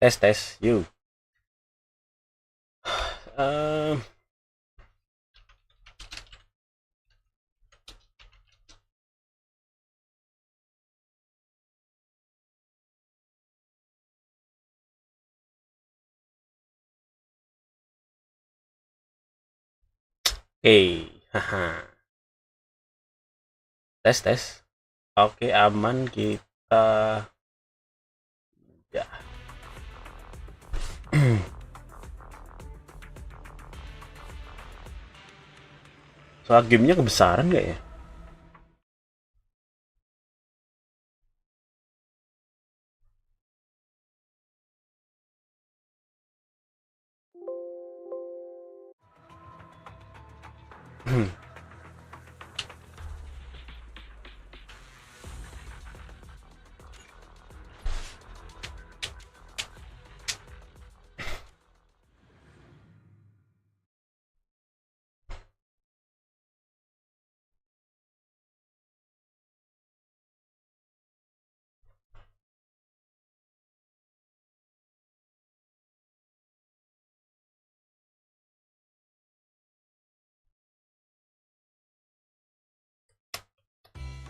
Tes yuk. Eh, haha. Tes. Oke, aman kita. Ya. Soal gamenya kebesaran nggak ya?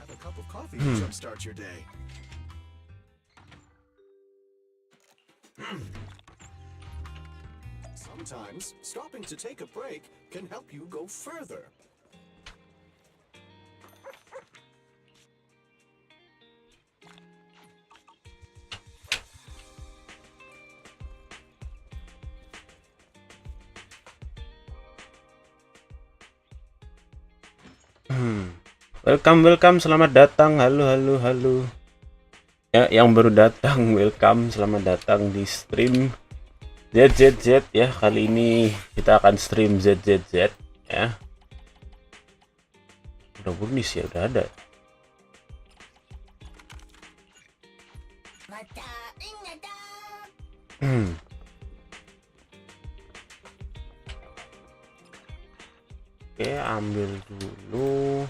Have a cup of coffee to jumpstart your day. Sometimes stopping to take a break can help you go further. Welcome, selamat datang. Halo. Ya, yang baru datang, welcome, selamat datang di stream ZZZ ya. Kali ini kita akan stream ZZZ ya. Udah burnis ya, udah ada. Oke, ambil dulu.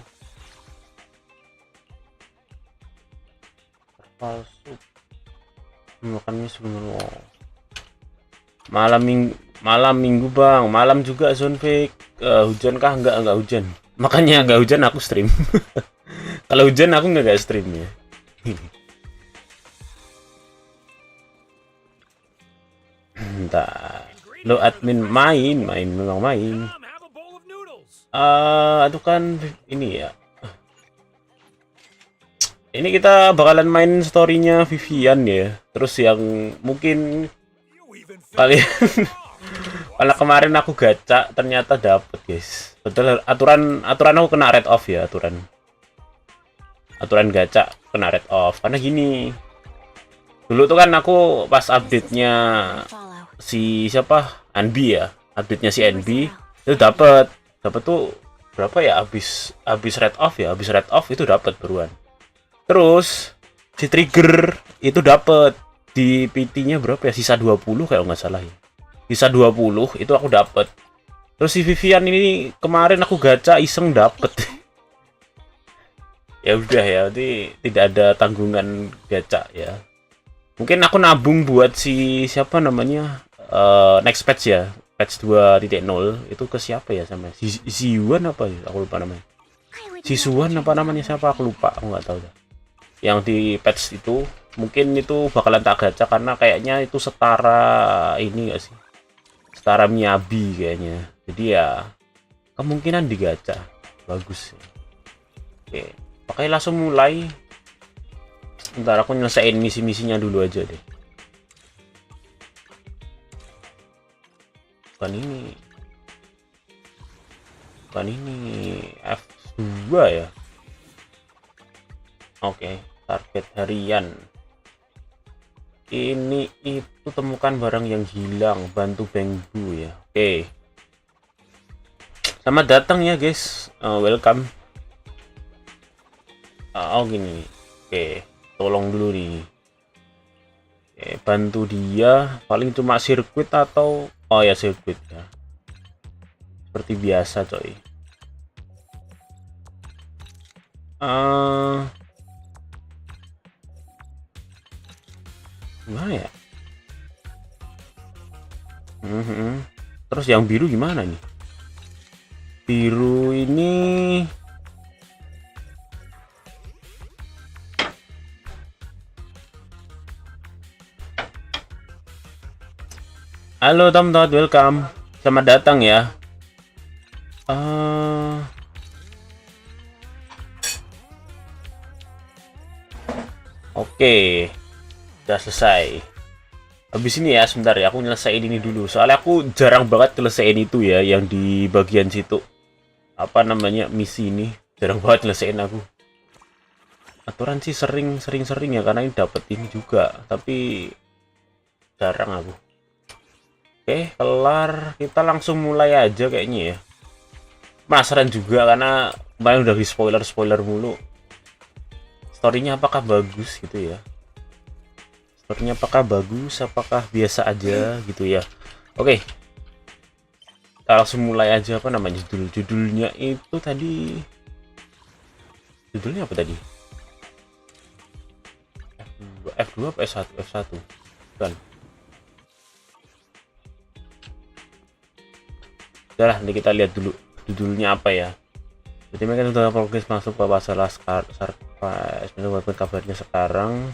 Palsu. Makannya sebenarnya malam minggu bang, malam juga Zonfik. Hujan kah? Enggak hujan. Makanya enggak hujan aku stream. Kalau hujan aku enggak stream ya. Entah. Lo admin main memang main. Itu kan ini ya. Ini kita bakalan main story-nya Vivian ya. Terus yang mungkin kalian karena kemarin aku gacha ternyata dapet guys. Betul, aturan aku kena red off ya, aturan gacha kena red off karena gini. Dulu tuh kan aku pas update-nya si siapa? Anbi ya. Update-nya si Anbi itu dapet tuh berapa ya, habis red off ya. Habis red off itu dapat beruan. Terus si trigger itu dapat di PT-nya berapa ya? Sisa 20 kalau nggak salah ya. Sisa 20 itu aku dapat. Terus si Vivian ini kemarin aku gacha iseng dapet. Ya udah ya, nanti tidak ada tanggungan gacha ya. Mungkin aku nabung buat si siapa namanya? Next patch ya. Patch 2.0 itu ke siapa ya sama? Si Yuan apa ya? Aku lupa namanya. Si Suwan apa namanya siapa? Aku lupa, aku nggak tahu dah. Yang di patch itu mungkin itu bakalan tak gacha karena kayaknya itu setara ini gak sih, setara Miyabi kayaknya, jadi ya kemungkinan digacha bagus ya. Oke, pakai langsung mulai. Ntar aku nyelesain misi-misinya dulu aja deh. bukan ini F2 ya. Oke, target harian ini itu temukan barang yang hilang, bantu Bengbu ya. Oke, selamat datang ya guys, welcome. Oh gini, Oke, tolong dulu nih. Oke, bantu dia paling cuma sirkuit atau oh ya sirkuit ya. Seperti biasa, coy. Gimana ya? Terus yang biru gimana nih? Biru ini halo Tom Todd, welcome. Selamat datang ya. Oke, udah selesai. Habis ini ya, sebentar ya, aku nyelesain ini dulu. Soalnya aku jarang banget nyelesain itu ya, yang di bagian situ. Apa namanya, misi ini. Jarang banget nyelesain aku. Aturan sih sering ya, karena ini dapet ini juga. Tapi jarang aku. Oke, kelar. Kita langsung mulai aja kayaknya ya. Penasaran juga, karena kemarin udah di spoiler mulu. Storynya apakah bagus gitu ya? Storynya apakah bagus, apakah biasa aja gitu ya? Oke, kita langsung mulai aja. Apa namanya judulnya itu tadi? Judulnya apa tadi? F2 apa S1? F1 kan? Udah lah, nanti kita lihat dulu judulnya apa ya. Jadi mereka sudah progres masuk ke masalah surprise. Walaupun kabarnya sekarang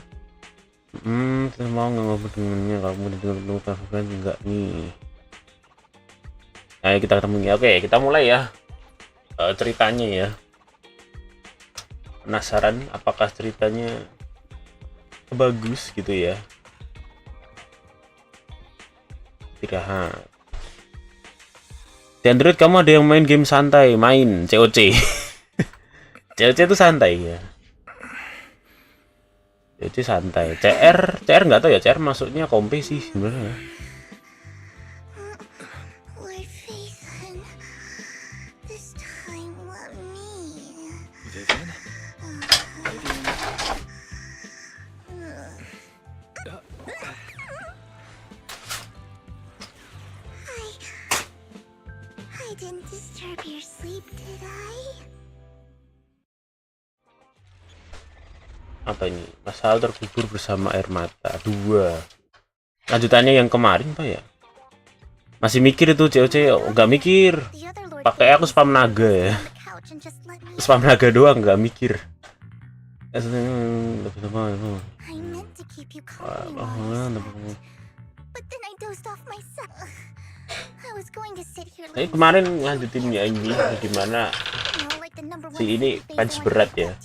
kita mau ngobrol dengannya. Kalau mau dengar kabar enggak nih. Ayo kita ketemu ya. Oke, kita mulai ya. Ceritanya ya. Penasaran apakah ceritanya bagus gitu ya. Istirahat. Di Android kamu ada yang main game santai, main COC. COC itu santai ya. COC santai. CR nggak tahu ya, CR masuknya kompe sih sebenarnya. Apa ini? Masalah terkubur bersama air mata 2. Lanjutannya yang kemarin Pak ya? Masih mikir itu COC? Nggak mikir. Pakai aku spam naga ya. Spam naga doang, nggak mikir. Tapi kemarin lanjutin ya ini dimana si ini fans berat ya.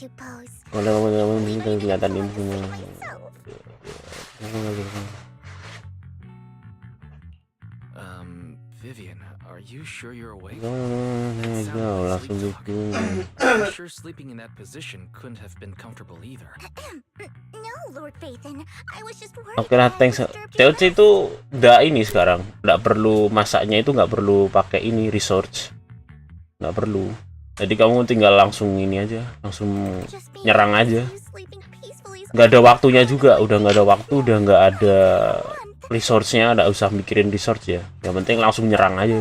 Kalau ini kelihatan ini semua. Vivian, are you sure you're awake? Langsung gitu. I'm sure sleeping in that position couldn't have been comfortable either. No, Lord Bathan. I was just worried. Oke lah, thanks. COC itu udah ini sekarang, nggak perlu masaknya itu nggak perlu pakai ini research, nggak perlu. Jadi kamu tinggal langsung ini aja, langsung nyerang aja. Nggak ada waktunya juga, udah nggak ada waktu, udah nggak ada resource-nya, nggak usah mikirin resource ya. Yang penting langsung nyerang aja.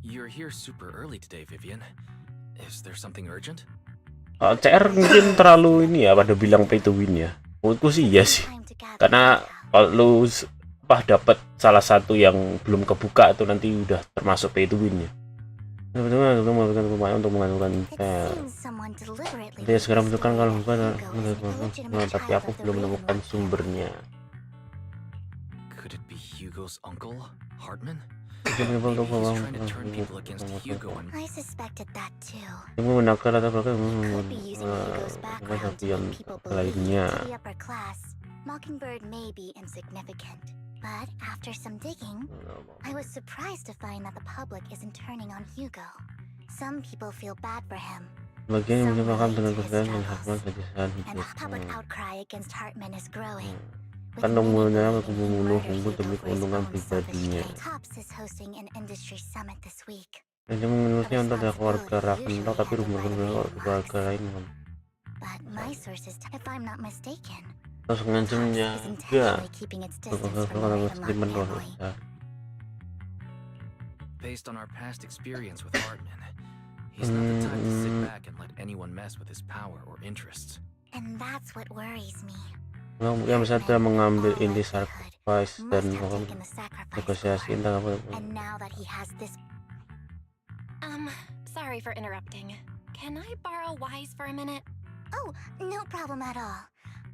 You're here super early today, Vivian. Is there something urgent? CR mungkin terlalu ini ya, pada bilang pay to win ya. Menurutku sih iya sih. Karena kalau lu dapat salah satu yang belum kebuka itu nanti udah termasuk pay to win ya. Betul-betul melakukan upaya untuk menganukan dia segera menunjukkan kalau bukan, tapi aku belum menemukan sumbernya. Could it be Hugo's uncle, Hartman? I suspected that too. Menakar atau Could be using Hugo's background to lead people lainnya. to the upper class. Mockingbird may be insignificant, but after some digging, I was surprised to find that the public isn't turning on Hugo. Some people feel bad for him. Bagian yang menyebabkan dengan Some kesalahan relate dan to his hak saja and the public outcry against Hartman is growing. kan nomornya aku membunuh demi keuntungan pribadinya. Tops is hosting an industry summit this week. Hanya menurutnya untuk ada keluarga Ragnarok, tapi rumor-rumor keluarga lain kan. But my sources, if I'm not mistaken, Terus ngancamnya is enggak. intentionally keeping its distance from Kalau the sentimen luar family. biasa. Based on our past experience with Hartman, he's not the type to sit back and let anyone mess with his power or interests. And that's what worries me. Yang bisa dia mengambil All inti likelihood, sacrifice dan must have taken the sacrifice negosiasi for. tentang apa. And now that he has this, Sorry for interrupting. Can I borrow Wise for a minute? oh, no problem at all.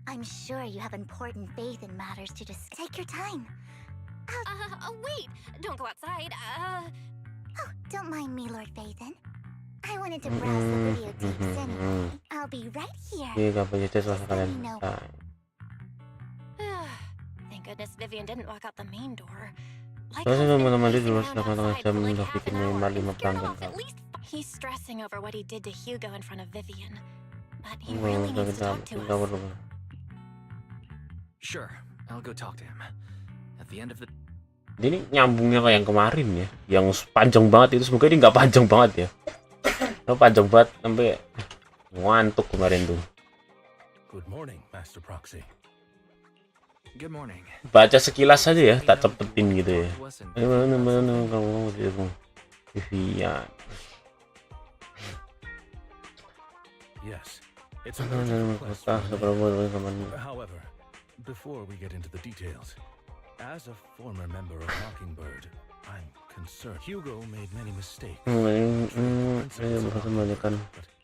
I'm sure you have important faith in matters to just take your time. Wait! Don't go outside. Oh, don't mind me, Lord Phaethon. I wanted to browse the videotapes anyway. I'll be right here. Iya, apa aja setelah kalian know. selesai. Thank goodness Vivian didn't walk out the main door. Like Terus I've been teman-teman di pacing luar around sedang outside jam for like udah half bikin an hour minimal and 5 scared pelanggan. off at least. He's stressing over what he did to Hugo in front of Vivian. But he Oh, really needs to kita talk to us. Sure, I'll go talk to him. At the end of the Ini nyambungnya kayak yang kemarin ya, yang panjang banget itu. Semoga ini nggak panjang banget ya. Lo panjang banget sampai ngantuk kemarin tuh. Good morning, Master Proxy. Good morning. Baca sekilas aja ya, tak cepetin gitu ya. To us and Mana kamu gitu, Vivian. Yes, it's a urgent request from me. However, before we get into the details, as a former member of Mockingbird, I'm concerned. Hugo made many mistakes. But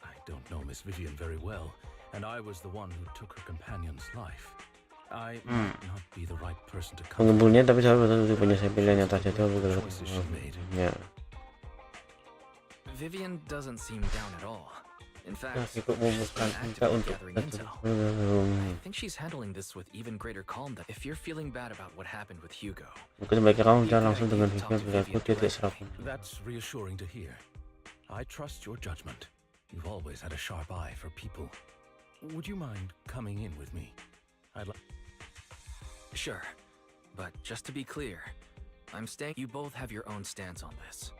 I don't know Miss Vivian very well, and I was the one who took her companion's life. I might not be the right person to come. Pengumpulnya tapi saya betul punya saya pilihan yang tak jatuh ya. Vivian doesn't seem down at all. In fact, Ikut memutuskan kita untuk gathering intel. I think she's handling this with even greater calm than if you're feeling bad about what happened with Hugo. Mungkin sebaiknya kamu bicara langsung dengan Vivian bila aku tidak serapun. That's reassuring to hear. I trust your judgment. You've always had a sharp eye for people. Would you mind coming in with me? I'd like. Sure, but just to be clear, I'm staying. You both have your own stance on this.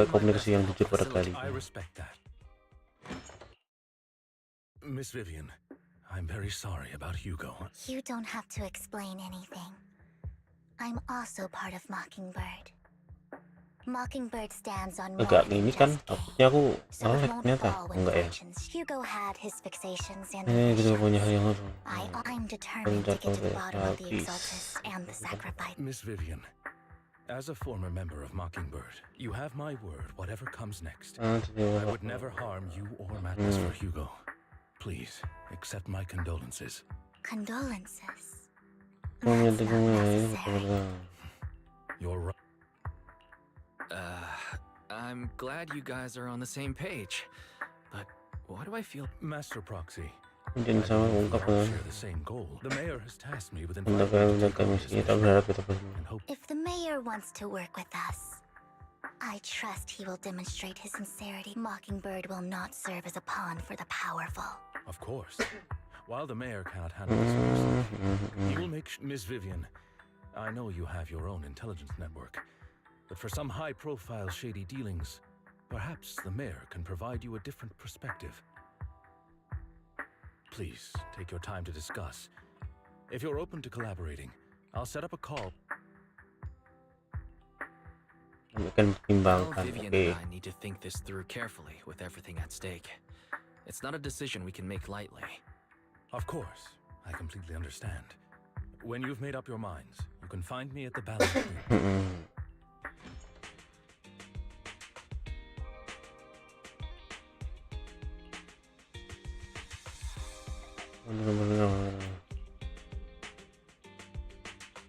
Komunikasi yang jujur pada kali. I respect that. Miss Vivian, I'm very sorry about Hugo. you don't have to explain anything. I'm also part of Mockingbird. Mockingbird stands on more Agak than ini just kan, game. takutnya aku So salah it won't ternyata. fall with Enggak ya. fortunes. Hugo had his fixations and Gitu punya hal yang I'm determined to get to the bottom of the Exaltus and the sacrifice. Miss Vivian, as a former member of Mockingbird, you have my word whatever comes next. I would never harm you or Madness for Hugo. Please, accept my condolences. Condolences. That's not necessary. You're right. I'm glad you guys are on the same page, but why do I feel? Master Proxy, Mungkin sama we ungkap all dengan share the same goal. The mayor has tasked me with menjaga misi kita berharap kita and hope. If the mayor wants to work with us, I trust he will demonstrate his sincerity. Mockingbird will not serve as a pawn for the powerful. Of course. While the mayor cannot handle this personally, he will make Miss Vivian, I know you have your own intelligence network, but for some high-profile shady dealings, perhaps the mayor can provide you a different perspective. Please, take your time to discuss. If you're open to collaborating, I'll set up a call. akan Well, pertimbangkan. Vivian Oke. and I need to think this through carefully with everything at stake. It's not a decision we can make lightly. Of course, I completely understand. When you've made up your minds, you can find me at the balance beam.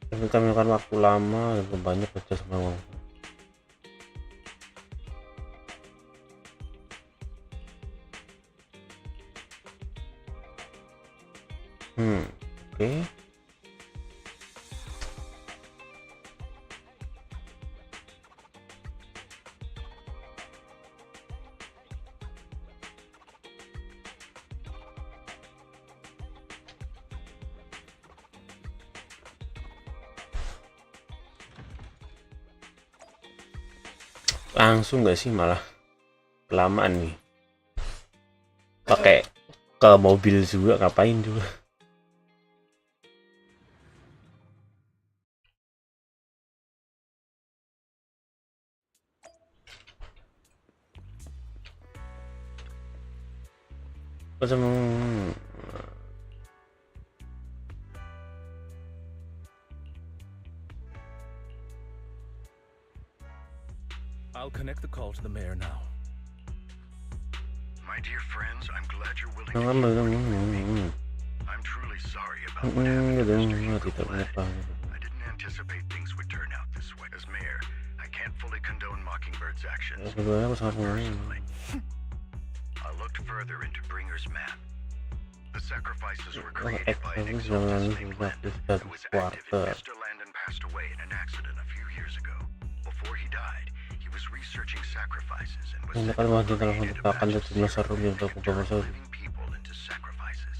Tapi kami akan waktu lama dan banyak kerja sama uang. Oke. Langsung nggak sih, malah kelamaan nih. Pakai ke mobil juga, ngapain juga. I'll connect the call to the mayor now. My dear friends, I'm glad you're willing to keep working with me. I'm truly sorry about what happened to Mr. Hugo Vlad. I didn't anticipate things would turn out this way. As mayor, I can't fully condone Mockingbird's actions. Personally, I looked further into Bringer's map. The sacrifices were created by an exalted named Landon, who was active in Mr. Landon passed away in an accident a few years ago. Before he died, he was researching sacrifices and was said to have created a batch of serum that could turn living people into sacrifices.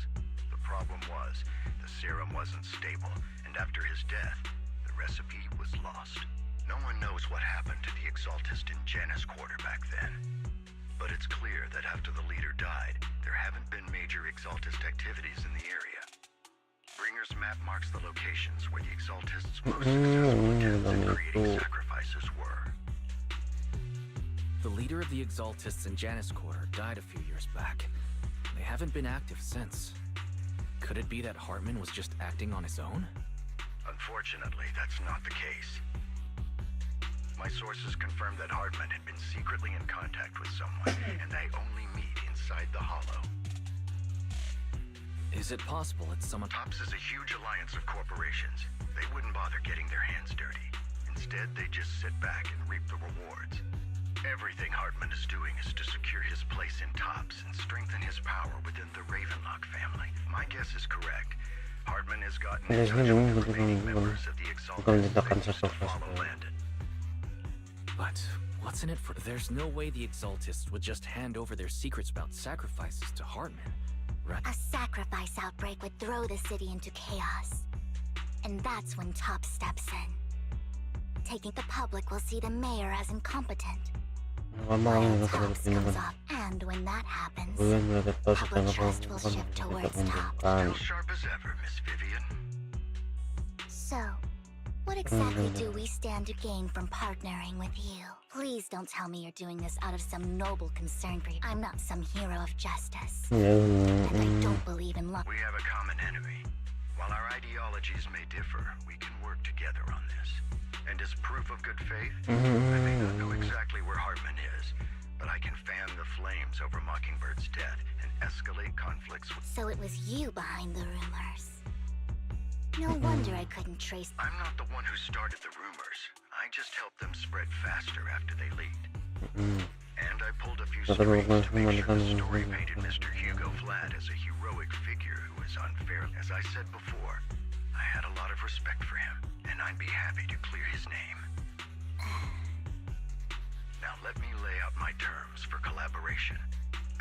The problem was, the serum wasn't stable, and after his death, the recipe was lost. No one knows what happened to the Exaltist in Janus Quarter back then. But it's clear that after the leader died, there haven't been major Exaltist activities in the area. Bringer's map marks the locations where the Exaltists' most successful attempts at creating sacrifices were. The leader of the Exaltists in Janus Quarter died a few years back. They haven't been active since. Could it be that Hartman was just acting on his own? Unfortunately, that's not the case. My sources confirmed that Hartman had been secretly in contact with someone, and they only meet inside the Hollow. Is it possible it's someone... TOPS is a huge alliance of corporations. They wouldn't bother getting their hands dirty. Instead, they just sit back and reap the rewards. Everything Hartman is doing is to secure his place in TOPS and strengthen his power within the Ravenlock family. My guess is correct. Hartman has gotten in touch with the remaining members of the Exalted to follow Landon. But what's in it for... There's no way the Exaltists would just hand over their secrets about sacrifices to Hartman, right? A sacrifice outbreak would throw the city into chaos. And that's when TOPS steps in. Taking the public will see the mayor as incompetent. While TOPS comes up, and when that happens, public trust will shift towards TOPS. Still sharp as ever, Miss Vivian. So, what exactly do we stand to gain from partnering with you? Please don't tell me you're doing this out of some noble concern for you. I'm not some hero of justice. And I don't believe in love. We have a common enemy. While our ideologies may differ, we can work together on this. And as proof of good faith, I may not know exactly where Hartman is, but I can fan the flames over Mockingbird's death and escalate conflicts with... So it was you behind the rumors. No wonder I couldn't trace... I'm not the one who started the rumors. I just helped them spread faster after they leaked. And I pulled a few strings to make sure the story painted Mr. Hugo Vlad as a heroic figure who was unfair. As I said before, I had a lot of respect for him, and I'd be happy to clear his name. Now let me lay out my terms for collaboration.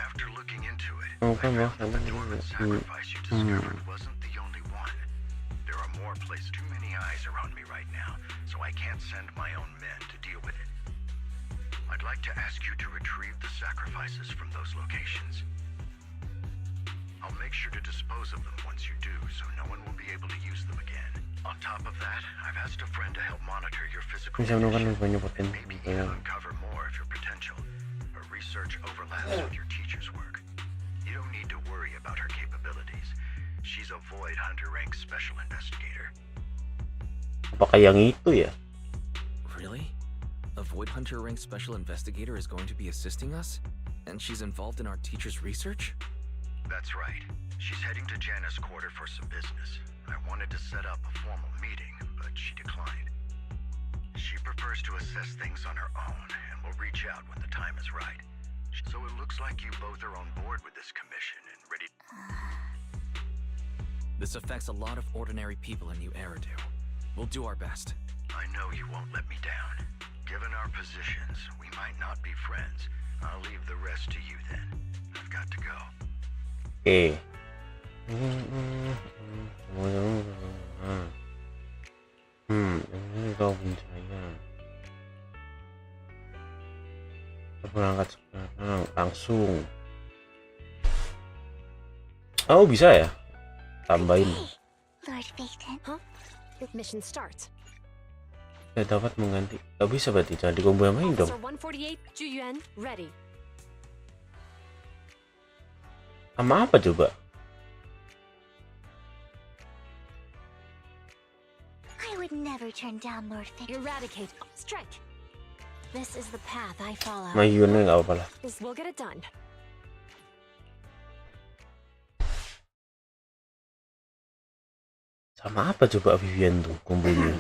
After looking into it, I found that the dormant sacrifice you discovered wasn't the only one. There are more places. Too many eyes are on me right now, so I can't send my own men to deal with it. I'd like to ask you to retrieve the sacrifices from those locations. I'll make sure to dispose of them once you do, so no one will be able to use them again. On top of that, I've asked a friend to help monitor your physical condition, and maybe even uncover more of your potential. Her research overlaps with your teacher's work. You don't need to worry about her capabilities. She's a Void Hunter rank special investigator. Apakah yang itu ya? Really? A Void Hunter rank special investigator is going to be assisting us? And she's involved in our teacher's research? That's right. She's heading to Janus Quarter for some business. I wanted to set up a formal meeting, but she declined. She prefers to assess things on her own and will reach out when the time is right. So it looks like you both are on board with this commission and ready. This affects a lot of ordinary people in New Eridu. We'll do our best. I know you won't let me down. Given our positions, we might not be friends. I'll leave the rest to you then. I've got to go. Oke. Ini kau punya. berangkat sekarang langsung. Oh bisa ya, tambahin. Lord Phaethon. Huh? Your mission starts. Saya dapat mengganti. Gak bisa berarti, jangan dikombo yang main dong. Officer 148, Juyuan, ready. Sama apa coba? I would never turn down Lord Phaethon. Eradicate. Strike. This is the path I follow. Mayunnya nggak apa-apa lah. We'll get it done. Sama apa coba Vivian tuh kombonya?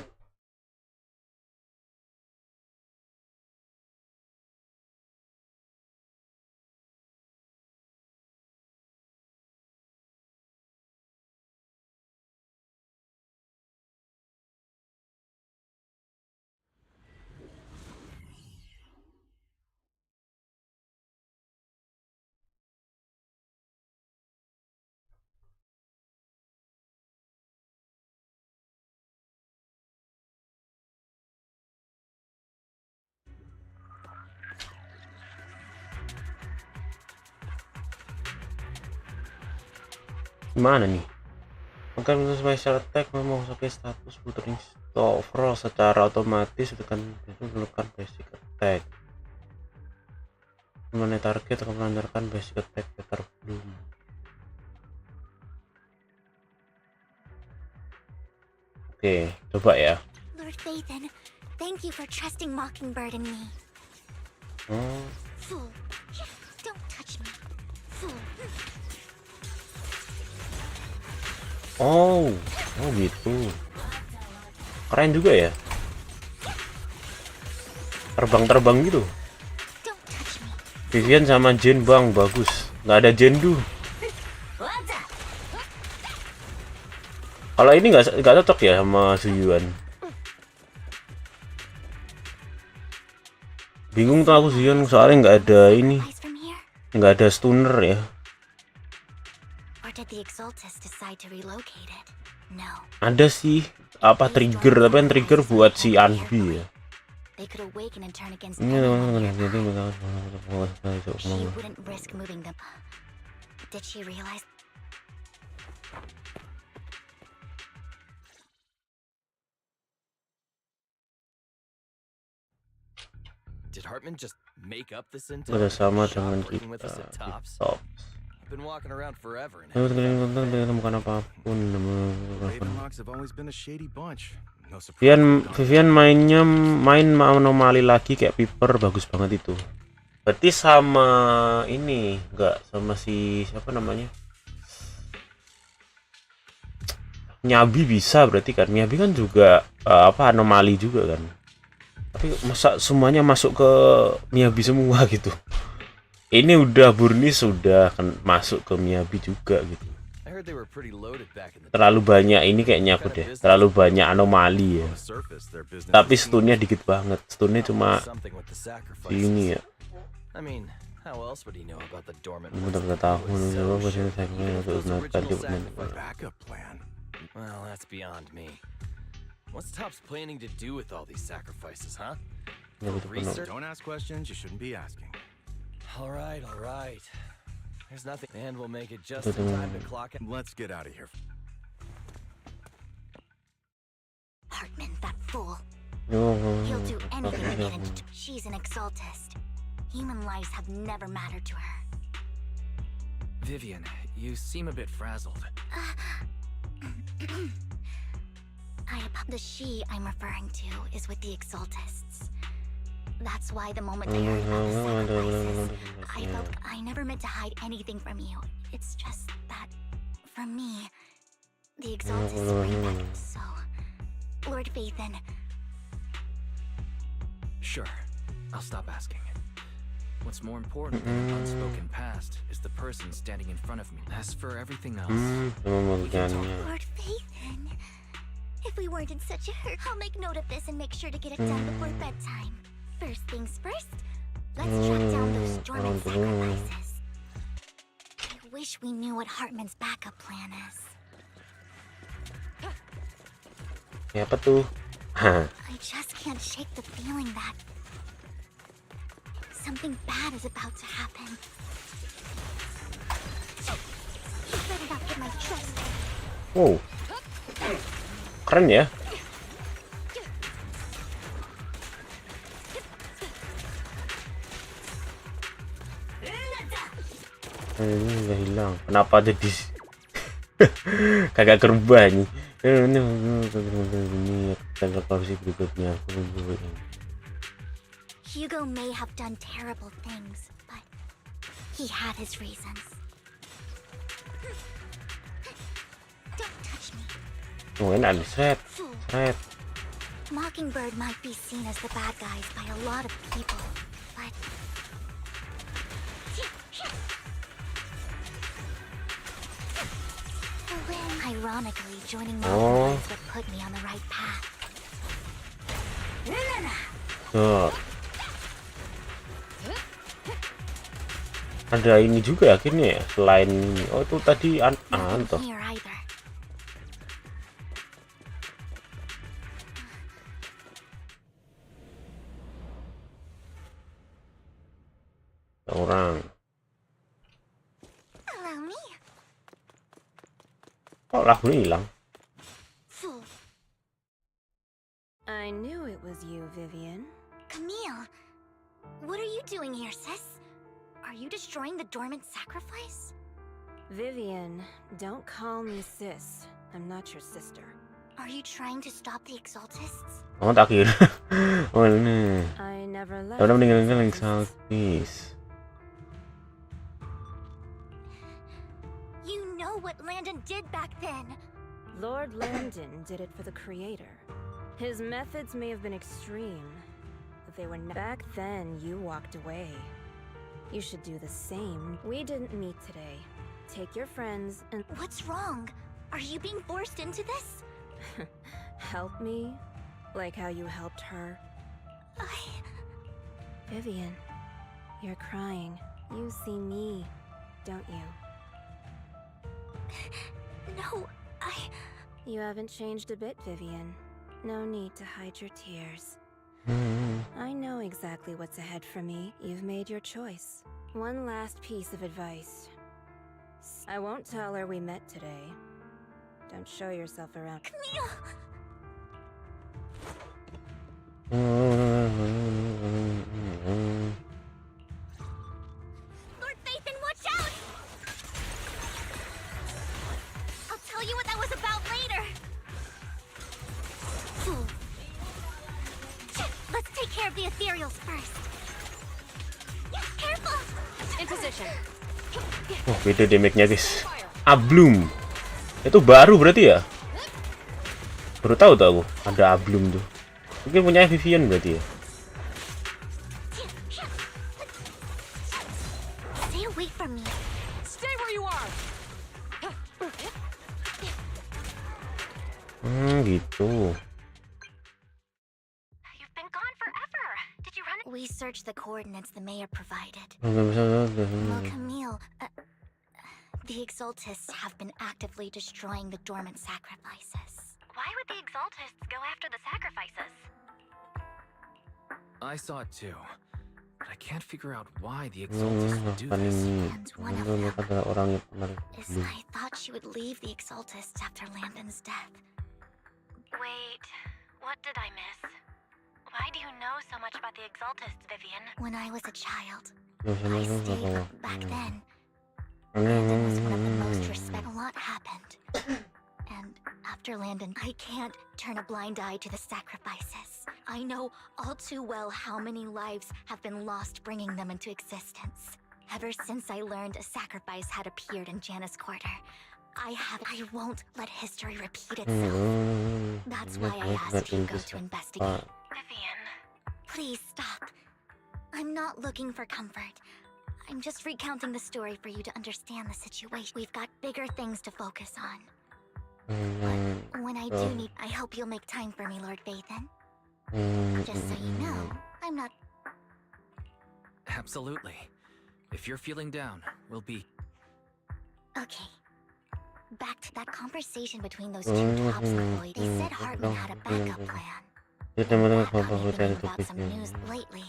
Gimana nih? Akan untuk special attack memang sampai status puttering overall secara otomatis tekan basic attack. Mana target akan melancarkan basic attack Peter Bloom. Oke, coba ya. Lord Phaethon, thank you for trusting Mockingbird and me. Fool. Don't touch me. Fool. Oh gitu. Keren juga ya. Terbang gitu. Don't touch me. Vivian sama Jen bang, bagus. Nggak ada Jendu. Kalau ini nggak cocok ya sama Suyuan. Bingung tuh aku Suyuan soalnya nggak ada ini, Advice from here? nggak ada stunner ya. Or did the Exaltus decide to relocate it? No. Ada sih apa trigger, tapi kan trigger buat si Anbi ya. They could awaken and turn against Ini anyone. teman-teman, She wouldn't risk moving them. Did she realize? Did Hartman just make up this Udah intel? sama Shop dengan working with kita us at di Tops? top. I've been walking around forever and Teman-teman menemukan apapun. Ravenlocks have always been a shady bunch. No surprise. Vivian main anomali lagi kayak Piper, bagus banget itu. Berarti sama ini enggak sama si siapa namanya? Nyabi bisa berarti kan. Nyabi kan juga apa anomali juga kan. Tapi masa semuanya masuk ke Miyabi semua gitu. Ini udah Burnis sudah kan masuk ke Miyabi juga gitu. I heard they were pretty loaded back in the Terlalu banyak ini kayaknya aku deh. Terlalu banyak anomali ya. On the surface, their business Tapi is stunnya dikit banget. Stunnya cuma something with the sacrifices. ini ya. I mean, how else would he know about the dormant Bener-bener tahu So coba shit. saya Even if those original sacrifices- backup plan. Well, that's beyond me. What's Tops planning to do with all these sacrifices, huh? Research? Don't ask questions you shouldn't be asking. All right. There's nothing, and we'll make it just in time to clock it. Let's get out of here. Hartman, that fool. He'll do anything to get into. She's an Exaltist. Human lives have never mattered to her. Vivian, you seem a bit frazzled. The she I'm referring to is with the Exaltists. That's why the moment I heard about the sacrifices, I felt I never meant to hide anything from you. It's just that, for me, the Exaltists bring that. So, Lord Phaethon, Sure, I'll stop asking. What's more important than an unspoken past is the person standing in front of me. As for everything else, Lord Phaethon, if we weren't in such a hurry, I'll make note of this and make sure to get it done before bedtime. First things first, let's track down those dormant sacrifices. I wish we knew what Hartman's backup plan is. Ya apa tuh? I just can't shake the feeling that Something bad is about to happen. You better not get my trust. Wow. Keren ya. Ini udah hilang. Kenapa jadi kagak kerubah nih? Ini tanggal versi berikutnya. Hugo may have done terrible things, but he had his reasons. Don't touch me. Oh, enak nih, seret. Mockingbird might be seen as the bad guys by a lot of people, but ironically, joining Mockingbird would put me on the right path. Tuh. Ada ini juga akhirnya ya, selain ini. Oh, itu tadi toh. Here either. Orang. Allow me. Oh, lagunya hilang. I knew it was you, Vivian. Camille, what are you doing here, sis? Are you destroying the dormant sacrifice? Vivian, don't call me sis. I'm not your sister. Are you trying to stop the Exaltists? Oh, tak kira. Oh, ini. I never left. Udah meninggalkan Exaltis. You know what Landon did back then. Lord Landon did it for the Creator. His methods may have been extreme, but they were back then. You walked away. You should do the same. We didn't meet today. Take your friends and... What's wrong? Are you being forced into this? Help me? Like how you helped her? Vivian, you're crying. You see me, don't you? No, You haven't changed a bit, Vivian. No need to hide your tears. I know exactly what's ahead for me. You've made your choice. One last piece of advice. I won't tell her we met today. Don't show yourself around. Camille! Lord Nathan, watch out! I'll tell you what that was about later. Let's take care of the ethereals first. Careful! In position. Oh, beda damage-nya, guys. Ablum. Itu baru berarti ya? Baru tahu tuh aku ada Ablum tuh. Mungkin punya Vivian berarti ya. Stay away from me. Stay where you are. Gitu. You've been gone forever. Did you run? We searched the coordinates the mayor provided. Well, Camille, the Exaltists have been actively destroying the dormant sacrifices. Why would the Exaltists go after the sacrifices? I saw it too, but I can't figure out why the Exaltists would do this. And one of them orang is I thought she would leave the Exaltists after Landon's death. Wait, what did I miss? Why do you know so much about the Exaltists, Vivian? When I was a child, I stayed back then. Landon was one of the most respected. A lot happened. And after Landon, I can't turn a blind eye to the sacrifices. I know all too well how many lives have been lost bringing them into existence. Ever since I learned a sacrifice had appeared in Janus Quarter, I won't let history repeat itself. That's why I asked Hugo to investigate. Vivian. Please stop. I'm not looking for comfort. I'm just recounting the story for you to understand the situation. We've got bigger things to focus on. But when I do need, I hope you'll make time for me, Lord Vathan. Just so you know, I'm not... Absolutely. If you're feeling down, we'll be... Okay. Back to that conversation between those two top employees. They said Hartman had a backup plan. That got me thinking about some news lately.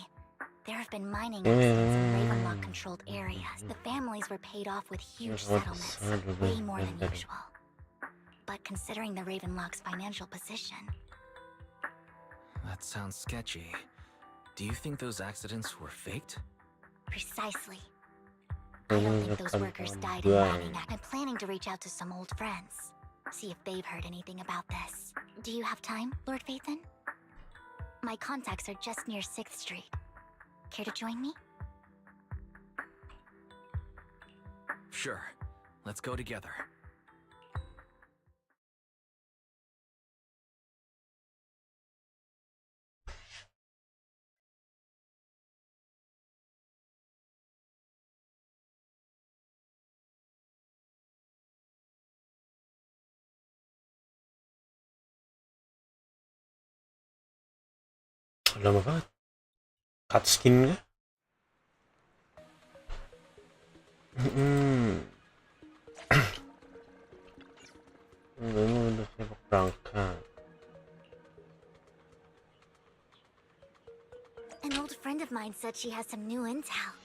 There have been mining accidents in Ravenlock-controlled areas. The families were paid off with huge settlements, way more than usual. But considering the Ravenlock's financial position... That sounds sketchy. Do you think those accidents were faked? Precisely. I don't think those workers died in mining. I'm planning to reach out to some old friends. See if they've heard anything about this. Do you have time, Lord Phaethon? My contacts are just near 6th Street. Care to join me? Sure. Let's go together. Lama banget. Cutscene kah? Udah siap berangkat. An old friend of mine said she has some new intel.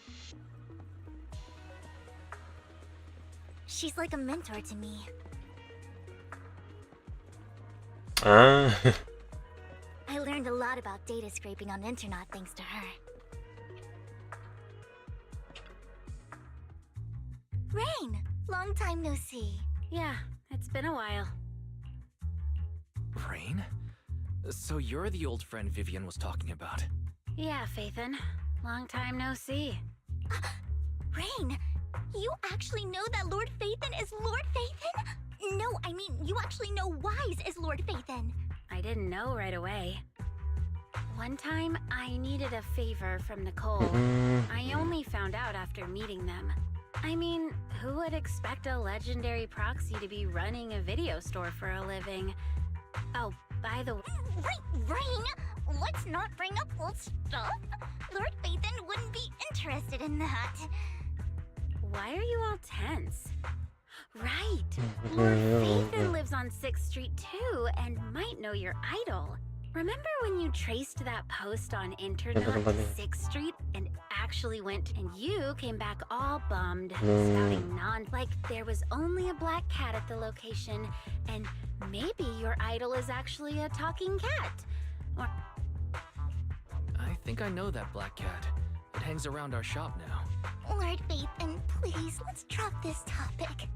She's like a mentor to me. Ah. I learned a lot about data scraping on the internet thanks to her. Rain! Long time no see. Yeah, it's been a while. Rain? So you're the old friend Vivian was talking about? Yeah, Phaethon. Long time no see. Rain! You actually know that Lord Phaethon is Lord Phaethon? No, I mean, you actually know Wise is Lord Phaethon. I didn't know right away. One time, I needed a favor from Nicole. I only found out after meeting them. I mean, who would expect a legendary proxy to be running a video store for a living? Oh, by the way... Rain! Let's not bring up old stuff. Lord Phaethon wouldn't be interested in that. Why are you all tense? Right! Lord Phaethon lives on 6th Street too, and might know your idol. Remember when you traced that post on internet to 6th Street and actually went and you came back all bummed, spouting like there was only a black cat at the location, and maybe your idol is actually a talking cat? Or... I think I know that black cat. It hangs around our shop now. Lord Phaethon, please, let's drop this topic.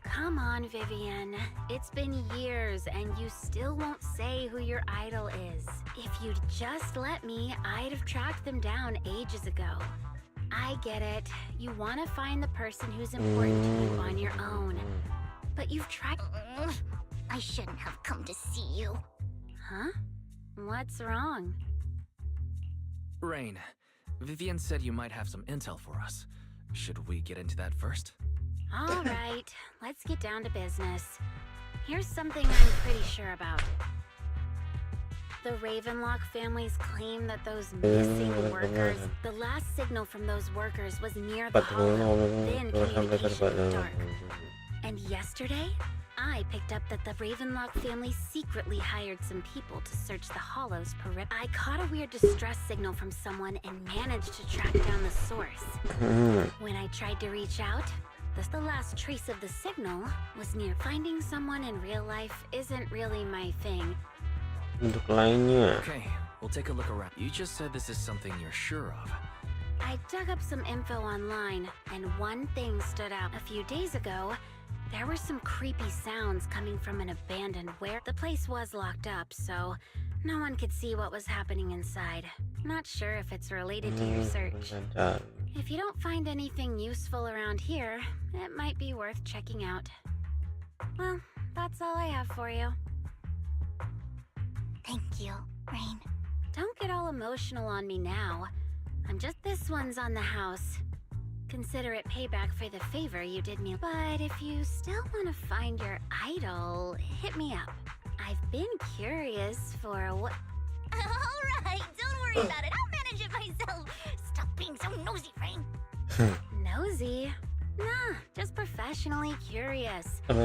Come on, Vivian. It's been years and you still won't say who your idol is. If you'd just let me, I'd have tracked them down ages ago. I get it. You want to find the person who's important to you on your own. But you've tried... I shouldn't have come to see you. Huh? What's wrong? Rain, Vivian said you might have some intel for us. Should we get into that first? All right, let's get down to business. Here's something I'm pretty sure about. The Ravenlock families claim that those missing workers, the last signal from those workers was near the hollow, then communication went dark. And yesterday, I picked up that the Ravenlock family secretly hired some people to search the hollow's perimeter. I caught a weird distress signal from someone and managed to track down the source. When I tried to reach out, the last trace of the signal was near. Finding someone in real life isn't really my thing. Untuk lainnya. Okay, we'll take a look around. You just said this is something you're sure of. I dug up some info online, and one thing stood out. A few days ago, there were some creepy sounds coming from an abandoned warehouse. The place was locked up, so no one could see what was happening inside. Not sure if it's related to your search. If you don't find anything useful around here, it might be worth checking out. Well, that's all I have for you. Thank you, Rain. Don't get all emotional on me now. This one's on the house. Consider it payback for the favor you did me. But if you still want to find your idol, hit me up. I've been curious for what... Alright, don't worry about it. I'll manage it myself. Stop being so nosy, Rain. Nosy? Nah, just professionally curious. What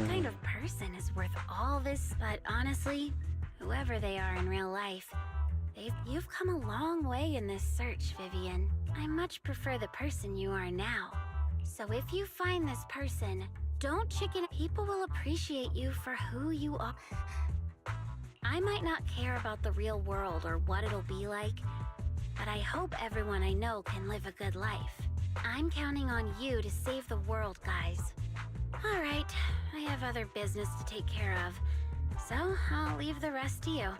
kind of person is worth all this? But honestly, whoever they are in real life, You've come a long way in this search, Vivian. I much prefer the person you are now. So if you find this person, don't chicken. People will appreciate you for who you are. I might not care about the real world or what it'll be like, but I hope everyone I know can live a good life. I'm counting on you to save the world, guys. All right, I have other business to take care of, so I'll leave the rest to you.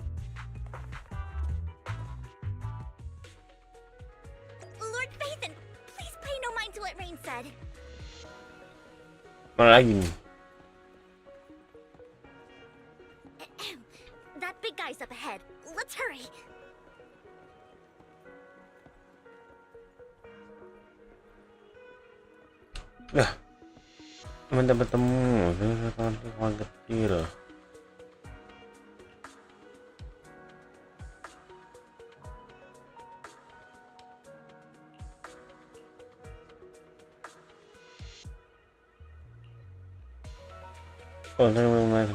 Lord Phaethon, please pay no mind to what Rain said. Mana lagi nih? That big guy's up ahead. Let's hurry. Lah, teman-teman bertemu kawan kecil. Konten mulai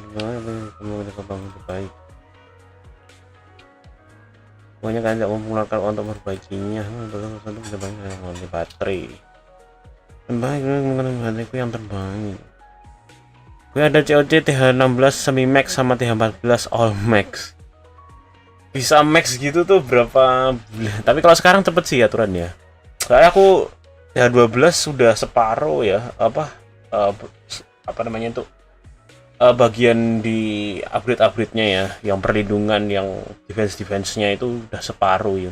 kembang terbaik. Pokoknya kan tidak memperkenalkan untuk memperbaikinya. Untuk bisa banyak yang baterai. Terbaik menggunakan bateraiku yang terbaik. Gue ada COC TH16 semi max sama TH14 all max. Bisa max gitu tuh berapa bulan? Tapi kalau sekarang cepet sih aturannya. Kayak aku TH12 sudah separuh ya. Apa namanya tuh? Bagian di upgrade-nya ya, yang perlindungan, yang defense-nya itu udah separuh ya.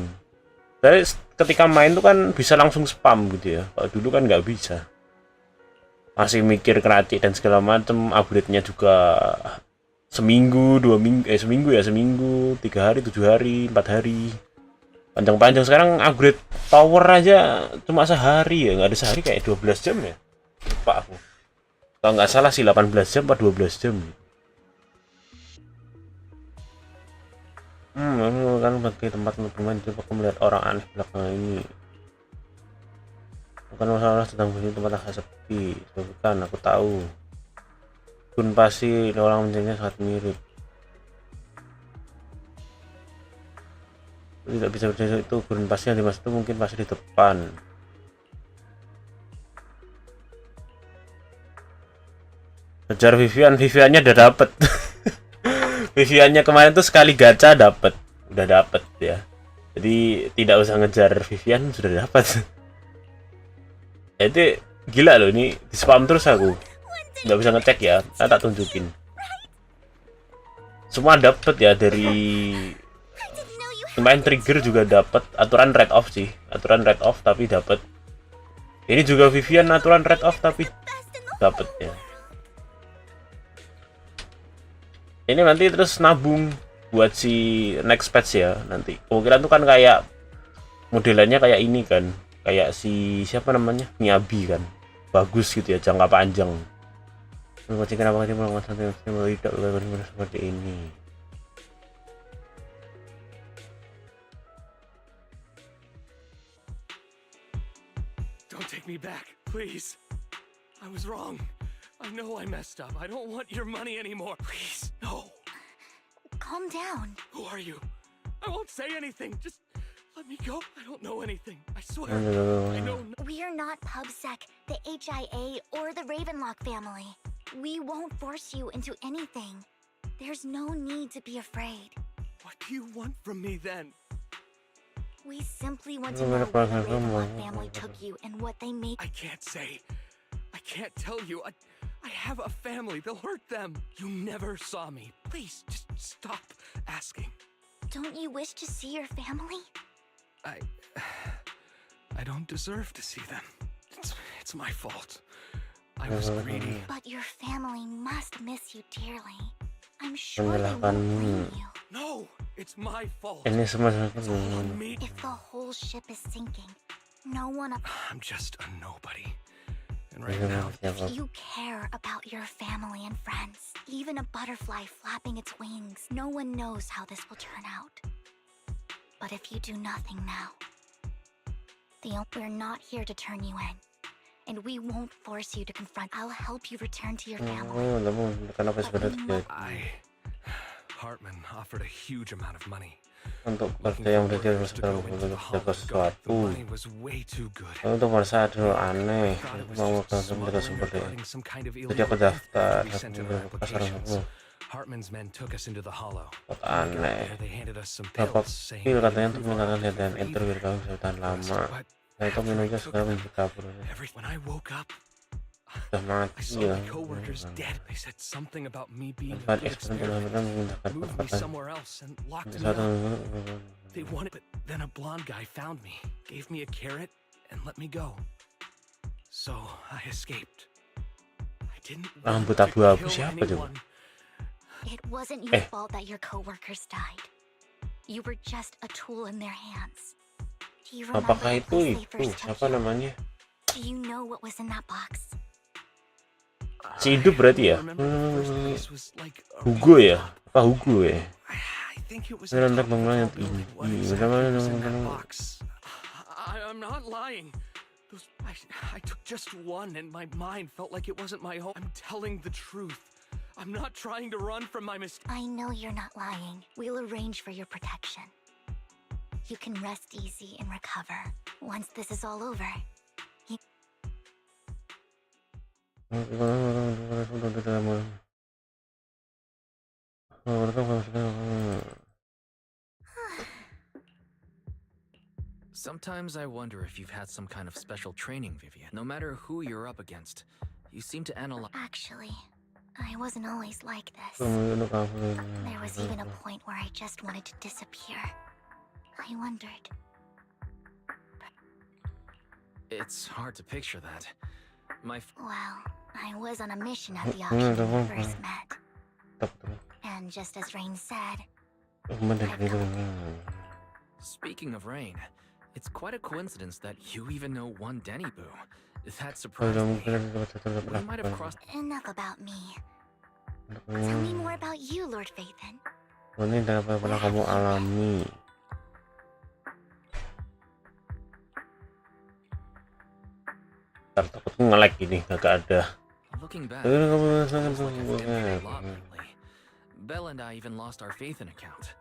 Tapi ketika main tuh kan bisa langsung spam gitu ya. Kalau dulu kan nggak bisa. Masih mikir keracik dan segala macem. Upgrade-nya juga seminggu, 2 minggu, seminggu, 3 hari, 7 hari, 4 hari. Panjang-panjang. Sekarang upgrade tower aja cuma sehari ya, nggak ada sehari, kayak 12 jam ya. Lupa aku. Kalau nggak salah sih 18 jam atau 12 jam. Kan bagi tempat untuk bermain, coba aku melihat orang aneh belakangan ini. Bukan masalah tentang bunyi tempat agak sepi, bukan, aku tahu. Pun pasti orang menjadinya sangat mirip. Tidak bisa berjaya itu gurun pasti yang dimaksud itu mungkin pasti di depan. Kejar Viviannya udah dapet. Viviannya kemarin tuh sekali gacha udah dapet ya. Jadi tidak usah ngejar Vivian, sudah dapat. Itu gila loh, ini di spam terus aku. Nggak bisa ngecek ya, saya tak tunjukin. Semua dapet ya, dari kemarin trigger juga dapet. Aturan red off sih, aturan red off tapi dapet. Ini juga Vivian aturan red off tapi dapet ya. Ini nanti terus nabung buat si next patch ya nanti. Kemungkinan tuh kan kayak modelannya kayak ini kan, kayak si siapa namanya, Miyabi kan, bagus gitu ya, jangka panjang. Mengucapkan apa aja melakukan santai tidak seperti ini. Don't take me back, please. I was wrong. I know I messed up. I don't want your money anymore. Please, no. Calm down. Who are you? I won't say anything. Just let me go. I don't know anything. I swear. I know. We are not PubSec, the HIA, or the Ravenlock family. We won't force you into anything. There's no need to be afraid. What do you want from me then? We simply want to know where the Ravenlock family took you and what they made. I can't say. I can't tell you. I have a family. They'll hurt them. You never saw me. Please, just stop asking. Don't you wish to see your family? I don't deserve to see them. It's my fault. I was greedy. But your family must miss you dearly. I'm sure they won't blame you. No, it's my fault. Ini semua It's all on me. If the whole ship is sinking, no one I'm just a nobody. And right now, if you care about your family and friends, even a butterfly flapping its wings, no one knows how this will turn out. But if you do nothing now, we're not here to turn you in. And we won't force you to confront. I'll help you return to your family. Hartman offered a huge amount of money. untuk kerja yang belajar sekarang untuk menjaga sesuatu. Untuk merasa ada aneh, itu mau menjaga sumber daya. Jadi aku daftar pasar aneh. Dapat pil katanya untuk menggunakan lihat dan enter biar kamu bisa tahan lama. Nah itu minumnya sekarang menjadi kabur. Udah mati ya. Tempat eksperimen benar-benar menggunakan kekuatan. They wanted, but then a blonde guy found me, gave me a carrot, and let me go. So I escaped. I didn't. Rambut abu-abu siapa coba? It wasn't your fault that your coworkers died. You were just a tool in their hands. Do you remember Apakah itu the place they first took siapa you? namanya? Do you know what was in that box? Si hidup berarti ya? Hugo ya? Apa Hugo ya? Lantai bangunan yang tinggi. I'm not lying. I took just one and my mind felt like it wasn't my home. I'm telling the truth. I'm not trying to run from my mistake. I know you're not lying. We'll arrange for your protection. You can rest easy and recover. Once this is all over, Sometimes I wonder if you've had some kind of special training, Vivian. No matter who you're up against, you seem to analyze. actually, I wasn't always like this. There was even a point where I just wanted to disappear. I wondered. It's hard to picture that. Well, I was on a mission at the auction when we first met. And just as Rain said, Speaking of Rain, it's quite a coincidence that you even know one Denny Boo. That surprised me. We might have crossed. enough about me. Tell me more about you, Lord Phaethon. Ini apa pernah kamu alami? Takut nge-lag ini, gak ada. Looking back, Belle and I even lost our Phaethon account.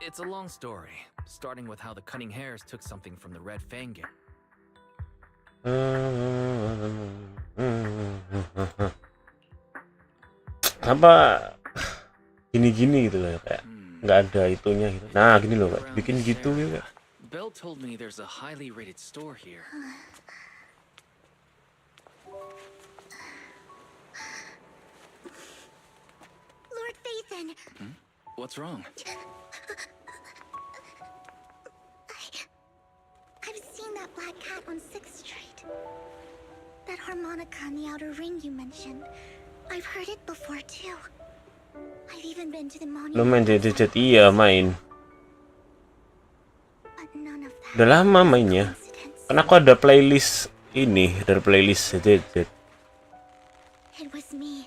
It's a long story, starting with how the Cunning Hares took something from the Red Fang game. Apa gini-gini gitu loh, kayak nggak ada itunya gitu. Nah gini loh, Pak. Bikin gitu ya. Belle told me there's a highly rated store here. Lord Phaethon! What's wrong? I've seen that black cat on 6th Street. That harmonica in the outer ring you mentioned. I've heard it before too. I've even been to the monument. Lo main livechat? Iya main. But none of that Udah lama mainnya. coincidence. Karena aku ada playlist ini, dari playlist livechat. It was me.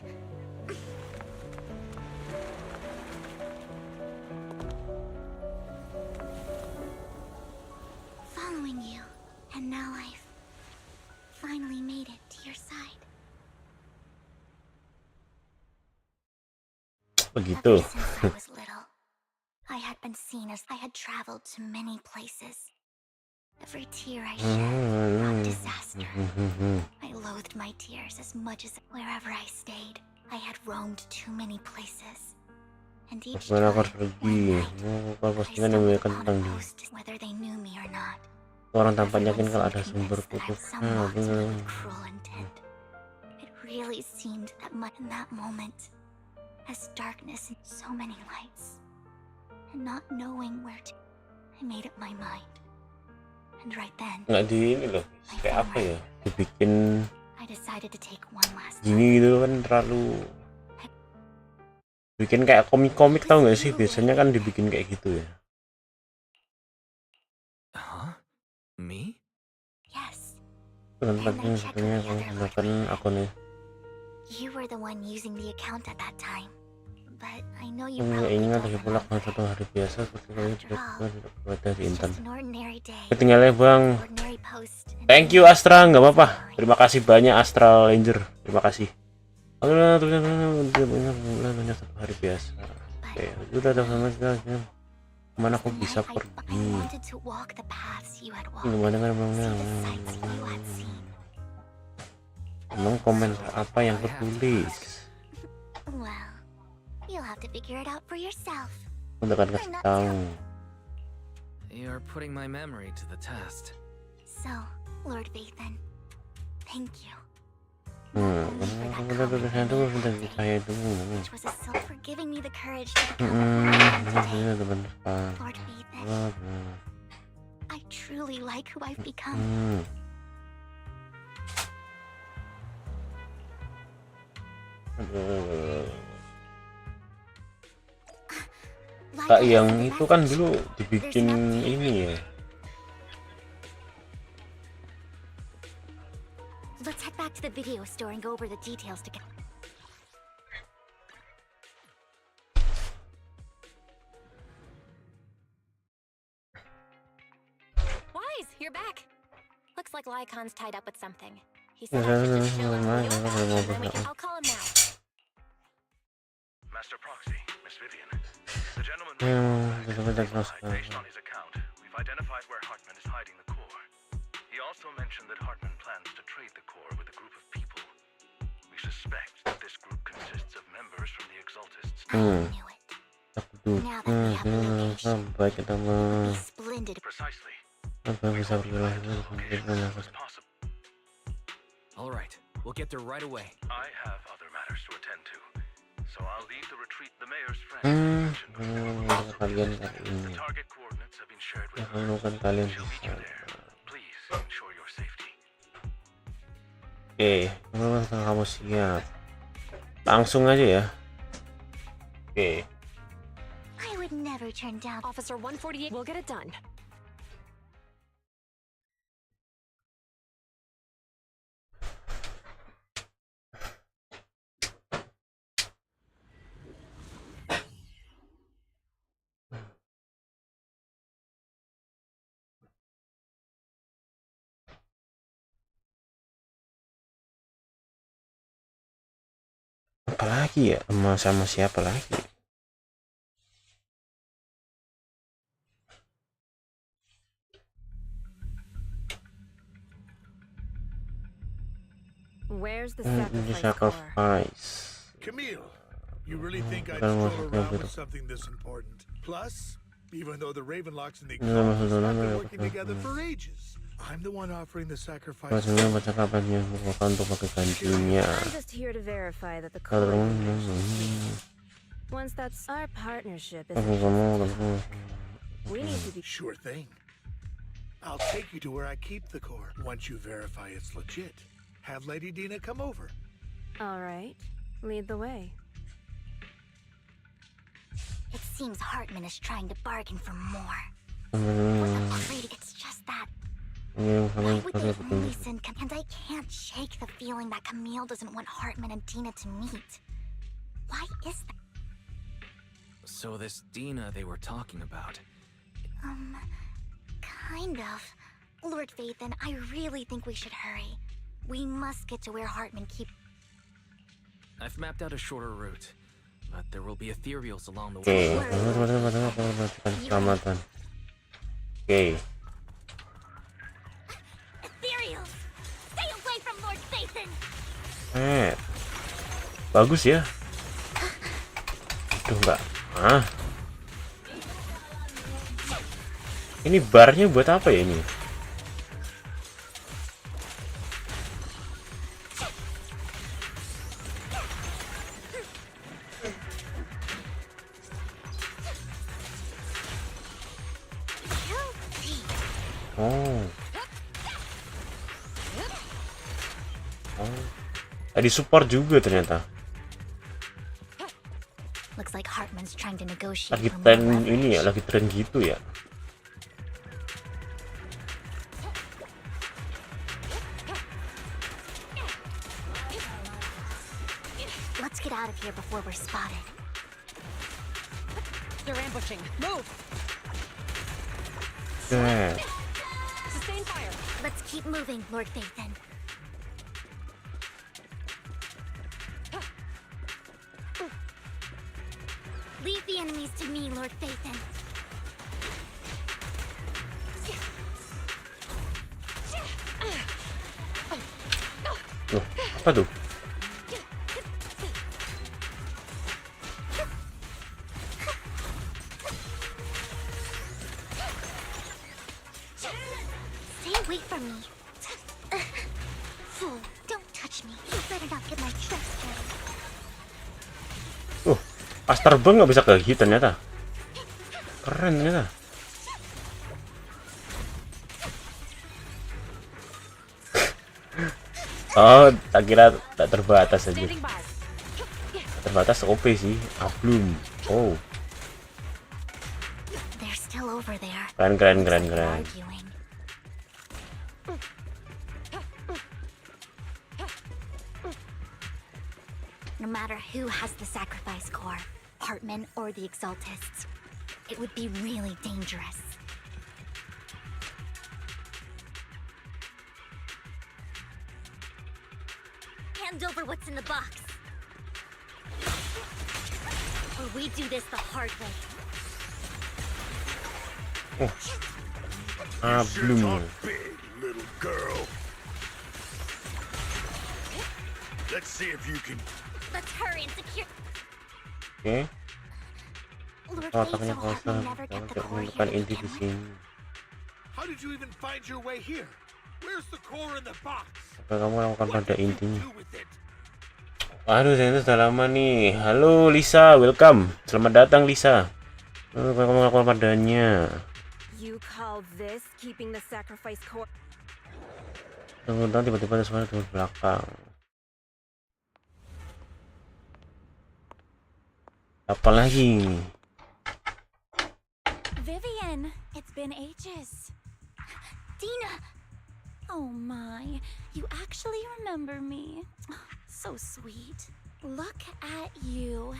Following you, and now I've finally made it to your side. Begitu. Ever since I was little, I had been seen as I had traveled to many places. Every tear I shed brought disaster. I loathed my tears as much as wherever I stayed. I had roamed too many places. And each time, Mana aku harus pergi? one night, Kalau I postingan yang stumbled banyak upon tentang a dia. post, whether they knew me or not. Orang tanpa yakin Everyone kalau ada seemed sumber convinced that I kutub. was someone acting with cruel intent. It really seemed that in that moment, as darkness and so many lights, and not knowing where to, I made up my mind. And right then, Nggak di ini loh, kayak apa ya? Dibikin I decided to take one last look. gini gitu kan terlalu. Bikin kayak komik-komik tau nggak sih? Biasanya kan dibikin kayak gitu ya. Huh? Me? Yes, Tempatnya satunya aku gunakan akunnya. you were the one using the account at that time. But I know you Aku nggak probably ingat don't lagi pula remember. satu hari biasa seperti kalian After all, tidak buat dari It's intan. just an ordinary day. Ketinggalan bang. Ordinary post. and Thank you Astra, nggak apa-apa. Terima kasih banyak Astral Ranger. Terima kasih. Banyak satu hari biasa. Oke, udah ada sama sekali. Kemana aku bisa I pergi? wanted to walk the paths you had walked, Gimana kan see the sights you had seen. Emang komentar apa yang ketulis? Well, you'll have to figure it out for yourself. Aku udah kasih tahu. You're putting my memory to the test. So, Lord Vathan, thank you. Kamu udah tulisan dulu, udah saya dulu. Which was a soul for giving me the courage to become who I am today. Lord Vathan, I truly like who I've become. Kak yang itu kan dulu dibikin ini ya. Let's head back to the video store and go over the details together. Wise, you're back. Looks like Lycon's tied up with something. He said I should just chill and I'll call him now. Master Proxy, Miss Vivian. The gentleman based on his account, we've identified where Hartman is hiding the core. He also mentioned that Hartman plans to trade the core with a group of people. We suspect that this group consists of members from the Exaltists. I knew it. Now that we have the location, it would be splendid. Precisely. Possible. All right, we'll get there right away. I have other matters to attend to, so I'll leave the retreat the mayor's friends. The target coordinates have been shared with her. She'll meet you there. Please ensure your safety. Oke, kamu siap. Langsung aja ya. Oke. I would never turn down. Officer 148, we'll get it done. Apalagi ya? Sama siapa lagi? Where's the The sacrifice? Camille, you really think I'd stroll around with something this important? Plus, even though the Ravenlocks and the Exalts have been working together for ages, I'm the one offering the sacrifice. Maksudnya percakapan yang merupakan untuk pakai gantinya. I'm just here to verify that the core. Once that's our partnership, is we need to be Sure thing. I'll take you to where I keep the core. Once you verify it's legit, have Lady Dina come over. all right. Lead the way. It seems Hartman is trying to bargain for more. It's just that. Why would they only send and I can't shake the feeling that Camille doesn't want Hartman and Dina to meet. Why is that? So this Dina they were talking about. Kind of. Lord Vathan, I really think we should hurry. We must get to where Hartman keeps. I've mapped out a shorter route, but there will be ethereals along the Oke, way. keselamatan. Oke. Ethereals! Stay away from Lord Vathan! Bagus ya. Aduh enggak. Ini barnya buat apa ya ini? Di support juga ternyata. Looks like Hartman's trying to negotiate Lagi for tren more ini ya, leverage. lagi tren gitu ya. Let's get out of here before we're spotted. They're ambushing. Move! Oke. Sustain fire. Let's keep moving, Lord Vathan. Leave the enemies to me, Lord Vathan. Apa tuh? Stay away from me. Fool, don't touch me. You better not get my tricks dirty. Pas terbang nggak bisa ke hit ternyata. Keren ternyata. Oh, tak kira tak terbatas aja. Terbatas OP sih. Ablum. Oh. They're still over there. Keren. Arguing. No matter who has the sacrifice core, Hartman or the Exaltists, it would be really dangerous. Hand over what's in the box. Or we do this the hard way. Ablum. Talk big, little girl. Let's see if you can. Let's hurry and secure. Oke. Lord Otaknya Faisal kosong. Hartman never kept the core Menemukan here, inti di can we? sini. How did you even find your way here? Where's the core in the box? Apa kamu lakukan What pada did you intinya? do with it? Aduh, saya itu sudah lama nih. Halo Lisa, welcome. Selamat datang Lisa. Apa kamu lakukan padanya? You call this keeping the sacrifice core? Kemudian tiba-tiba ada suara dari belakang. Apa lagi? Vivian, it's been ages. Dina! Oh my, you actually remember me. So sweet. Look at you,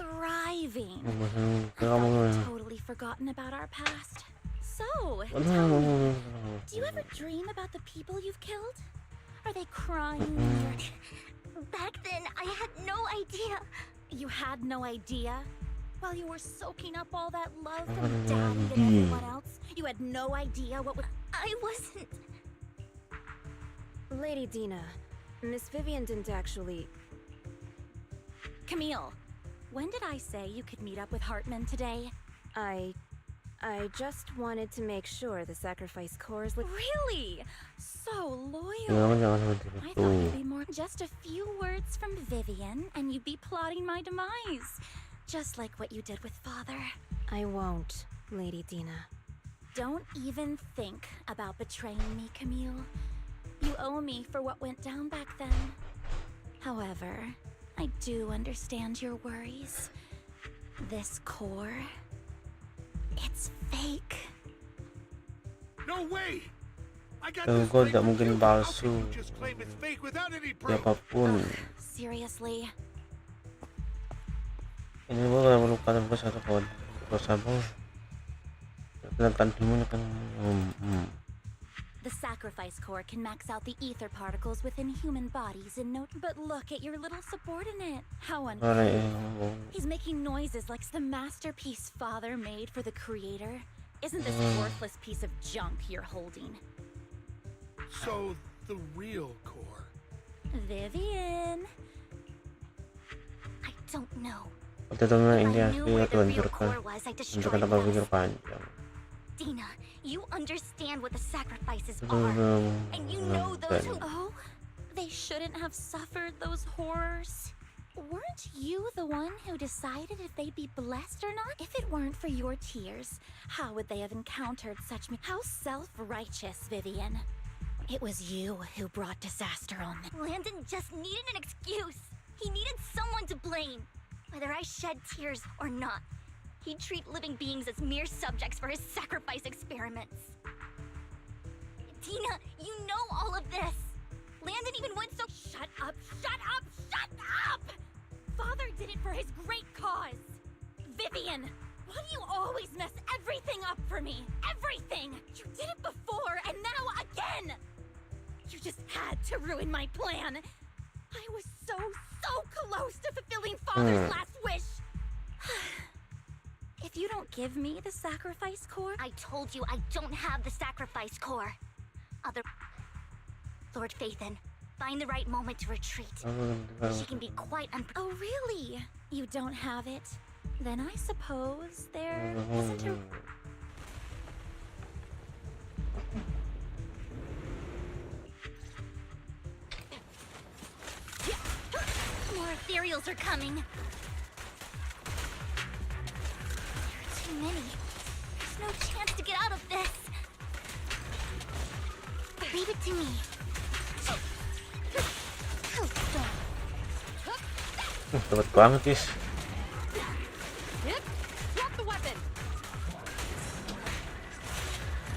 thriving. I've totally forgotten about our past. So, tell me, do you ever dream about the people you've killed? Are they crying? Back then, I had no idea. You had no idea? While you were soaking up all that love from Daddy and everyone else, you had no idea what was... I wasn't... Lady Dina, Miss Vivian didn't actually... Camille, when did I say you could meet up with Hartman today? I just wanted to make sure the sacrifice core is Really? So loyal. Jangan seperti I itu. thought you'd be more... Just a few words from Vivian, and you'd be plotting my demise. Just like what you did with Father. I won't, Lady Dina. Don't even think about betraying me, Camille. You owe me for what went down back then. However, I do understand your worries. This core... it's fake. No way! I got Kau this straight tidak from mungkin you. How palsu. can you just claim it's fake without any proof? Siapapun. Seriously? Ini bukan melupakan satu kawan. Bersama. Sedangkan dimana kan. The sacrifice core can max out the ether particles within human bodies in no... But look at your little subordinate. How unfair. He's making noises like the masterpiece Father made for the Creator. Isn't this worthless piece of junk you're holding? So, the real core. Vivian. I don't know. Waktu itu memang If ini I asli knew where atau the real hancurkan. core was, I'd destroy Hancurkan it tanpa pikir fast. panjang. Dina, you understand what the sacrifices are. And you know those who... Oh, they shouldn't have suffered those horrors. Weren't you the one who decided if they'd be blessed or not? If it weren't for your tears, how would they have encountered such... How self-righteous, Vivian. It was you who brought disaster on them. Landon just needed an excuse. He needed someone to blame. Whether I shed tears or not. He'd treat living beings as mere subjects for his sacrifice experiments. Tina, you know all of this. Landon even went so... Shut up, shut up, shut up! Father did it for his great cause. Vivian, why do you always mess everything up for me? Everything! You did it before, and now again! You just had to ruin my plan. I was so close to fulfilling Father's last wish. If you don't give me the sacrifice core... I told you I don't have the sacrifice core. Lord Faithin, find the right moment to retreat. She can be quite Oh, really? You don't have it? Then I suppose there isn't a... More ethereals are coming. There are too many. There's no chance to get out of this. Leave it to me. Dapat banget, guys. Drop the weapon.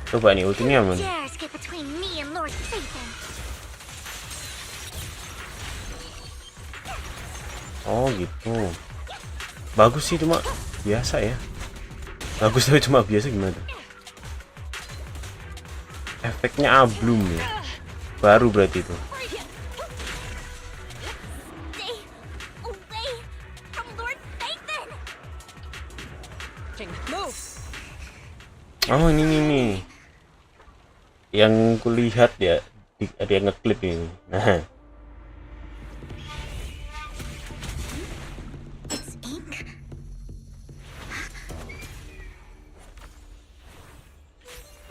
Coba nih ultinya Who aman. dares get between me and Lord Satan? Oh gitu. Bagus sih, cuma biasa ya. Bagus tapi cuma biasa gimana? Efeknya ablum ya. Baru berarti itu. Stay away from Lord Satan! Move. Oh ini nih. Yang kulihat ya, ada yang ngeklip ini. Nah. It's ink.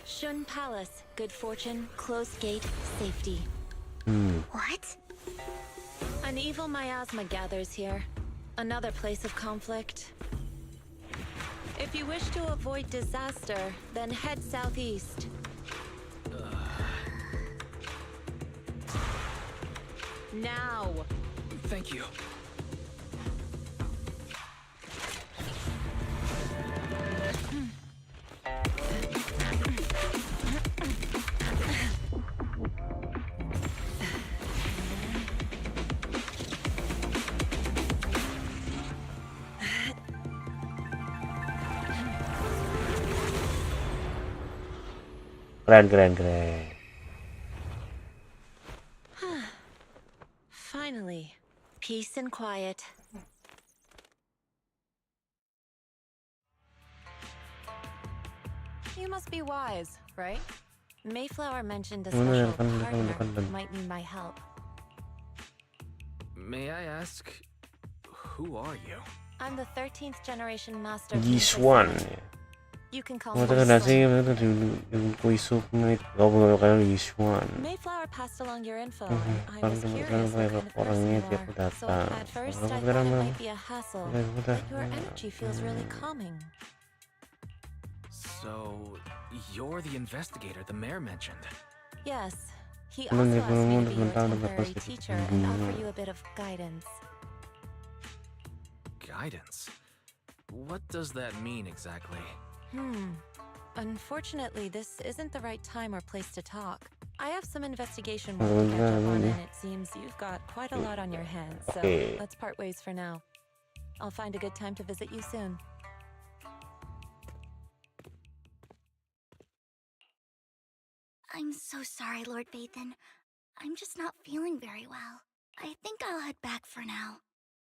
Shun Palace, good fortune, closed gate, safety. What? An evil miasma gathers here. Another place of conflict. If you wish to avoid disaster, then head southeast. Now! Thank you. Keren. Finally, peace and quiet. You must be wise, right? Mayflower mentioned a special partner might need my help. May I ask, who are you? I'm the 13th generation master of This Mayflower. one. You can call me Matakan Slay. this one. Mayflower passed along your info, and I was Parang curious what kind of person you orangnya dia are. So datang. at first I Kalau thought it memang might be a hassle, but your energy feels really calming. So, you're the investigator the mayor mentioned. Yes, he also asked me to be your temporary teacher and offer you a bit of guidance. Guidance? What does that mean exactly? Unfortunately, this isn't the right time or place to talk. I have some investigation work to catch up on, and it seems you've got quite a lot on your hands, so let's part ways for now. I'll find a good time to visit you soon. I'm so sorry, Lord Vathan. I'm just not feeling very well. I think I'll head back for now.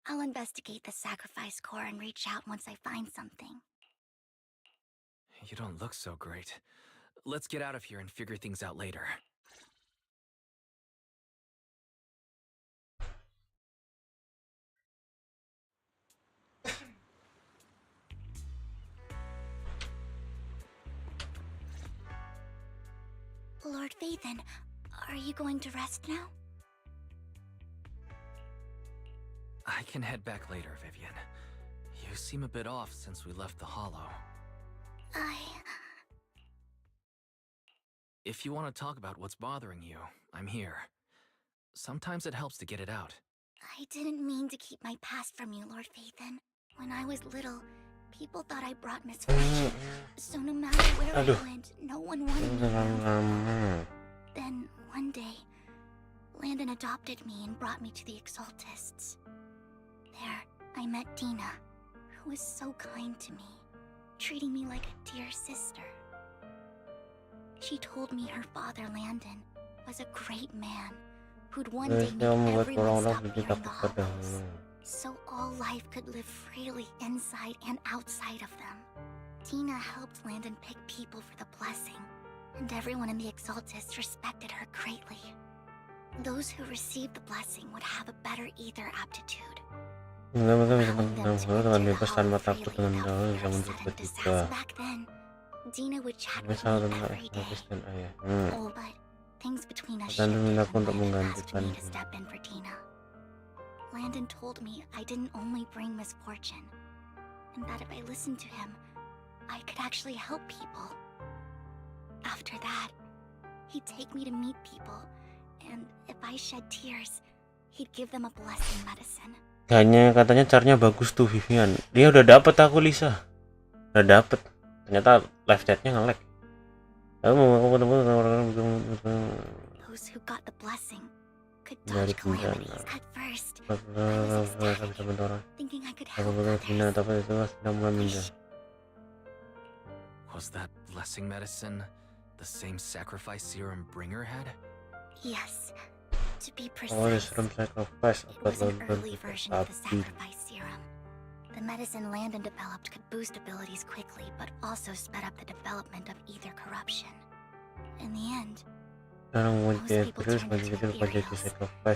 I'll investigate the sacrifice core and reach out once I find something. You don't look so great. Let's get out of here and figure things out later. Lord Vathan, are you going to rest now? I can head back later, Vivian. You seem a bit off since we left the Hollow. If you want to talk about what's bothering you, I'm here. Sometimes it helps to get it out. I didn't mean to keep my past from you, Lord Vathan. When I was little, people thought I brought misfortune. So no matter where I went, no one wanted me around. Then, one day, Landon adopted me and brought me to the Exaltists. There, I met Dina, who was so kind to me, treating me like a dear sister. She told me her father, Landon, was a great man who'd one day make everyone stop fearing the Hollows, so all life could live freely inside and outside of them. Tina helped Landon pick people for the blessing, and everyone in the Exaltists respected her greatly. those who receive the blessing would have a better ether aptitude. Mereka bisa menang dengan bebas tanpa takut dengan hal yang menjadi ketiga. Back then, Dina would chat with Misal me tentang every day. habis dan ayah. Oh, but things between us Dan shifted aku untuk when Landon asked menggantikan. me to step in for Dina. Landon told me I didn't only bring misfortune, and that if I listened to him, I could actually help people. After that, he'd take me to meet people, and if I shed tears, he'd give them a blessing medicine. Katanya caranya bagus tuh Vivian. Dia udah dapet aku Lisa. Udah dapet. Ternyata live chatnya nge-lag. Those who got the blessing could dodge calamities. At first, I was ecstatic, thinking I could help others. Was that blessing medicine the same sacrifice serum Bringer had? Yes. To be Oh, precise, sacrifice. it was an early version of the sacrifice serum. The medicine Landon developed could boost abilities quickly, but also sped up the development of ether corruption. In the end, most people turned into ethereals,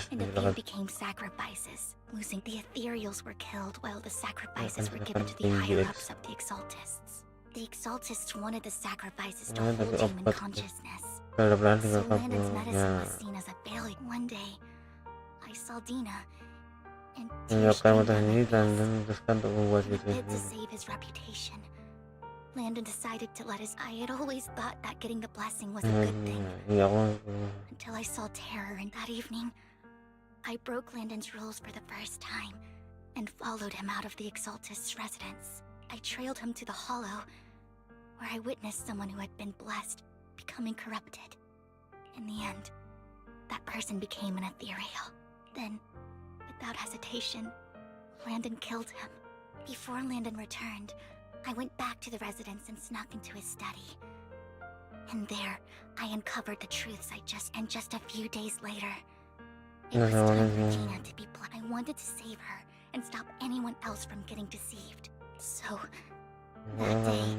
and a few became sacrifices. Losing the ethereals were killed while the sacrifices were given to the higher-ups of the exaltists. The exaltists wanted the sacrifices to hold human consciousness. So Landon's medicine was seen as a failure. One day, I saw Dina, and tears streamed down my face. Bid to save his reputation, Landon decided to let his... I had always thought that getting the blessing was a good thing, until I saw terror, and that evening, I broke Landon's rules for the first time, and followed him out of the Exaltist's residence. I trailed him to the Hollow, where I witnessed someone who had been blessed becoming corrupted. In the end, that person became an ethereal. Then, without hesitation, Landon killed him. Before Landon returned, I went back to the residence and snuck into his study. And there, I uncovered the truths and just a few days later, it was time for Gina to be I wanted to save her and stop anyone else from getting deceived. So, that day,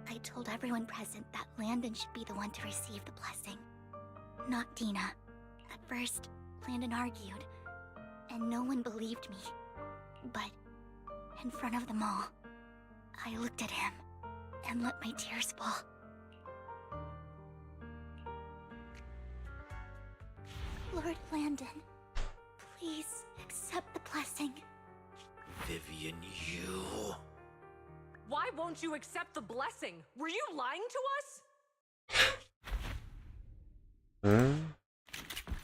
I told everyone present that Landon should be the one to receive the blessing, not Dina. At first, Landon argued, and no one believed me. But, in front of them all, I looked at him and let my tears fall. Lord Landon, please accept the blessing. Vivian, you... Why won't you accept the blessing? Were you lying to us?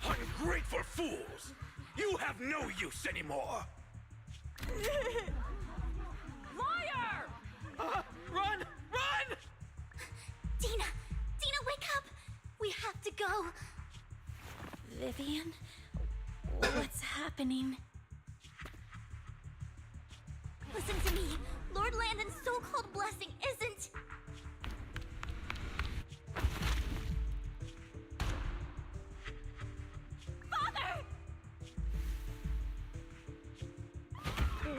Ungrateful fools! You have no use anymore! Liar! Run! Run! Dina! Dina, wake up! We have to go! Vivian? What's happening? Listen to me! Lord Landon's so-called blessing isn't... Father!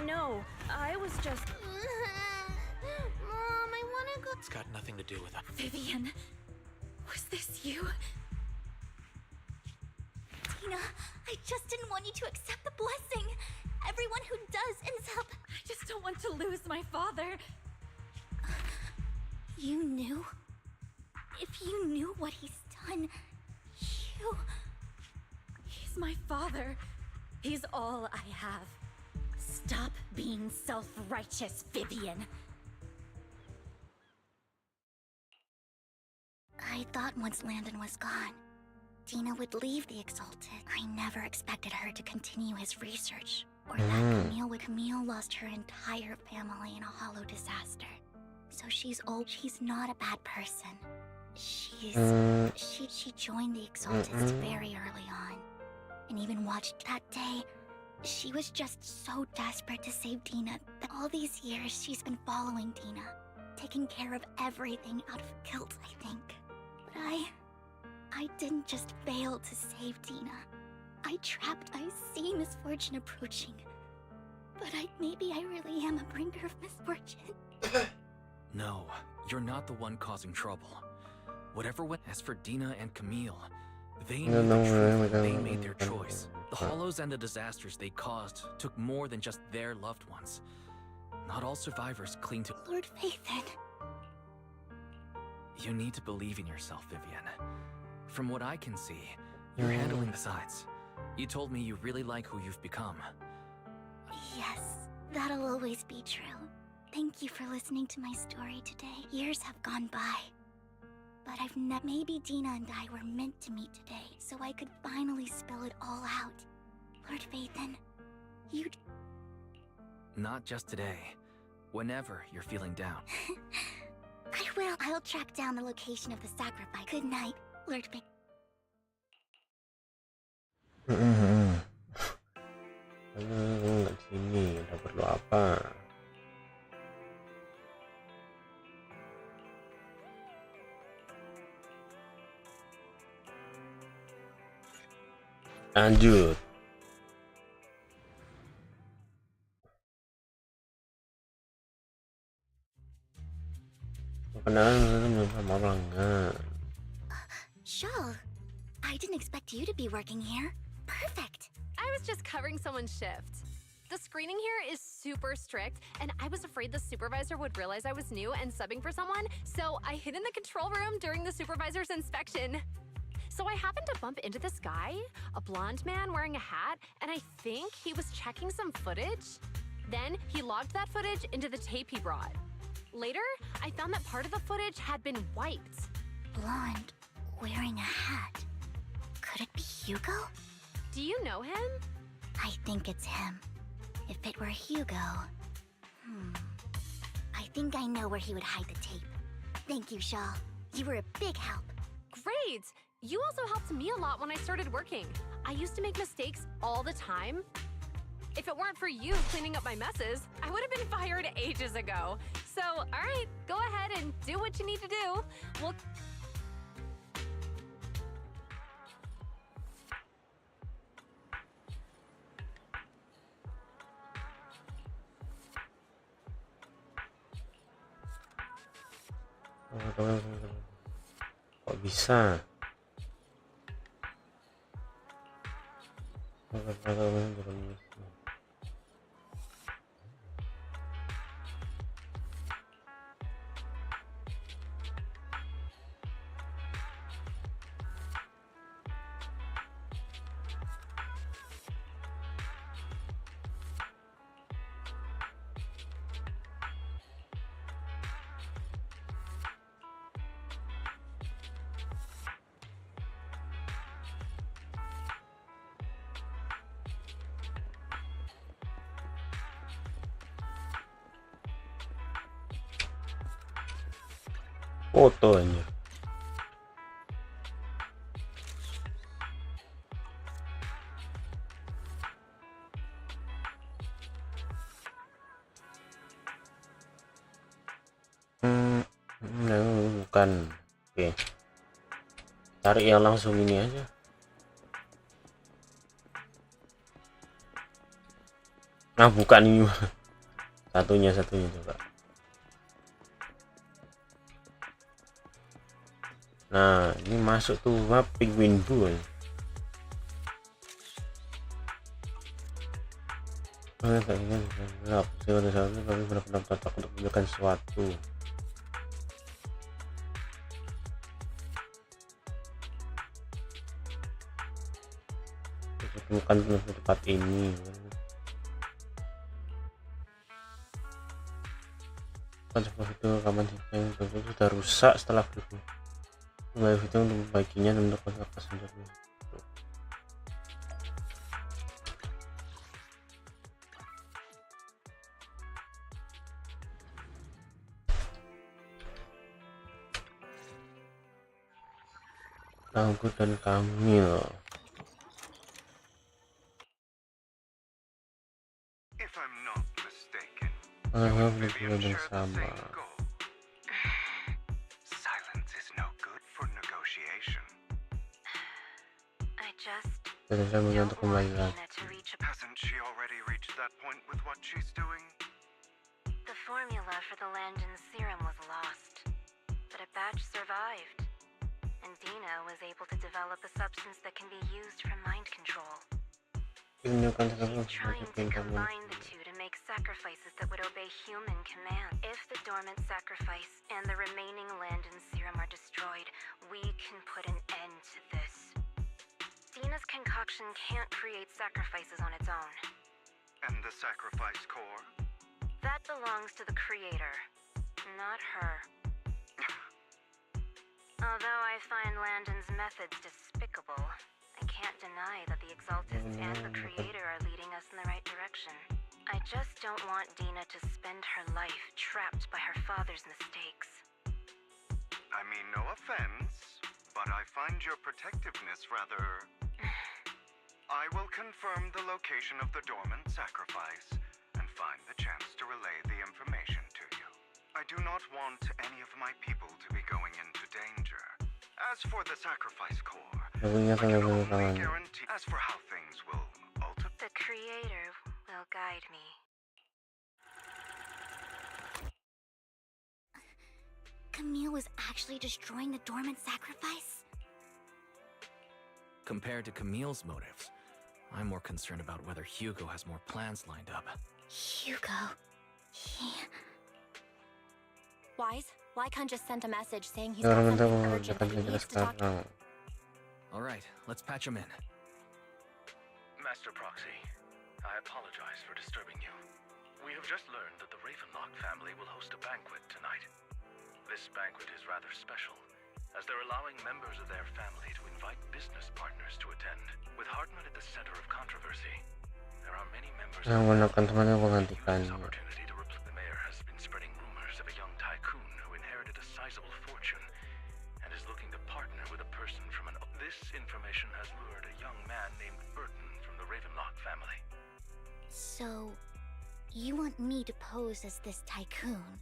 No, I was just... Mom, I wanna go... It's got nothing to do with it. Vivian, was this you? Dina, I just didn't want you to accept the blessing. Everyone who does ends up... I just don't want to lose my father. You knew? If you knew what he's done, you... He's my father. He's all I have. Stop being self-righteous, Vivian. I thought once Landon was gone, Dina would leave the Exalted. I never expected her to continue his research, or that Camille lost her entire family in a hollow disaster. So she's old. She's not a bad person. She joined the Exaltists very early on, and even watched that day. She was just so desperate to save Dina that all these years she's been following Dina, taking care of everything out of guilt, I think. But I didn't just fail to save Dina. I see misfortune approaching. But maybe I really am a bringer of misfortune. No, you're not the one causing trouble. Whatever went... As for Dina and Camille, They knew the truth when they made their choice. The hollows and the disasters they caused took more than just their loved ones. Not all survivors cling to... Lord Vathan. You need to believe in yourself, Vivian. From what I can see, you're handling the sides. You told me you really like who you've become. Yes, that'll always be true. Thank you for listening to my story today. Years have gone by. But maybe Dina and I were meant to meet today, so I could finally spill it all out. Lord Vathan, you'd... Not just today. Whenever you're feeling down. I will. I'll track down the location of the sacrifice. Good night, Lord Vathan. Nggak sini, ada perlu apa? Lanjut. Shawl, I didn't expect you to be working here. Perfect. I was just covering someone's shift. The screening here is super strict, and I was afraid the supervisor would realize I was new and subbing for someone, so I hid in the control room during the supervisor's inspection. So I happened to bump into this guy, a blonde man wearing a hat, and I think he was checking some footage. Then he logged that footage into the tape he brought. Later, I found that part of the footage had been wiped. Blonde, wearing a hat. Could it be Hugo? Do you know him? I think it's him. If it were Hugo... I think I know where he would hide the tape. Thank you, Shaw. You were a big help. Great! You also helped me a lot when I started working. I used to make mistakes all the time. If it weren't for you cleaning up my messes, I would have been fired ages ago. So, alright, go ahead and do what you need to do. We'll... Kok bisa? Fotonya. Bukan. Oke. Cari yang langsung ini aja. Nah, bukan ini. Satunya coba. Nah, ini masuk tuh penguin bu. Tapi benar-benar cocok untuk menunjukkan sesuatu. Bukan tempat ini. Kan seperti itu rekaman yang sudah rusak setelah itu. Live itu untuk membaginya dan untuk kontak sendiri. Tangguh dan Kamil. If I'm not mistaken, Alhamdulillah yang sama. Saya mengantuk kembali lagi. Hasn't she already reached that point with what she's doing? The formula for the Landon serum was lost, but a batch survived. and Dina was able to develop a substance that can be used for mind control. She's trying to combine the two to make sacrifices that would obey human command. If the dormant sacrifice and the remaining Landon serum are destroyed, we can put an end to this. Dina's concoction can't create sacrifices on its own. And the sacrifice core? That belongs to the creator, not her. Although I find Landon's methods despicable, I can't deny that the Exaltists and the Creator are leading us in the right direction. I just don't want Dina to spend her life trapped by her father's mistakes. I mean, no offense, but I find your protectiveness rather... I will confirm the location of the dormant sacrifice and find the chance to relay the information to you. I do not want any of my people to be going into danger. As for the sacrifice core, I can only guarantee... As for how things will alter... The Creator will guide me. Camille was actually destroying the dormant sacrifice? Compared to Camille's motives, I'm more concerned about whether Hugo has more plans lined up. Hugo... He... Wise, Lycon just sent a message saying he's got something urgent that he needs to talk to. Alright, let's patch him in. Master Proxy, I apologize for disturbing you. We have just learned that the Ravenlock family will host a banquet tonight. This banquet is rather special, as they're allowing members of their family to invite business partners to attend. With Hartman at the center of controversy, there are many members of this opportunity to replace. The mayor has been spreading rumors of a young tycoon who inherited a sizable fortune and is looking to partner with a person from an... This information has lured a young man named Burton from the Ravenlock family. So, you want me to pose as this tycoon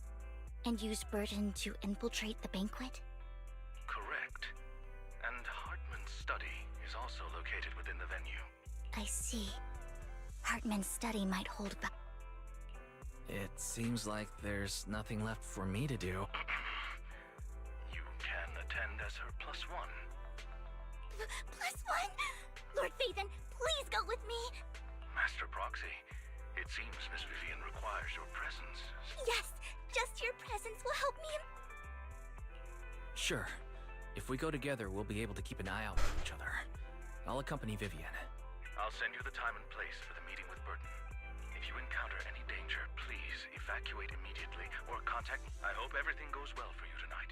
and use Burton to infiltrate the banquet? Correct. And Hartman's study is also located within the venue. I see. Hartman's study might hold back. It seems like there's nothing left for me to do. You can attend as her +1. +1? Lord Vivian, please go with me! Master Proxy, it seems Miss Vivian requires your presence. Yes, just your presence will help me. Sure. If we go together, we'll be able to keep an eye out for each other. I'll accompany Vivian. I'll send you the time and place for the meeting with Burton. If you encounter any danger, please evacuate immediately or contact... I hope everything goes well for you tonight.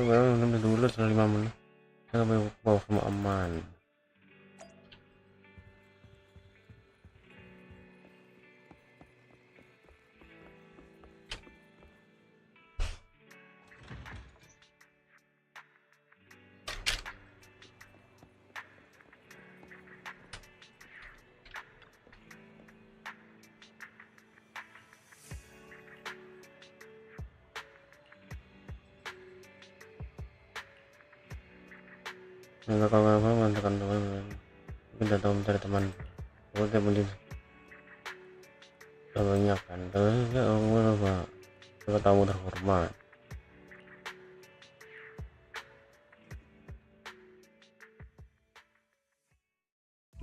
Baru sampai dulu setelah 5 menit sampai bawah semua aman. Enggak kalau tekan teman mungkin udah tahu mencari teman udah mungkin banyak kan terus ya apa tamu terhormat.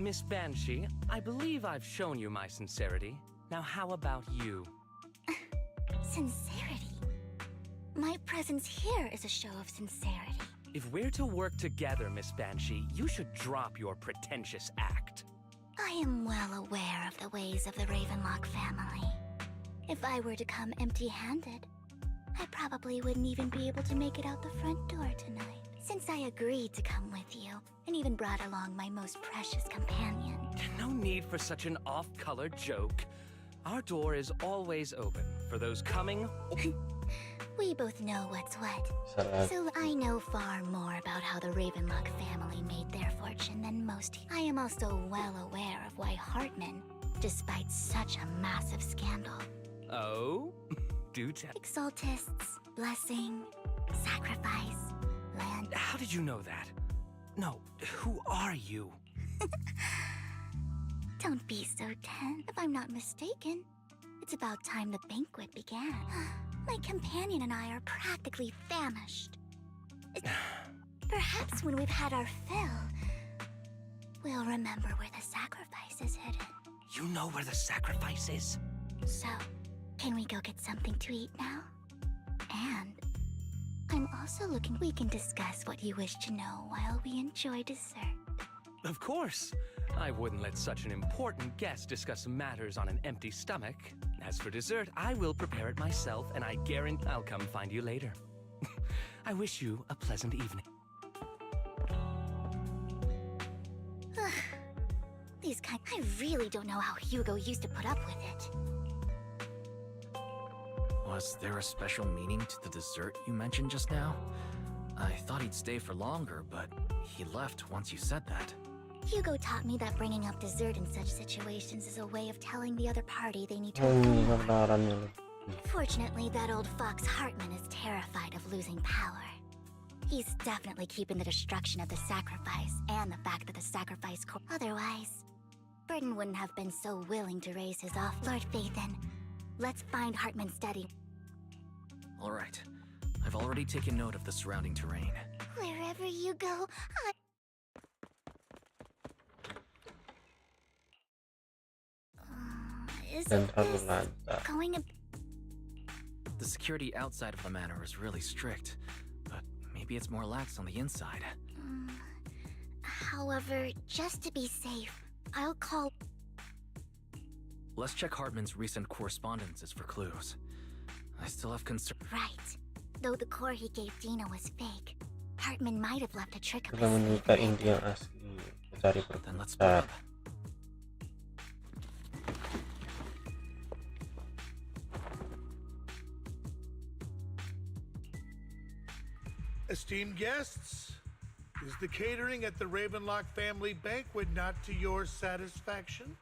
Miss Banshee, I believe I've shown you my sincerity. Now how about you? Sincerity? My presence here is a show of sincerity. If we're to work together, Miss Banshee, you should drop your pretentious act. I am well aware of the ways of the Ravenlock family. If I were to come empty-handed, I probably wouldn't even be able to make it out the front door tonight. Since I agreed to come with you, and even brought along my most precious companion. No need for such an off-color joke. Our door is always open for those coming. We both know what's what. So I know far more about how the Ravenlock family made their fortune than most. I am also well aware of why Hartman, despite such a massive scandal. Oh? Do tell. Exaltists, blessing, sacrifice, land. How did you know that? No, who are you? Don't be so tense. If I'm not mistaken, it's about time the banquet began. My companion and I are practically famished. Perhaps when we've had our fill, we'll remember where the sacrifice is hidden. You know where the sacrifice is? So, can we go get something to eat now? And I'm also looking. We can discuss what you wish to know while we enjoy dessert. Of course. I wouldn't let such an important guest discuss matters on an empty stomach. As for dessert, I will prepare it myself, and I guarantee I'll come find you later. I wish you a pleasant evening. These kind. I really don't know how Hugo used to put up with it. Was there a special meaning to the dessert you mentioned just now? I thought he'd stay for longer, but he left once you said that. Hugo taught me that bringing up dessert in such situations is a way of telling the other party they need to. Fortunately, that old fox Hartman is terrified of losing power. He's definitely keeping the destruction of the sacrifice and the fact that the sacrifice Otherwise, Burton wouldn't have been so willing to raise his off. Lord Phaethon, let's find Hartman's study. All right. I've already taken note of the surrounding terrain. Wherever you go, isn't this going a... The security outside of the manor is really strict, but maybe it's more lax on the inside. However, just to be safe, I'll call... Let's check Hartman's recent correspondences for clues. I still have concern. Right. Though the core he gave Dina was fake, Hartman might have left a trick up Kita his menemukan sleeve. inti yang asli. Cari Then let's split up. Esteemed guests, is the catering at the Ravenlock family banquet not to your satisfaction?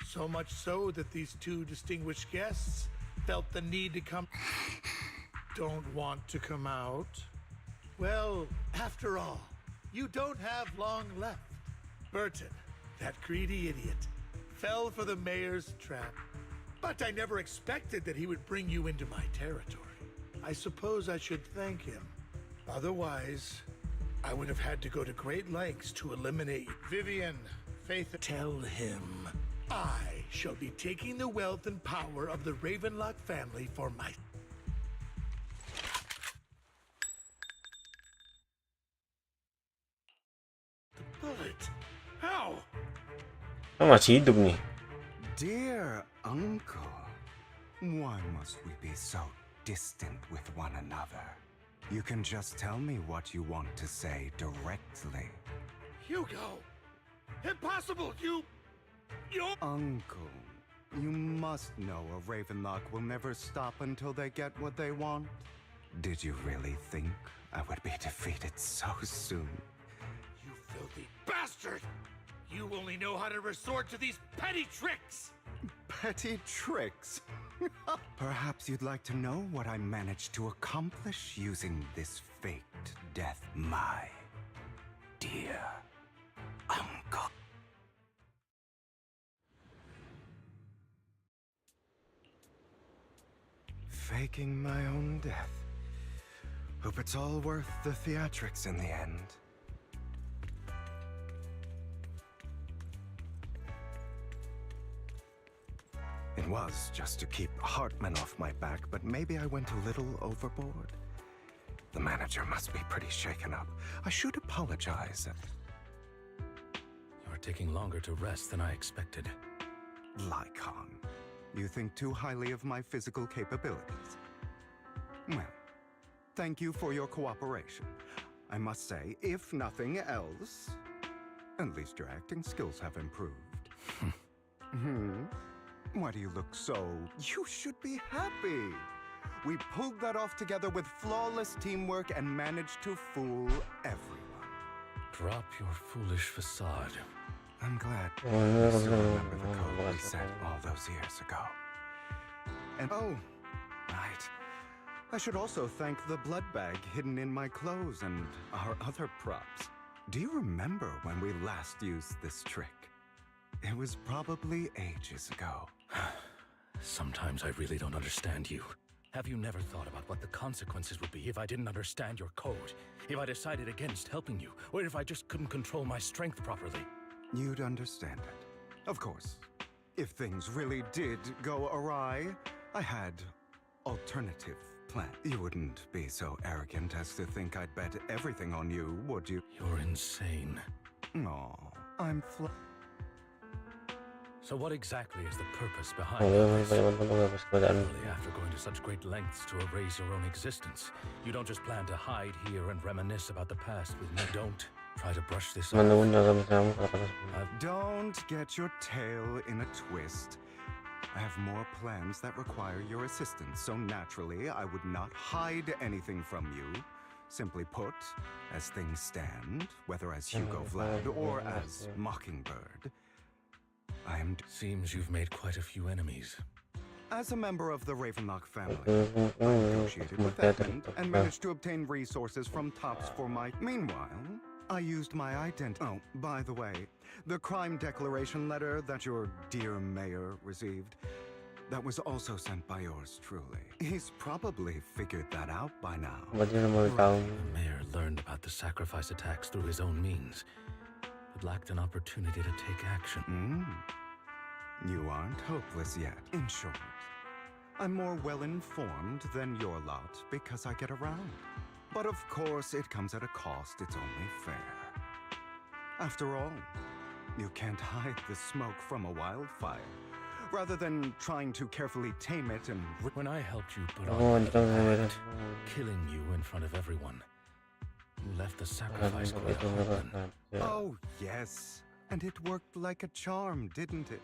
So much so that these two distinguished guests felt the need to come... Don't want to come out? Well, after all, you don't have long left. Burton, that greedy idiot, fell for the mayor's trap. But I never expected that he would bring you into my territory. I suppose I should thank him. Otherwise, I would have had to go to great lengths to eliminate you. Vivian, Faith, tell him I shall be taking the wealth and power of the Ravenlock family for my... The bullet? How? masih hidup nih. Dear uncle, why must we be so distant with one another? You can just tell me what you want to say directly. Hugo! Impossible! You... Uncle, you must know a Ravenlock will never stop until they get what they want. Did you really think I would be defeated so soon? You filthy bastard! You only know how to resort to these petty tricks! Petty tricks? Perhaps you'd like to know what I managed to accomplish using this faked death, my dear uncle. Faking my own death. Hope it's all worth the theatrics in the end. It was just to keep Hartman off my back, but maybe I went a little overboard. The manager must be pretty shaken up. I should apologize. You're taking longer to rest than I expected. Lycon, you think too highly of my physical capabilities. Well, thank you for your cooperation. I must say, if nothing else, at least your acting skills have improved. Why do you look so... You should be happy. We pulled that off together with flawless teamwork and managed to fool everyone. Drop your foolish facade. I'm glad you still remember the code we set all those years ago. And oh, right. I should also thank the blood bag hidden in my clothes and our other props. Do you remember when we last used this trick? It was probably ages ago. Sometimes I really don't understand you. Have you never thought about what the consequences would be if I didn't understand your code? If I decided against helping you? Or if I just couldn't control my strength properly? You'd understand it. Of course. If things really did go awry, I had alternative plans. You wouldn't be so arrogant as to think I'd bet everything on you, would you? You're insane. Aw, I'm So what exactly is the purpose behind this? Really, after going to such great lengths to erase your own existence, you don't just plan to hide here and reminisce about the past with me. Don't try to brush this off. Don't get your tail in a twist. I have more plans that require your assistance, so naturally I would not hide anything from you. Simply put, as things stand, whether as Hugo Vlad or as Mockingbird, Seems you've made quite a few enemies. As a member of the Ravenlock family, I negotiated with Edmund and managed to obtain resources from Tops for my... Meanwhile, I used my identity... Oh, by the way, the crime declaration letter that your dear mayor received, that was also sent by yours truly. He's probably figured that out by now. The mayor learned about the sacrifice attacks through his own means, but lacked an opportunity to take action. You aren't hopeless yet. In short, I'm more well-informed than your lot because I get around. But of course, it comes at a cost. It's only fair. After all, you can't hide the smoke from a wildfire. Rather than trying to carefully tame it and... When I helped you put on the act, killing you in front of everyone, you left the sacrifice quite open. Oh, yes. And it worked like a charm, didn't it?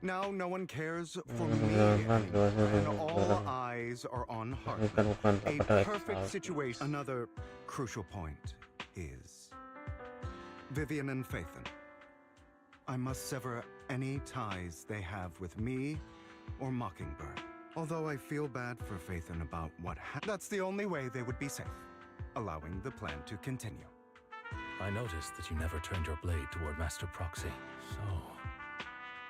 Now no one cares for me anymore, and all eyes are on Hartman. A perfect situation. Another crucial point is Vivian and Phaethon. I must sever any ties they have with me or Mockingbird. Although I feel bad for Phaethon about what happened. That's the only way they would be safe, allowing the plan to continue. I noticed that you never turned your blade toward Master Proxy, so...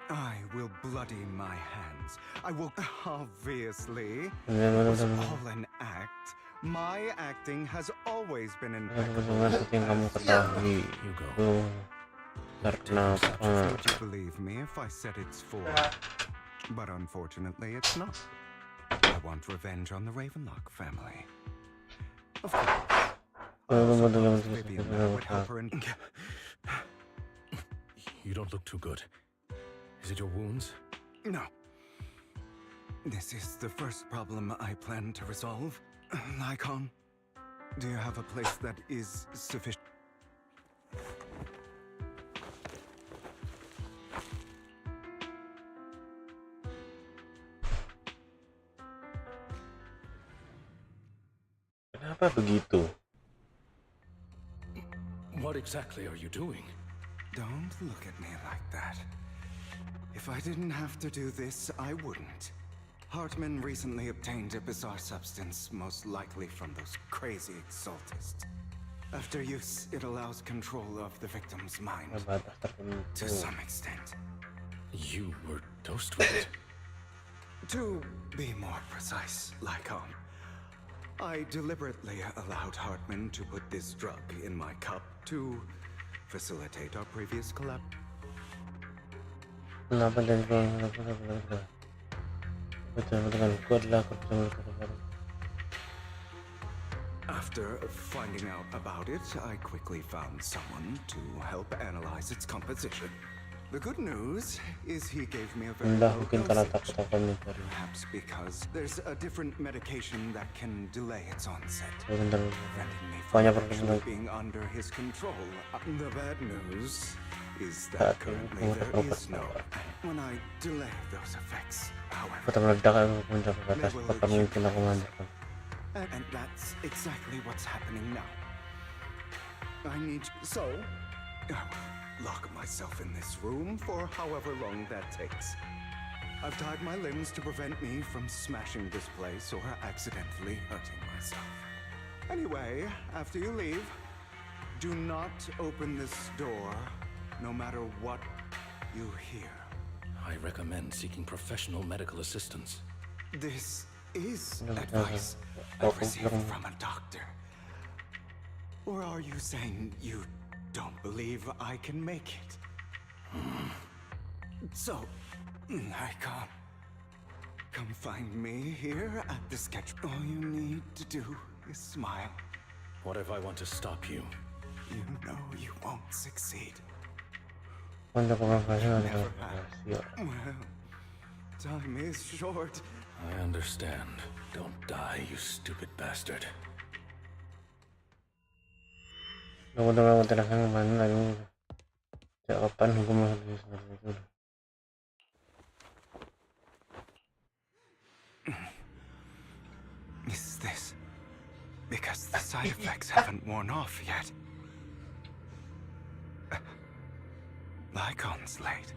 I will bloody my hands. I will... Obviously, it was all an act. My acting has always been impeccable. Hugo. Would you believe me if I said it's for... But unfortunately, it's not. I want revenge on the Ravenlock family. Of course. Vivian would help her in... You don't look too good. Is it your wounds? No. This is the first problem I plan to resolve. Lycon, do you have a place that is sufficient? Kenapa begitu? What exactly are you doing? Don't look at me like that. If I didn't have to do this, I wouldn't. Hartman recently obtained a bizarre substance, most likely from those crazy exaltists. After use, it allows control of the victim's mind. To some extent. You were dosed with it? To be more precise, Lycon, I deliberately allowed Hartman to put this drug in my cup to facilitate our previous collab. After finding out about it, I quickly found someone to help analyze its composition. The good news is he gave me a very Udah low bikin karena dosage. takut akan mencari. Perhaps because there's a different medication that can delay its onset, Bentar, preventing me from banyak actually pertanyaan. being under his control. The bad news is that currently there is no. When I delay those effects, however, Kota meledak aku puncak ke atas, kapan mungkin aku mengandalkan. and that's exactly what's happening now. I need so I will lock myself in this room for however long that takes. I've tied my limbs to prevent me from smashing this place or accidentally hurting myself. Anyway, after you leave, do not open this door, no matter what you hear. I recommend seeking professional medical assistance. This is advice I received from a doctor. Or are you saying you don't believe I can make it? So, I can't. Come find me here at the sketch. All you need to do is smile. What if I want to stop you? You know you won't succeed. Untuk pengangkatan Never have. Well, time is short. I understand. Don't die, you stupid bastard. Aku dengar terasa kemana lagi. Sejak kapan hukum seperti itu? Is this because the side effects haven't worn off yet? Lycon's late.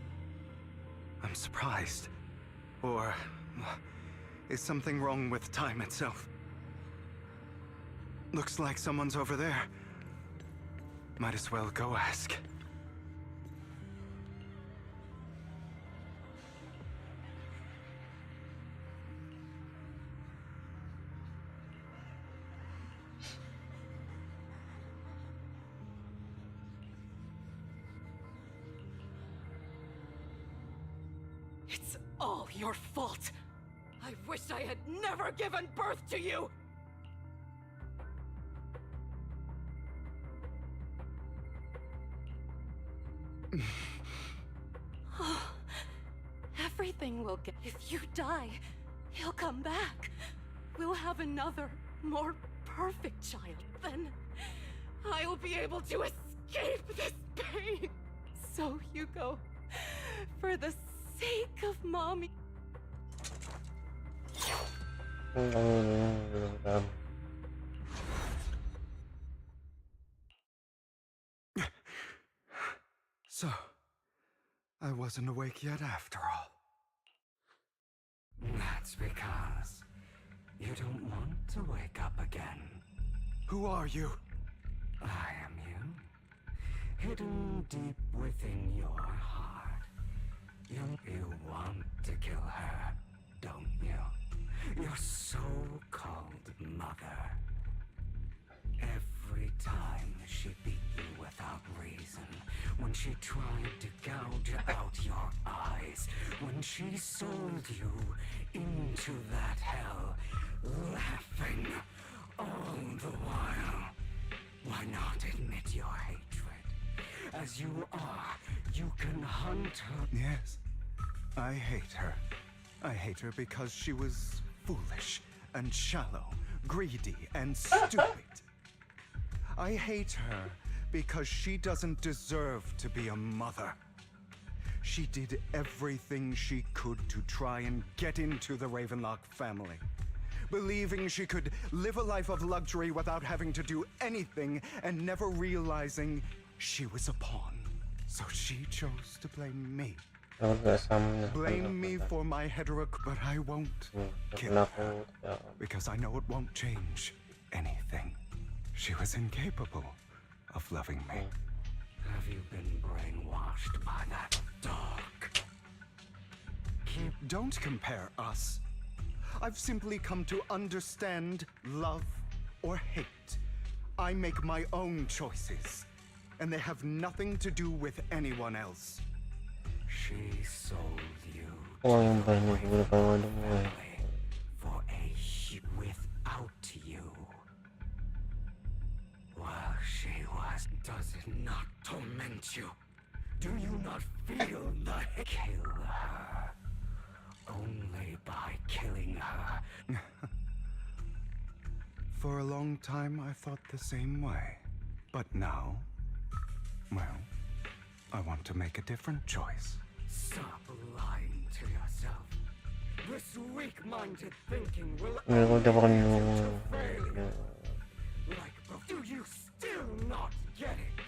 I'm surprised. Or is something wrong with time itself? Looks like someone's over there. Might as well go ask. It's all your fault. I wish I had never given birth to you. Everything will get. If you die, he'll come back. We'll have another, more perfect child. Then I'll be able to escape this pain. So, Hugo, for the sake of Mommy. So, I wasn't awake yet after all. That's because you don't want to wake up again. Who are you? I am you. Hidden deep within your heart. You want to kill her, don't you? Your so-called mother. Every time she beat you without reason, when she tried to gouge out your eyes, when she sold you into that hell, laughing all the while. Why not admit your hatred? As you are, you can hunt her. Yes, I hate her. I hate her because she was foolish and shallow, greedy and stupid. I hate her because she doesn't deserve to be a mother. She did everything she could to try and get into the Ravenlock family, believing she could live a life of luxury without having to do anything and never realizing she was a pawn. So she chose to blame me. Blame me for my but I won't kill her because I know it won't change anything. She was incapable of loving me. Have you been brainwashed by that dog? Don't compare us. I've simply come to understand love or hate. I make my own choices, and they have nothing to do with anyone else. She sold you Oh, yang banyak for without you. While she was, does it not torment you? Do you not feel the kill her? Only by killing her. For a long time, I thought the same way. But now, well, I want to make a different choice. Stop lying to yourself. This weak-minded thinking will only lead you to failure. Like, do you still not get it?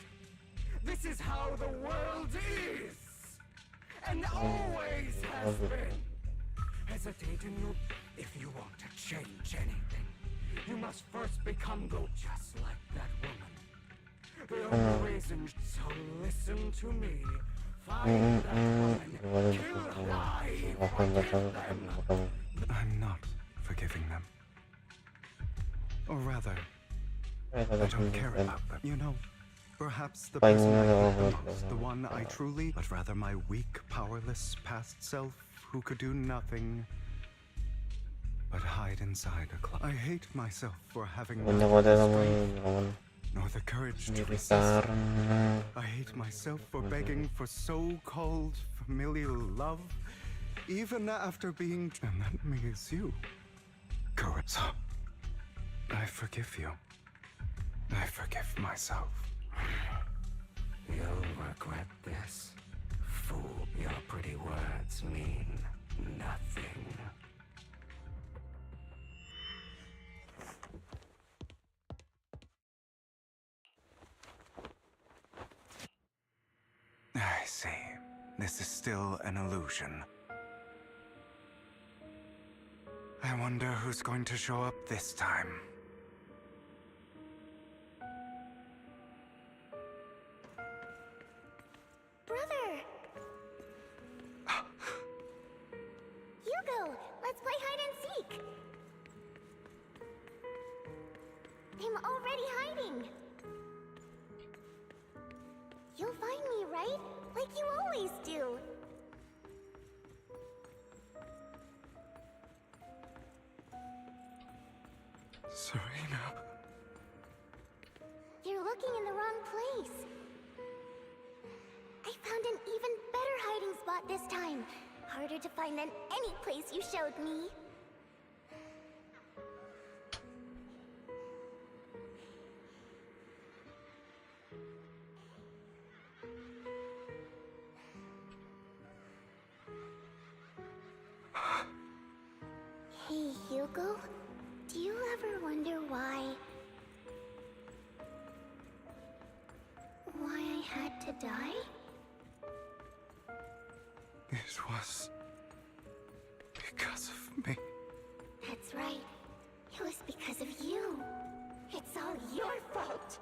This is how the world is, and always has been. Hesitate in your... If you want to change anything, you must first become just like that woman. The only reason, so listen to me. Find that woman, kill her. I forgive them. I'm not forgiving them. Or rather, I don't care about them. You know, perhaps the person I hate the most, the one I truly, but rather my weak, powerless past self who could do nothing but hide inside a closet. I hate myself for having neither the strength nor the courage to resist. I hate myself for begging for so-called familial love, even after being... And that means you. Courage. So, I forgive you. I forgive myself. You'll regret this. Fool, your pretty words mean nothing. I see. This is still an illusion. I wonder who's going to show up this time. Brother! Hugo, let's play hide and seek! I'm already hiding! You'll find me, right? Like you always do! Serena. You're looking in the wrong place. I found an even better hiding spot this time. Harder to find than any place you showed me. Hey, Hugo. Do you ever wonder why I had to die? It was because of me. That's right. It was because of you. It's all your fault.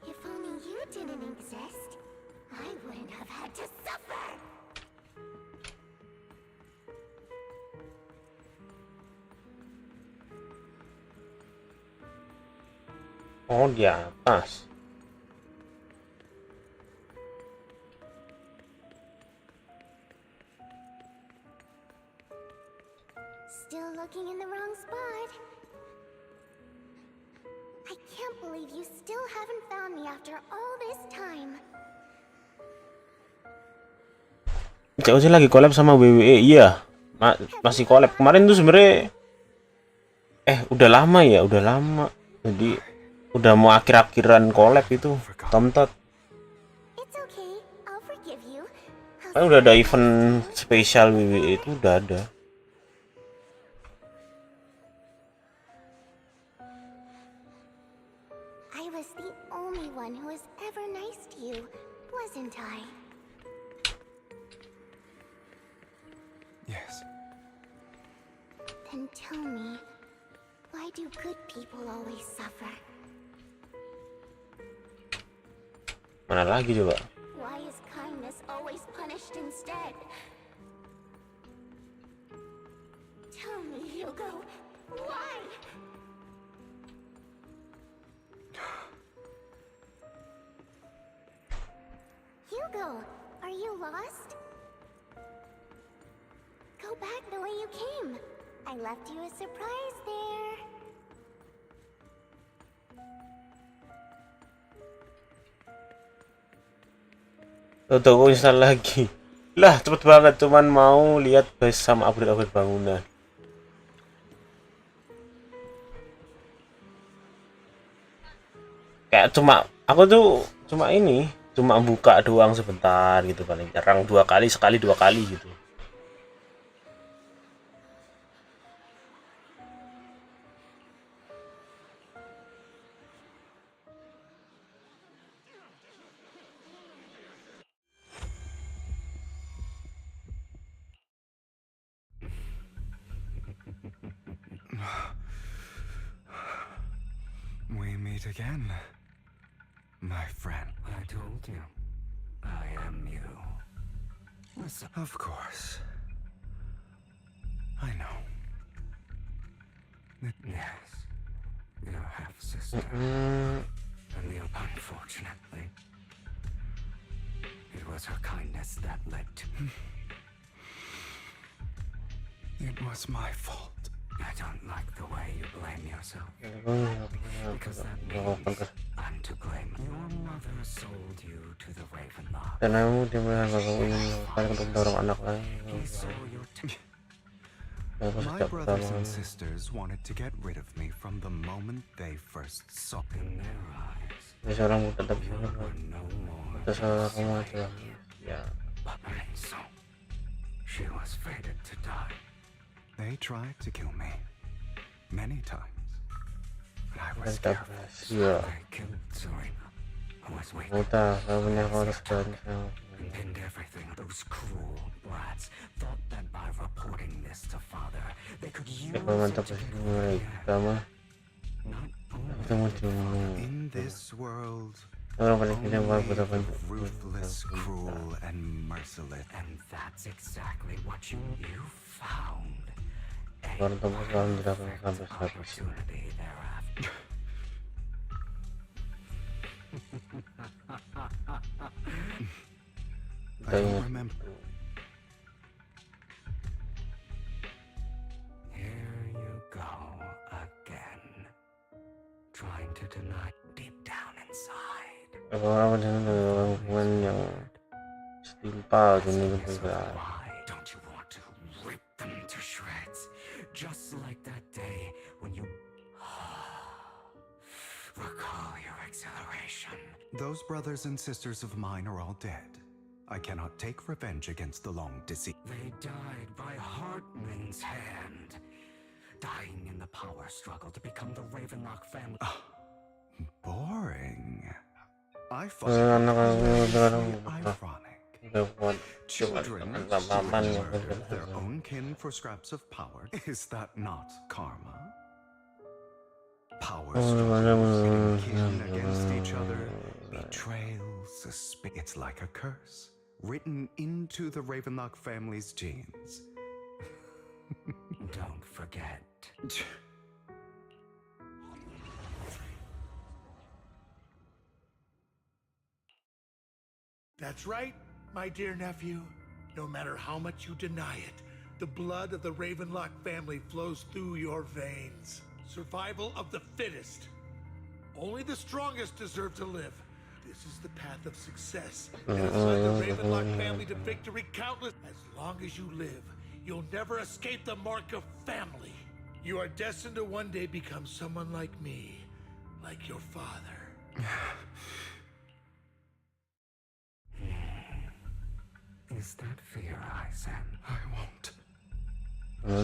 If only you didn't exist, I wouldn't have had to suffer. Oh, di atas. Still looking in the wrong spot. I can't believe you still haven't found me after all this time. Cek sih lagi collab sama WWE. Iya, masih collab. Kemarin tuh sebenarnya udah lama ya, udah lama. Jadi udah mau akhir-akhiran collab itu, Tomtot. Kan udah ada event spesial WWE itu udah ada. I was the only one who was ever nice to you, wasn't I? Yes. Then tell me, why do good people always suffer? Mana lagi coba? Why is kindness always punished instead? Tell me, Hugo, why? Hugo, are you lost? Go back the way you came. I left you a surprise there. Toko install lagi. Lah, cepet banget, cuman mau lihat base sama upgrade bangunan. Kayak aku tuh cuma buka doang sebentar gitu, paling jarang 2 kali, sekali 2 kali gitu. We meet again, my friend. I told you, I am you. Of course. I know. Yes, your half-sister. Unfortunately, it was her kindness that led to... It was my fault. I don't like the way you blame yourself. Because that means I'm to blame. Your mother sold you to the Ravenlock. Dan kamu dia melihat bahwa ingin melakukan untuk mendorong anak lain. My brothers and sisters wanted to get rid of me from the moment they first saw me. In their eyes, Seorang muda tetap you were no more seorang kamu adalah ya. but so she was fated to die. They tried to kill me many times, but I was Tetap careful. ya. They killed Serena, who was weak. Muda, kamu yang harus dan And pinned everything. Those cruel brats thought that by reporting this to father, they could use mantap it to sih become mereka mah. In this world, Orang paling tidak mau only berapa the ruthless, cruel, and merciless. And that's exactly what you found. Orang tua selalu dilakukan sampai Opportunity thereafter. I don't remember. Here you go again, trying to deny deep down inside. Orang dengan hubungan yang setimpal dengan kebenaran. Why don't you want to rip them to shreds, just like that day when you recall your exhilaration? Those brothers and sisters of mine are all dead. I cannot take revenge against the long deceased. They died by Hartman's hand, dying in the power struggle to become the Ravenlock family. Boring. I find it ironic. Children murder their own kin for scraps of power. Is that not karma? Power struggles, kin against each other, betrayal, suspicion. It's like a curse written into the Ravenlock family's genes. Don't forget. That's right, my dear nephew. No matter how much you deny it, the blood of the Ravenlock family flows through your veins. Survival of the fittest. Only the strongest deserve to live. This is the path of success. It has led the Ravenlock family to victory countless. As long as you live, you'll never escape the mark of family. You are destined to one day become someone like me, like your father. Is that fear I send? I won't. You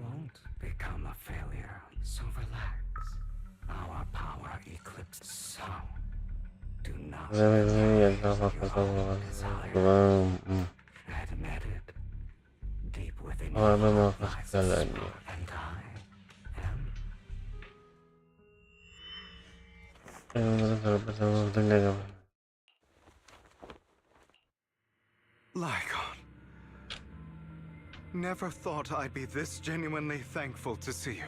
won't become a failure, so relax. Our power eclipsed, so do not desire. Admit it. Deep within you lies a spark, and I am. Lycon. Never thought I'd be this genuinely thankful to see you.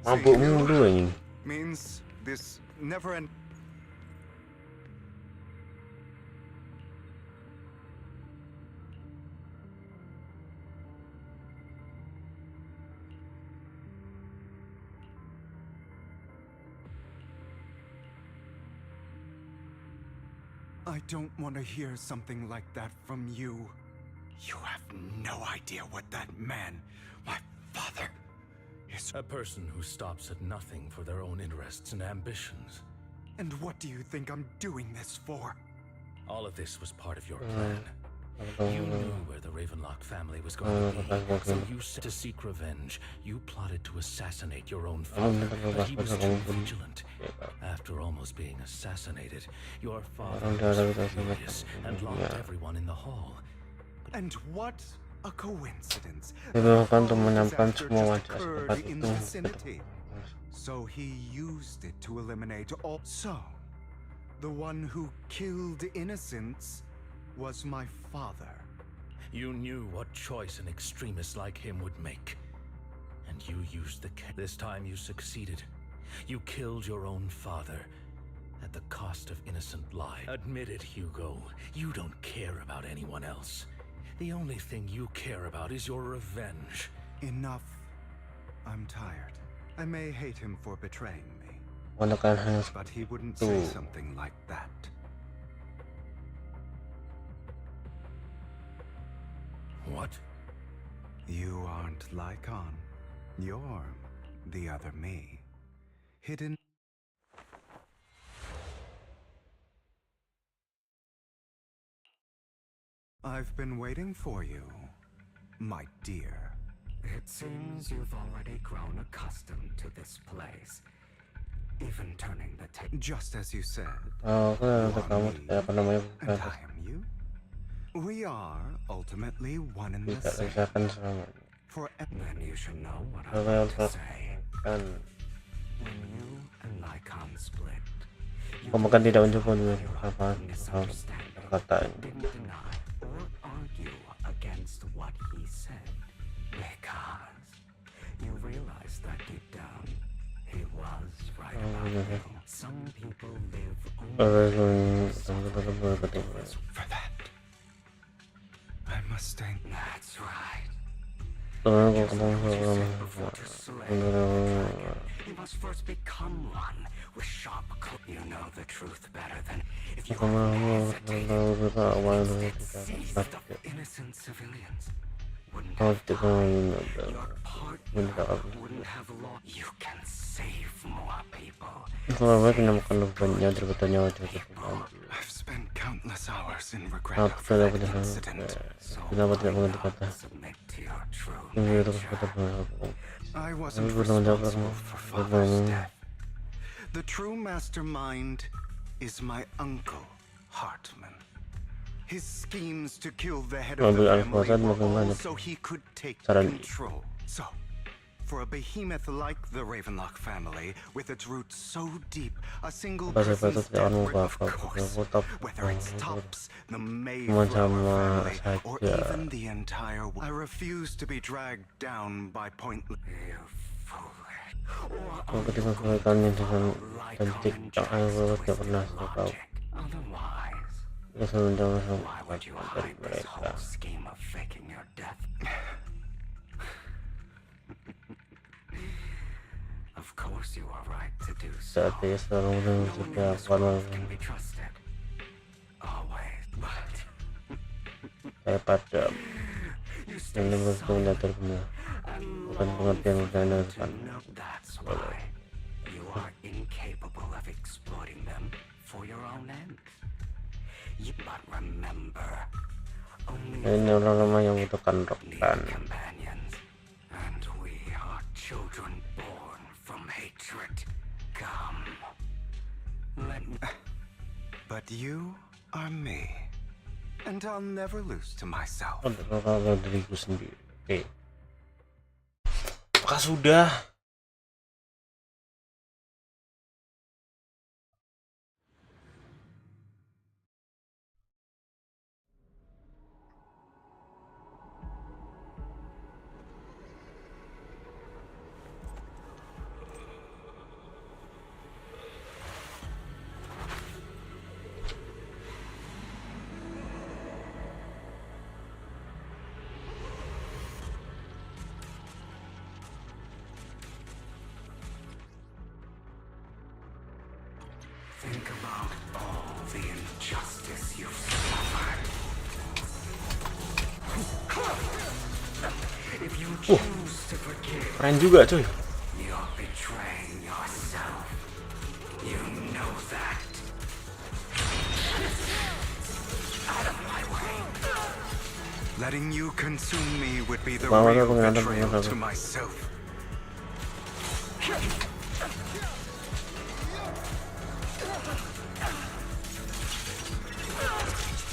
Mabuk mulu anjing. Means this never end. I don't want to hear something like that from you. You have no idea what that man, my father, is. A person who stops at nothing for their own interests and ambitions. And what do you think I'm doing this for? All of this was part of your plan. You knew where the Ravenlock family was going to be, so you set to seek revenge. You plotted to assassinate your own father, but he was too vigilant. After almost being assassinated, your father was furious and locked everyone in the hall. And what a coincidence. Dibutuhkan untuk menyampaikan Disaster semua just wajah occurred seperti in itu. the vicinity. So he used it to eliminate all. So, the one who killed innocents was my father. You knew what choice an extremist like him would make. And you used the this time you succeeded. You killed your own father at the cost of innocent lives. Admit it, Hugo. You don't care about anyone else. The only thing you care about is your revenge. Enough. I'm tired. I may hate him for betraying me, but he wouldn't say something like that. What? You aren't Lycon. You're the other me. Hidden. I've been waiting for you, my dear. It seems you've already grown accustomed to this place. Even turning the tape. Just as you said. Oh, kamu apa namanya? And I am you. We are ultimately one and the Tidak same. rasakan sama. For then you should know what I'm about to say. Kan. When you and Lycon split, Kamu kan tidak mencoba apa perkataan. didn't deny or argue against what he said. Because you realized that deep down, he was right about you. Some people live only For that, I must stay. That's right. Kamu You must first become one with sharp claws. You know the truth better than if you hesitate of innocent civilians. Wouldn't have died. Your partner wouldn't have lost. You can save more people. I've spent countless hours in regret over that incident. Submit to your truth. I wasn't responsible for Father's death. The true mastermind is my uncle, Hartman. His schemes to kill the head of the family were all so he could take control. So, for a behemoth like the Ravenlock family, with its roots so deep, a single person's death, of course, whether it's Tops, the Mayflower family, or even the entire world, I refuse to be dragged down by pointless. You foolish. ketika kebaikannya dengan cantik tak ada tidak pernah tahu. Otherwise, Keseluruhan why would you hide this whole scheme of faking your death? Of course you are right to do so. Saat dia selalu menunjukkan warna Can be trusted. Always, but saya pada yang benar terbenar bukan pengertian benar depan. that's why you are incapable of exploiting them for your own ends. But remember, only Ini orang lemah yang butuhkan rekan. companions, and we are children born from hatred. Come, let me. But you are me, and I'll never lose to myself. Kalau diriku sendiri. Oke. Apakah sudah? Think about all the injustice you've suffered. If you choose to forgive, keren juga cuy. you're betraying yourself. You know that. Out of my way. Letting you consume me would be the Wow, real wow, betrayal wow. to myself.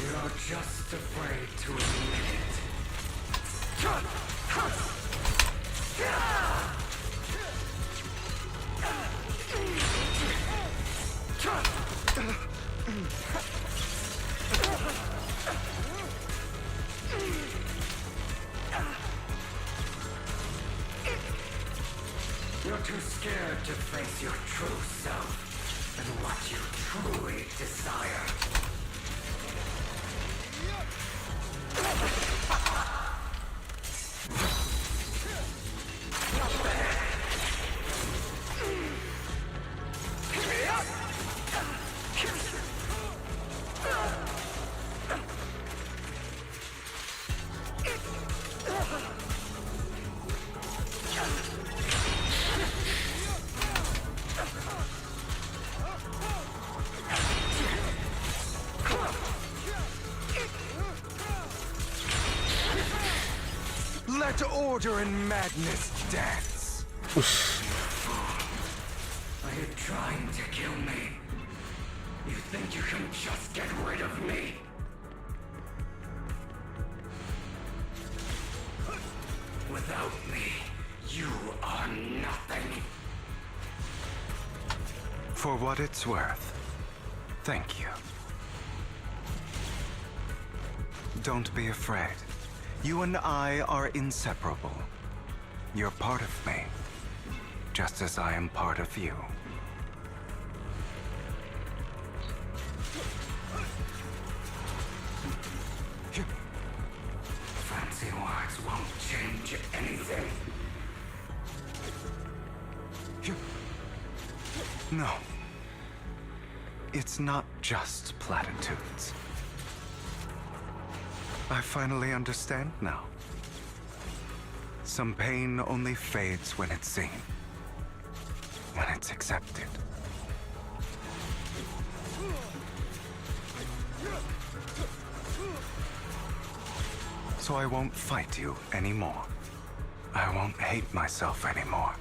You're just afraid to admit it. You're too scared to face your true self and what you truly desire. Let order and madness dance. Are you trying to kill me? You think you can just get rid of me? Without me, you are nothing. For what it's worth, thank you. Don't be afraid. You and I are inseparable. You're part of me, just as I am part of you. Fancy words won't change anything. No. It's not just platitudes. I finally understand now. Some pain only fades when it's seen, when it's accepted. So I won't fight you anymore. I won't hate myself anymore.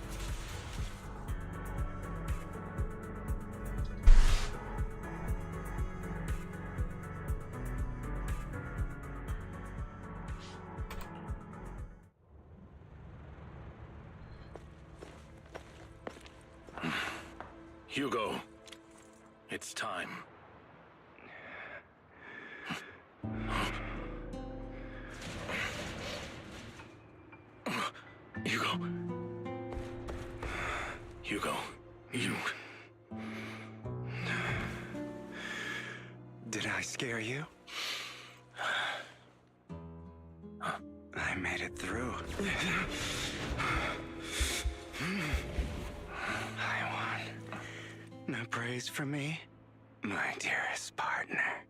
Hugo, it's time. Hugo, you... Did I scare you? I made it through. I won. No praise for me, my dearest partner.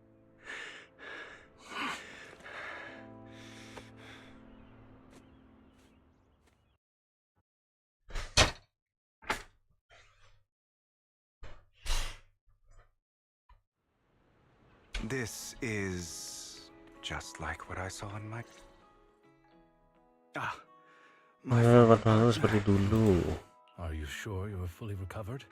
This is just like what I saw in my... Seperti dulu. Are you sure you're fully recovered?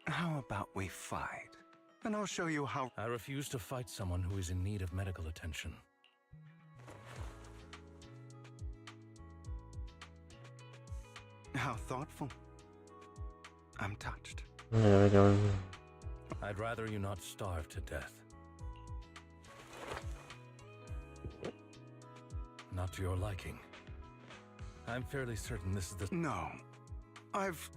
How about we fight? And I'll show you how... I refuse to fight someone who is in need of medical attention. How thoughtful. I'm touched. I'd rather you not starve to death. Not to your liking. I'm fairly certain this is the... No. I've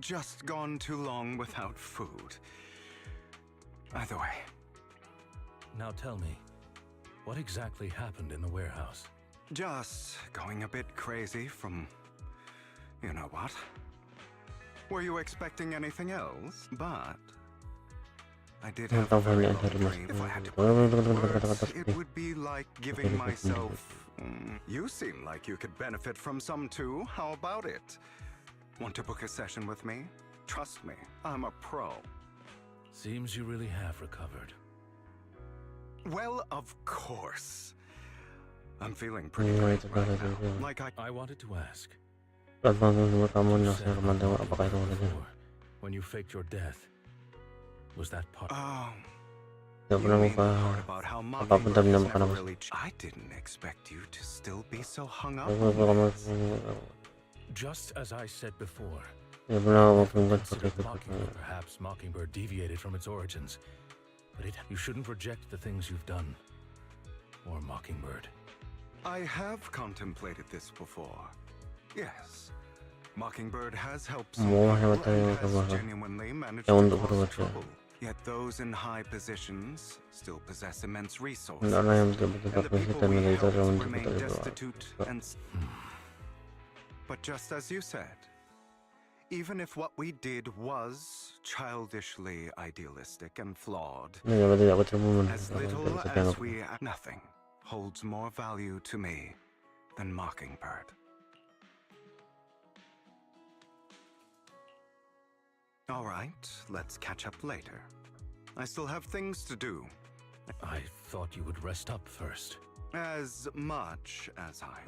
just gone too long without food. Either way. Now tell me, what exactly happened in the warehouse? Just going a bit crazy from... you know what? Were you expecting anything else? But... I did have a very long dream. If I had to put it into words, it would be like giving myself... You seem like you could benefit from some too. How about it? Want to book a session with me? Trust me, I'm a pro. Seems you really have recovered. Well, of course. I'm feeling pretty great right now. Like I wanted to ask. When you faked your death, was that part? You mean the part about how Mockingbird is never really... I didn't expect you to still be so hung up on this. Just as I said before, perhaps Mockingbird deviated from its origins, but you shouldn't reject the things you've done, or Mockingbird. I have contemplated this before. Yes, Mockingbird has helped some people and has genuinely managed to cause trouble. Yet those in high positions still possess immense resources, and the people we help remain destitute and... But just as you said, even if what we did was childishly idealistic and flawed, as little as we... Nothing holds more value to me than Mockingbird. All right, let's catch up later. I still have things to do. I thought you would rest up first. As much as I...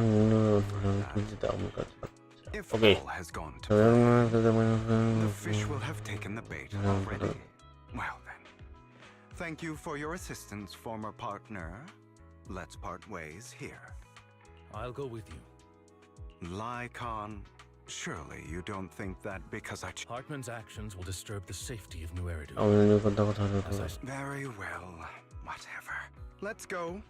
If Okay. all has gone to plan, the fish will have taken the bait already. Well then, thank you for your assistance, former partner. Let's part ways here. I'll go with you. Lycon, surely you don't think that because I... Hartman's actions will disturb the safety of New Eridu. Very well, whatever. Let's go.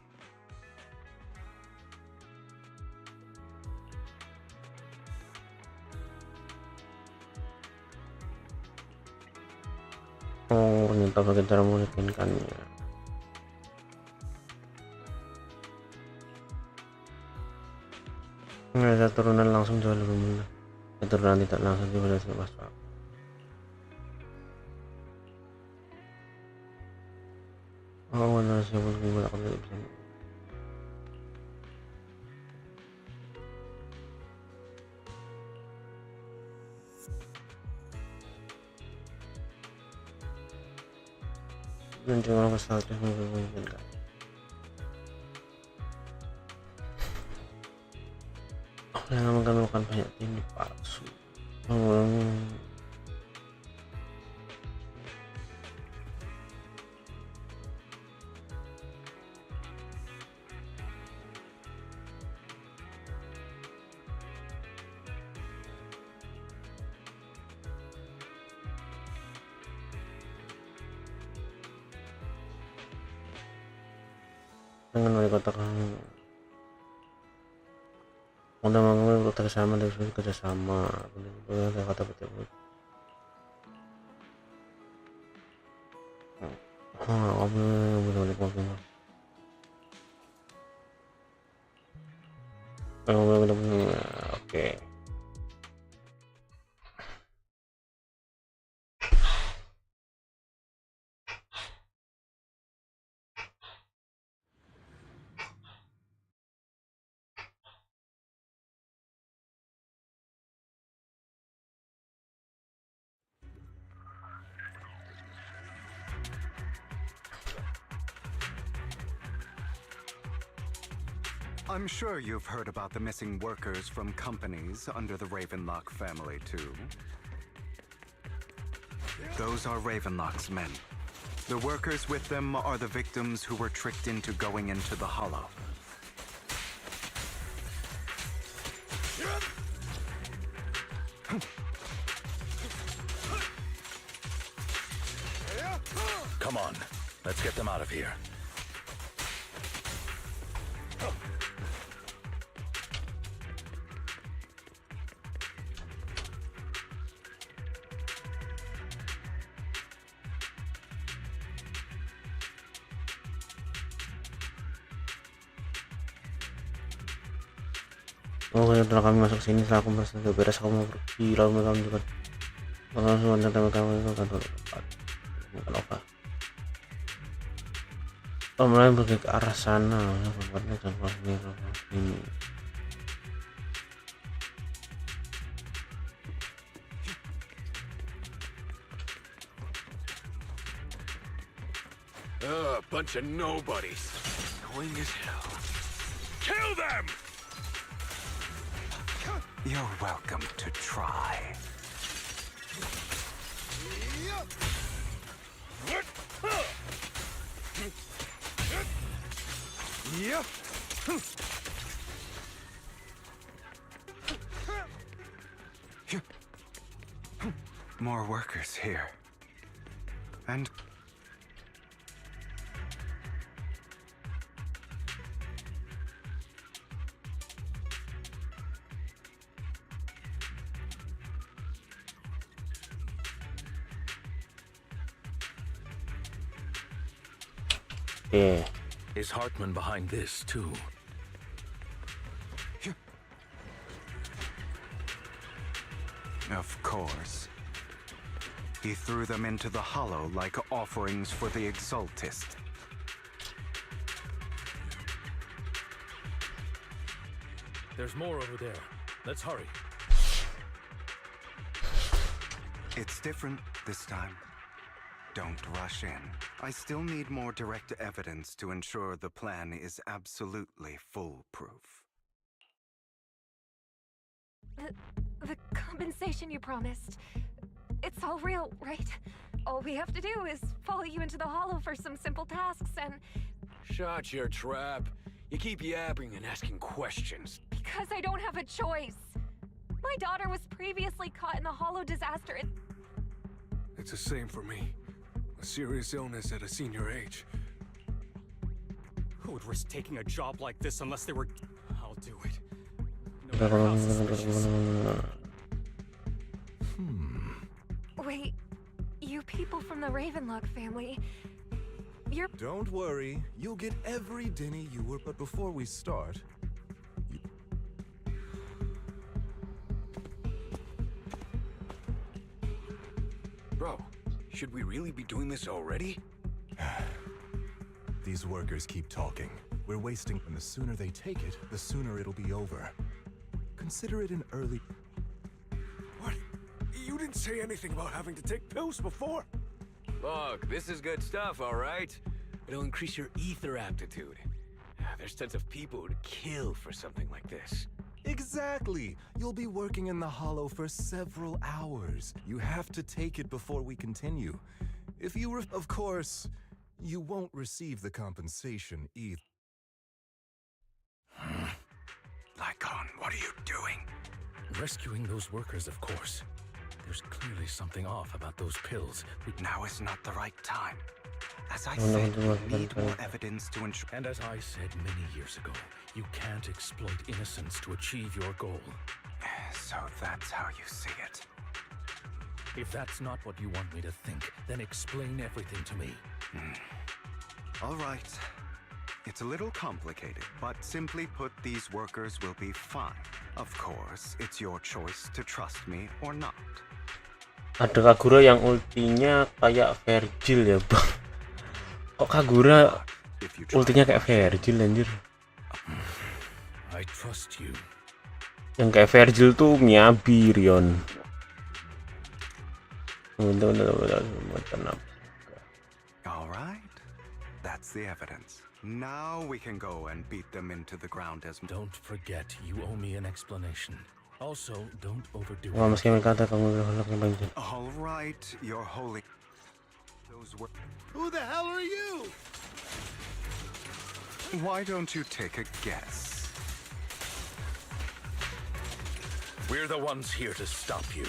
Oh, ternyata pakai cara meyakinkannya. Ada turunan langsung jauh lebih mudah. Turunan tidak langsung juga sudah masuk. Oh, mana siapa yang menggunakan itu bisa. Dan cuma pesawatnya memungkinkan. Yang melakukan banyak ini palsu. Dengan wali kota udah mengambil kerjasama dari kerjasama benar kata betul. Oke. I'm sure you've heard about the missing workers from companies under the Ravenlock family, too. Those are Ravenlock's men. The workers with them are the victims who were tricked into going into the Hollow. Come on, let's get them out of here. Oh, setelah kami masuk sini, setelah aku merasa sudah beres, kamu mau pergi, lalu kamu juga langsung tentang kamu itu kantor tempat bukan apa. mulai pergi ke arah sana. Tempatnya contoh ini. Bunch of nobodies. Annoying as hell. Kill them! You're welcome to try. More workers here. And yeah. Is Hartman behind this too? of course. He threw them into the hollow like offerings for the Exaltist. There's more over there. Let's hurry. It's different this time. Don't rush in. I still need more direct evidence to ensure the plan is absolutely foolproof. The compensation you promised. It's all real, right? All we have to do is follow you into the hollow for some simple tasks and... Shut your trap. You keep yapping and asking questions. Because I don't have a choice. My daughter was previously caught in the hollow disaster. It's the same for me. A serious illness at a senior age. Who would risk taking a job like this unless they were... I'll do it. No matter how suspicious. Wait, you people from the Ravenlock family, you're... Don't worry, you'll get every Denny you were, but before we start... Bro, should we really be doing this already? These workers keep talking. We're wasting, and the sooner they take it, the sooner it'll be over. Consider it an early... What? You didn't say anything about having to take pills before. Look, this is good stuff, all right? It'll increase your ether aptitude. There's tons of people who'd kill for something like this. Exactly! You'll be working in the hollow for several hours. You have to take it before we continue. If you of course, you won't receive the compensation either. Lycon, what are you doing? Rescuing those workers, of course. There's clearly something off about those pills. Now is not the right time. As I said, we need more evidence to ensure... And as I said many years ago, you can't exploit innocence to achieve your goal. So that's how you see it. If that's not what you want me to think, then explain everything to me. All right. It's a little complicated, but simply put, these workers will be fine. Of course, it's your choice to trust me or not. Ada Kagura yang ultinya kayak Virgil ya, Bang. Kok Kagura ultinya kayak Virgil anjir? I trust you. Yang kayak Virgil tuh Miyabi, Rion. All right. That's the evidence. Now we can go and beat them into the ground as... Don't forget, you owe me an explanation. Also, don't overdo it. All right, you're holy. Those were... Who the hell are you? Why don't you take a guess? We're the ones here to stop you.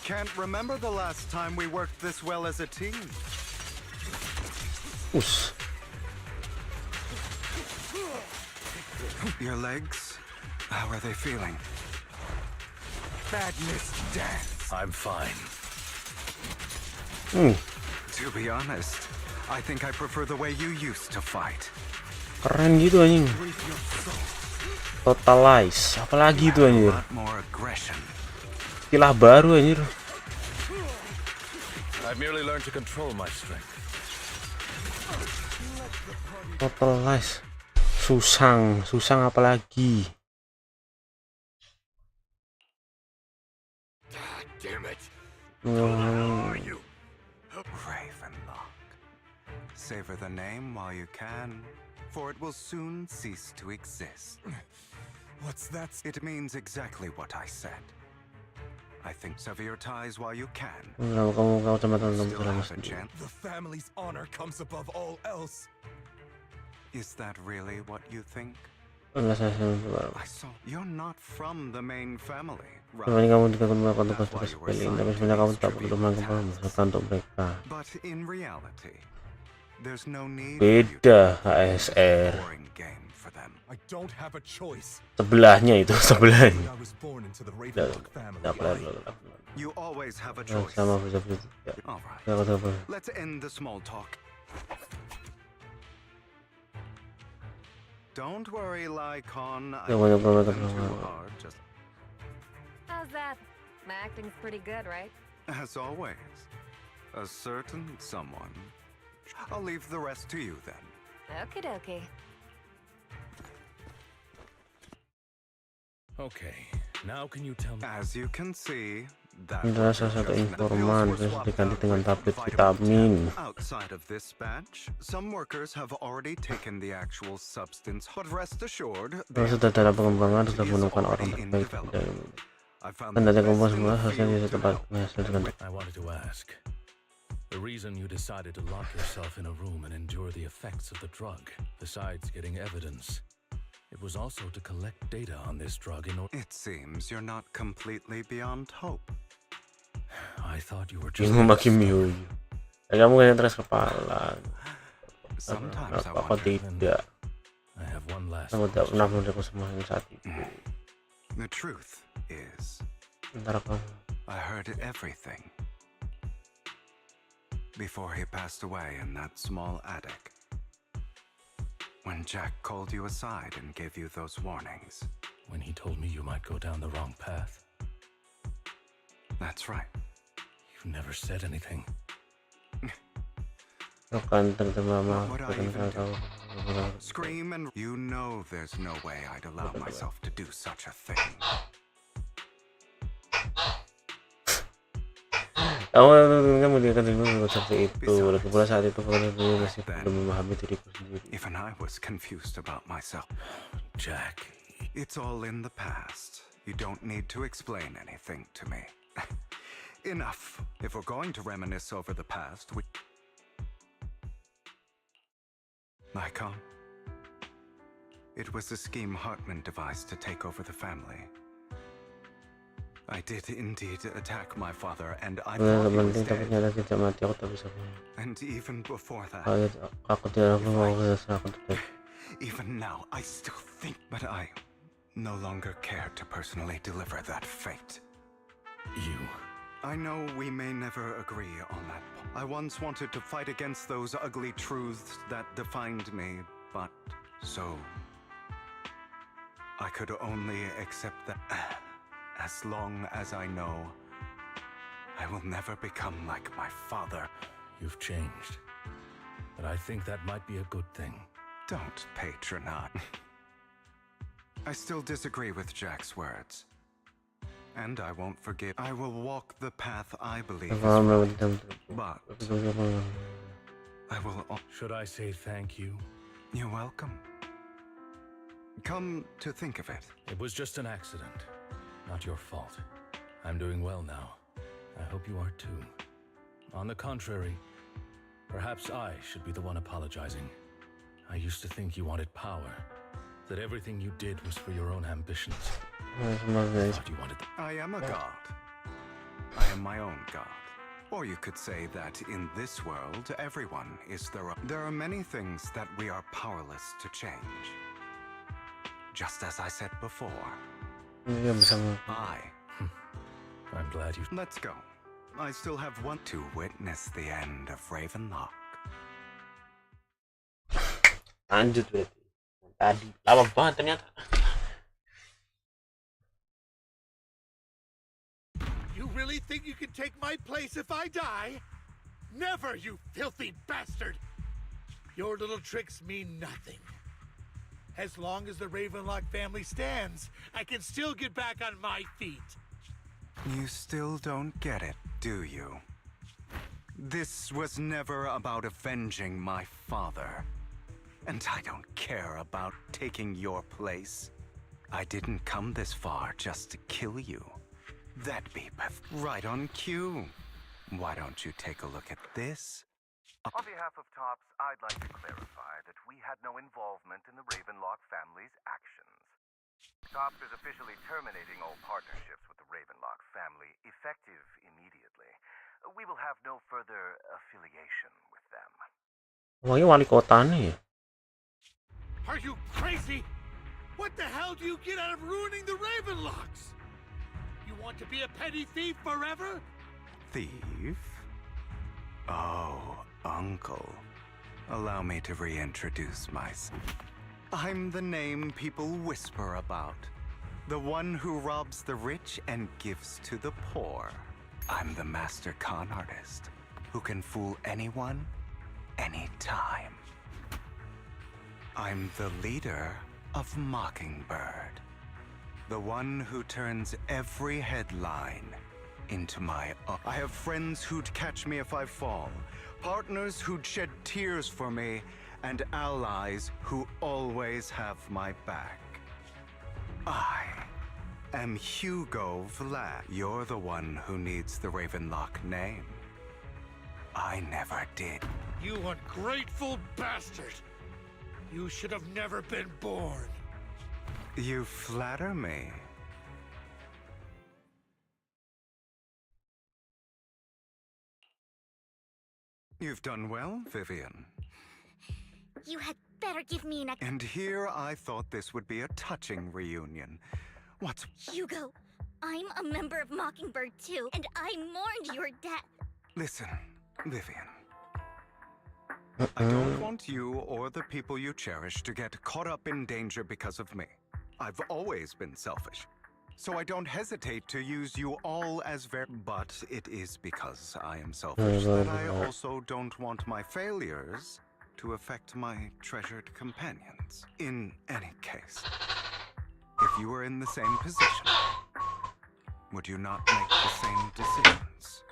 Can't remember the last time we worked this well as a team. Us. Your legs? How are they feeling? Badness dance. I'm fine. To be honest, I think I prefer the way you used to fight. Keren gitu anjing. Totalize. Apalagi itu anjir. More aggression. Istilah baru anjir. I've merely learned to control my strength. Totalize. Susang apalagi? Damn it. Ravenlock. Savor the name while you can, for it will soon cease to exist. What's that? It means exactly what I said. I think sever your ties while you can. Kamu Still have a chance. The family's honor comes above all else. Is that really what you think? I saw you're not from the main family. Sebenarnya kamu tidak melakukan tugas-tugas sepele, tapi sebenarnya kamu tak perlu melakukan masakan untuk mereka. But in reality, there's no need. Beda HSR. I don't have a choice. Sebelahnya itu, sebelahnya. You always have a choice. Sama Alright. Let's end the small talk. Don't worry, Lycon. I won't go too hard. Just How's that? My acting's pretty good, right? as always, a certain someone. I'll leave the rest to you then. Okie dokie. Okay, now can you tell me? As you can see, that Ini salah satu informan, terus diganti dengan tablet vitamin. outside of this batch, some workers have already taken the actual substance, but rest assured, Kalau sudah dalam pengembangan, sudah menemukan orang terbaik dari dan dari kamu semua harusnya bisa tepat menghasilkan. I wanted to ask. The reason you decided to lock yourself in a room and endure the effects of the drug, besides getting evidence, it was also to collect data on this drug in order. It seems you're not completely beyond hope. I thought you were just. Bingung makin miu. Kamu kan yang teras kepala. Apa tidak? I have one last. Kamu tidak pernah menerima semua yang saat itu. The truth is, Ntar kamu. I heard everything before he passed away in that small attic. When Jack called you aside and gave you those warnings. When he told me you might go down the wrong path. That's right. You never said anything. Akan terjemah What would I even do? Scream and you know there's no way I'd allow myself to do such a thing. Kamu tidak akan terima seperti itu. Lagi pula saat itu kamu masih belum memahami diriku sendiri. Even I was confused about myself. Jack. It's all in the past. You don't need to explain anything to me. Enough. If we're going to reminisce over the past, Lycon, it was a scheme Hartman devised to take over the family. I did indeed attack my father, and I thought he was dead. And even before that, even now, I still think, but I no longer care to personally deliver that fate. I know we may never agree on that. I once wanted to fight against those ugly truths that defined me, but so I could only accept that. As long as I know, I will never become like my father. You've changed. But I think that might be a good thing. Don't patronize. I still disagree with Jack's words. And I won't forgive. I will walk the path I believe is right. But I will. Should I say thank you? You're welcome. Come to think of it. It was just an accident. Not your fault. I'm doing well now. I hope you are too. On the contrary, perhaps I should be the one apologizing. I used to think you wanted power, that everything you did was for your own ambitions. I thought you wanted. I am a god. I am my own god. Or you could say that in this world, everyone is their own. There are many things that we are powerless to change. Just as I said before. I'm glad you. Let's go. I still have one to witness the end of Ravenlock. Lanjut berarti. Tadi lama banget ternyata. You really think you can take my place if I die? Never, you filthy bastard! Your little tricks mean nothing. As long as the Ravenlock family stands, I can still get back on my feet. You still don't get it, do you? This was never about avenging my father. And I don't care about taking your place. I didn't come this far just to kill you. That'd be right on cue. Why don't you take a look at this? On behalf of TOPS, I'd like to clarify that we had no involvement in the Ravenlock family's actions. TOPS is officially terminating all partnerships with the Ravenlock family, effective immediately. We will have no further affiliation with them. Wah, ini wali kota nih. Are you crazy? What the hell do you get out of ruining the Ravenlocks? You want to be a petty thief forever? Thief? Oh, Uncle. Allow me to reintroduce myself. I'm the name people whisper about. The one who robs the rich and gives to the poor. I'm the master con artist who can fool anyone, anytime. I'm the leader of Mockingbird. The one who turns every headline into my own. I have friends who'd catch me if I fall, partners who'd shed tears for me, and allies who always have my back. I am Hugo Vlad. You're the one who needs the Ravenlock name. I never did. You ungrateful bastard! You should have never been born. You flatter me. You've done well, Vivian. You had better give me an And here I thought this would be a touching reunion. What's... Hugo, I'm a member of Mockingbird too, and I mourned your death. Listen, Vivian. I don't want you or the people you cherish to get caught up in danger because of me. I've always been selfish, so I don't hesitate to use you all as But it is because I am selfish that I also don't want my failures to affect my treasured companions. In any case, if you were in the same position, would you not make the same decisions?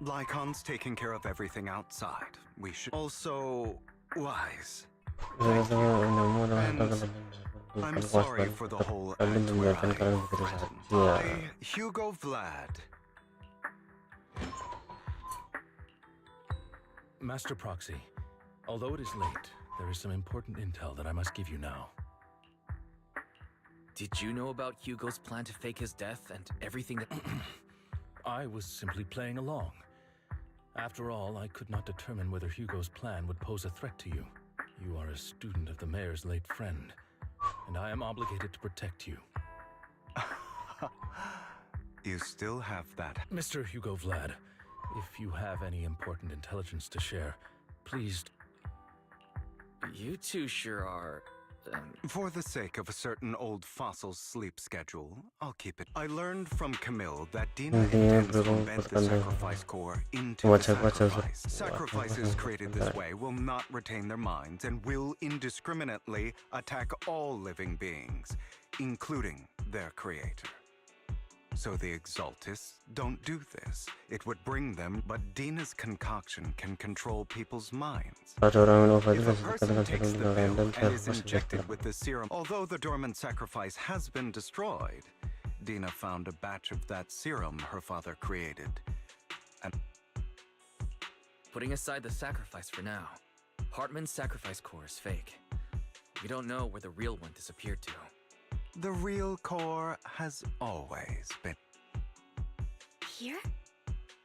Lycon's taking care of everything outside. We should also wise. And I'm sorry for the whole act where I threatened. Hugo Vlad. Master Proxy, although it is late, there is some important intel that I must give you now. Did you know about Hugo's plan to fake his death and everything that... I was simply playing along. After all, I could not determine whether Hugo's plan would pose a threat to you. You are a student of the mayor's late friend, and I am obligated to protect you. You still have that. Mr. Hugo Vlad, if you have any important intelligence to share, please... You two sure are... For the sake of a certain old fossil's sleep schedule, I'll keep it. I learned from Camille that Dina intends to embed the sacrifice core into the sacrifice. Sacrifices created this way will not retain their minds and will indiscriminately attack all living beings, including their creator. So the Exaltists don't do this. It would bring them, but Dina's concoction can control people's minds. If a person takes the pill and is injected with the serum, although the dormant sacrifice has been destroyed, Dina found a batch of that serum her father created. And Putting aside the sacrifice for now, Hartman's sacrifice core is fake. We don't know where the real one disappeared to. the real core has always been... Here?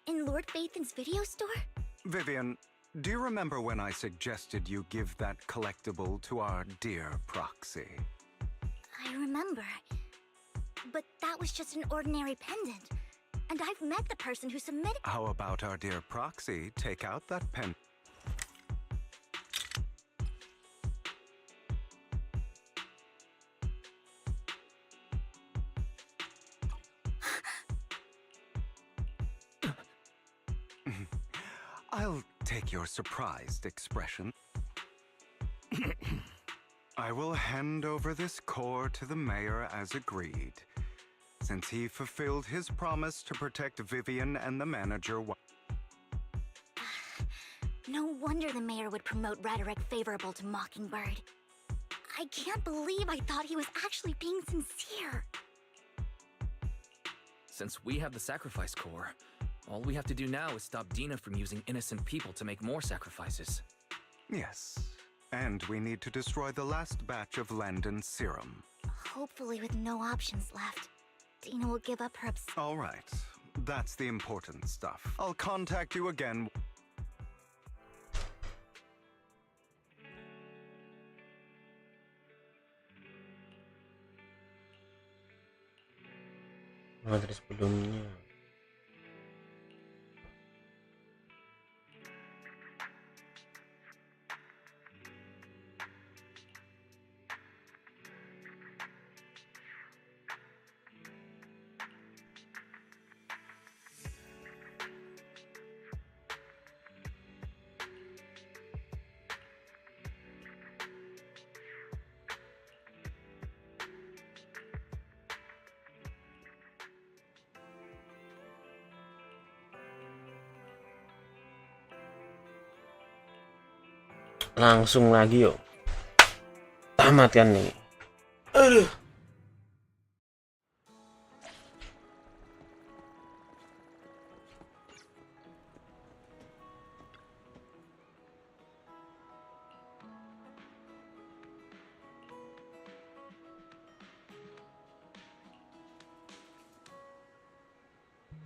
In Lord Phaethon's video store? Vivian, do you remember when I suggested you give that collectible to our dear Proxy? I remember. But that was just an ordinary pendant. And I've met the person who submitted... How about our dear Proxy take out that pen... I'll take your surprised expression. I will hand over this core to the mayor as agreed, since he fulfilled his promise to protect Vivian and the manager. No wonder the mayor would promote rhetoric favorable to Mockingbird. I can't believe I thought he was actually being sincere. Since we have the sacrifice core, all we have to do now is stop Dina from using innocent people to make more sacrifices. Yes, and we need to destroy the last batch of Landon's serum. Hopefully with no options left, Dina will give up her All right, that's the important stuff. I'll contact you again. Materi sebelumnya. Langsung lagi yuk. Tamatkan nih. Aduh.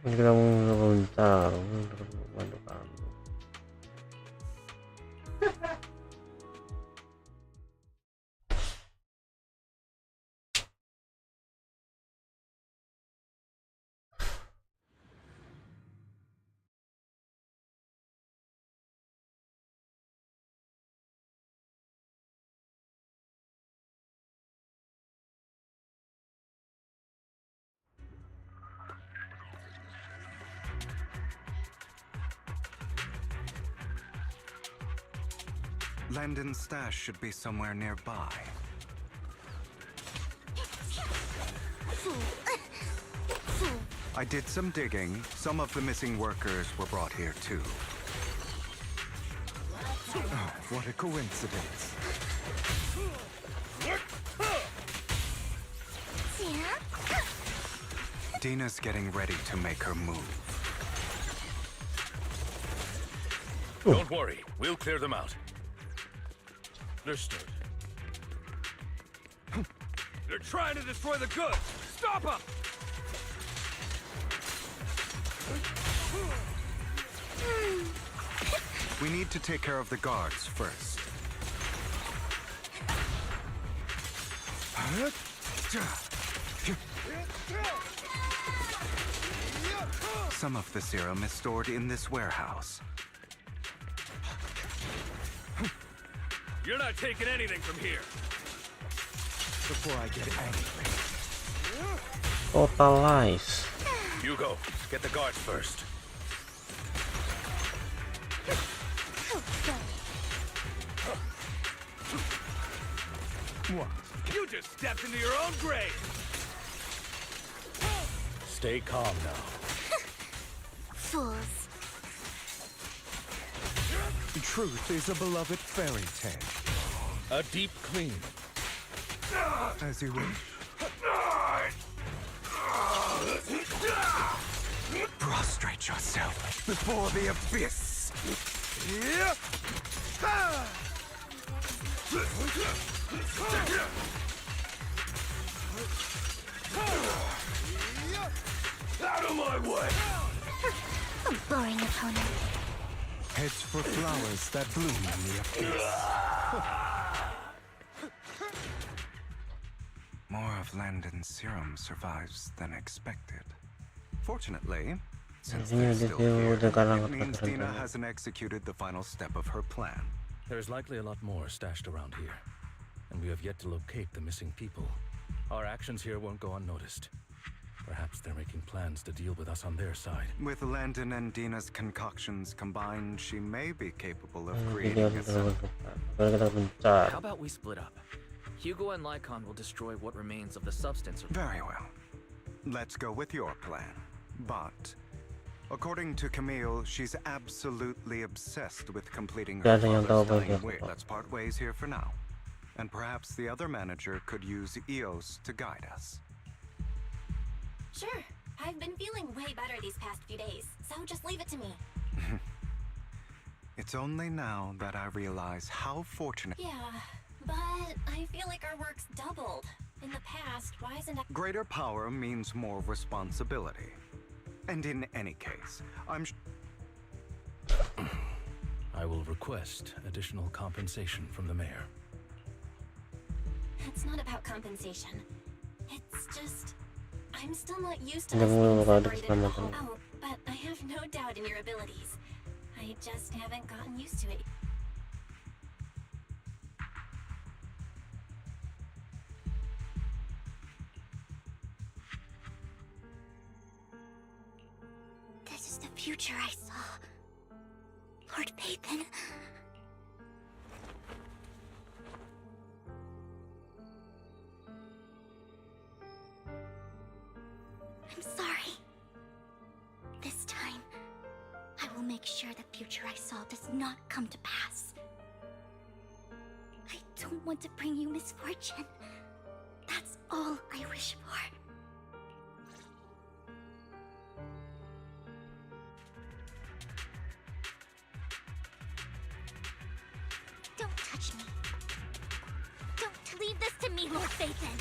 Kita mau bentar. Landon's stash should be somewhere nearby. I did some digging. Some of the missing workers were brought here too. Oh, what a coincidence. Dina's getting ready to make her move. Don't worry, we'll clear them out. Understood. They're trying to destroy the goods! Stop them! We need to take care of the guards first. Some of the serum is stored in this warehouse. You're not taking anything from here. Before I get angry. Totalize. Hugo, get the guards first. What? You just stepped into your own grave! Stay calm now. Fools. Truth is a beloved fairy tale. A deep clean. As you wish. Prostrate yourself before the abyss. Out of my way! A boring opponent. Heads for flowers that bloom in the abyss. More of Landon's serum survives than expected. Fortunately, since they're still here, it means Dina hasn't executed the final step of her plan. There's likely a lot more stashed around here, and we have yet to locate the missing people. Our actions here won't go unnoticed. Perhaps they're making plans to deal with us on their side. With Landon and Dina's concoctions combined, she may be capable of creating How about we split up? Hugo and Lycon will destroy what remains of the substance. Very well. Let's go with your plan. But according to Camille, she's absolutely obsessed with completing her father's dying wish. Let's part ways here for now. And perhaps the other manager could use EOS to guide us. Sure. I've been feeling way better these past few days, so just leave it to me. It's only now that I realize how fortunate... Yeah, but I feel like our work's doubled. In the past, why isn't that... Greater power means more responsibility. And in any case, I will request additional compensation from the mayor. It's not about compensation. It's just... I'm still not used to this being separated in the hall. Oh, but I have no doubt in your abilities. I just haven't gotten used to it. This is the future I saw. Lord Pathan. I'm sorry. This time, I will make sure the future I saw does not come to pass. I don't want to bring you misfortune. That's all I wish for. Don't touch me. Don't leave this to me, Lord Phaethon.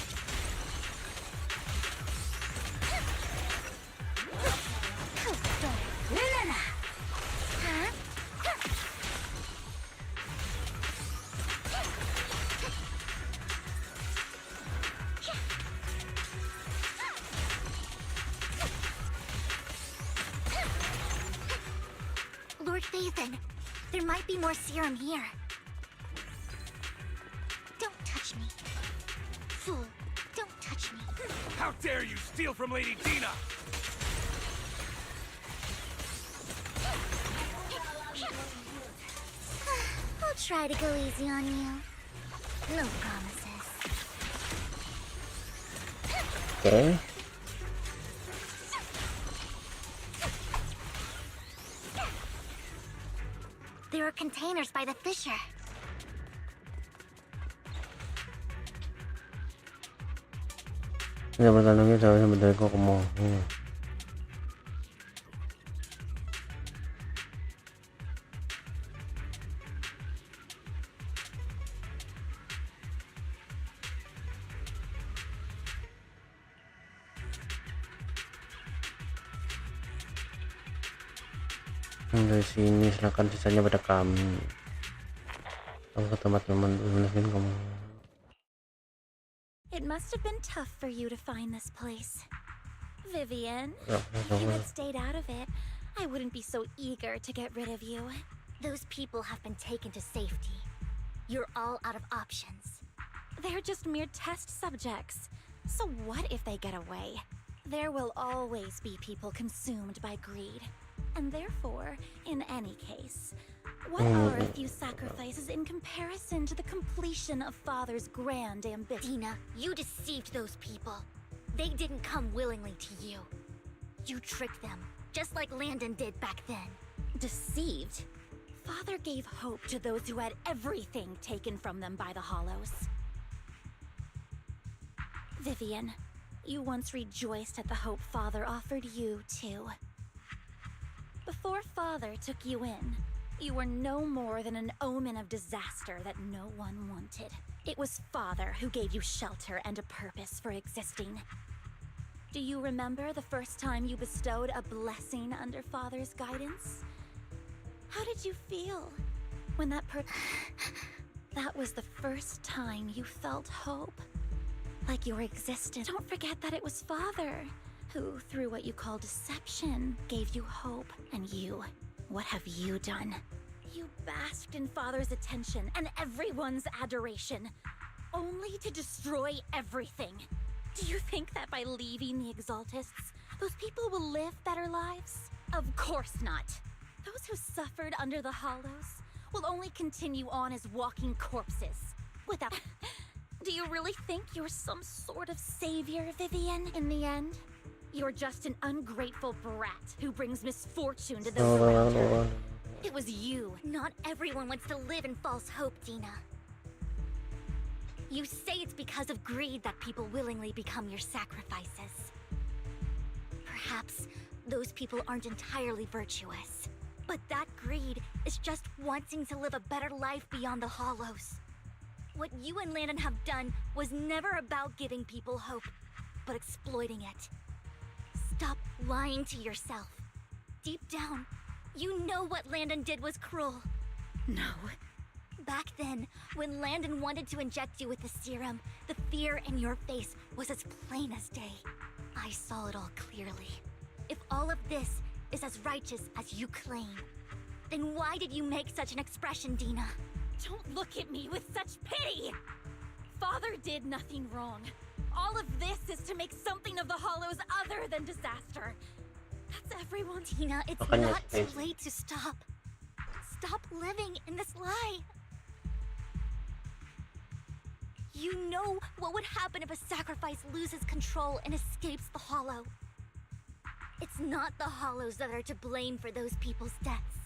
Lord Phaethon, there might be more serum here. Don't touch me. Fool, don't touch me. How dare you steal from Lady Dina! I'll try to go easy on you. No promises. Okay. There are containers by the fissure. Ini pertandingannya jauh sampai kok mau. Dari sini silakan, sisanya pada kami. Kamu ke tempat nyaman dulu, kamu. It must have been tough for you to find this place. Vivian, if you had stayed out of it, I wouldn't be so eager to get rid of you. Those people have been taken to safety. You're all out of options. They're just mere test subjects. So what if they get away? There will always be people consumed by greed. And therefore, in any case, what are a few sacrifices in comparison to the completion of Father's grand ambition? Dina, you deceived those people. They didn't come willingly to you. You tricked them, just like Landon did back then. Deceived? Father gave hope to those who had everything taken from them by the Hollows. Vivian, you once rejoiced at the hope Father offered you, too. Before Father took you in, you were no more than an omen of disaster that no one wanted. It was Father who gave you shelter and a purpose for existing. Do you remember the first time you bestowed a blessing under Father's guidance? How did you feel when that was the first time you felt hope? Like your existence. Don't forget that it was Father who, through what you call deception, gave you hope. And you, what have you done? You basked in Father's attention and everyone's adoration, only to destroy everything. Do you think that by leaving the Exaltists, those people will live better lives? Of course not. Those who suffered under the Hollows will only continue on as walking corpses. Without... Do you really think you're some sort of savior, Vivian, in the end? You're just an ungrateful brat who brings misfortune to those around her. It was you. Not everyone wants to live in false hope, Dina. You say it's because of greed that people willingly become your sacrifices. Perhaps those people aren't entirely virtuous. But that greed is just wanting to live a better life beyond the Hollows. What you and Landon have done was never about giving people hope, but exploiting it. Stop lying to yourself. Deep down, you know what Landon did was cruel. No. Back then, when Landon wanted to inject you with the serum, the fear in your face was as plain as day. I saw it all clearly. If all of this is as righteous as you claim, then why did you make such an expression, Dina? Don't look at me with such pity! Father did nothing wrong. All of this is to make something of the Hollows other than disaster. That's everyone. Dina, it's not too late to stop. Stop living in this lie. You know what would happen if a sacrifice loses control and escapes the Hollow. It's not the Hollows that are to blame for those people's deaths,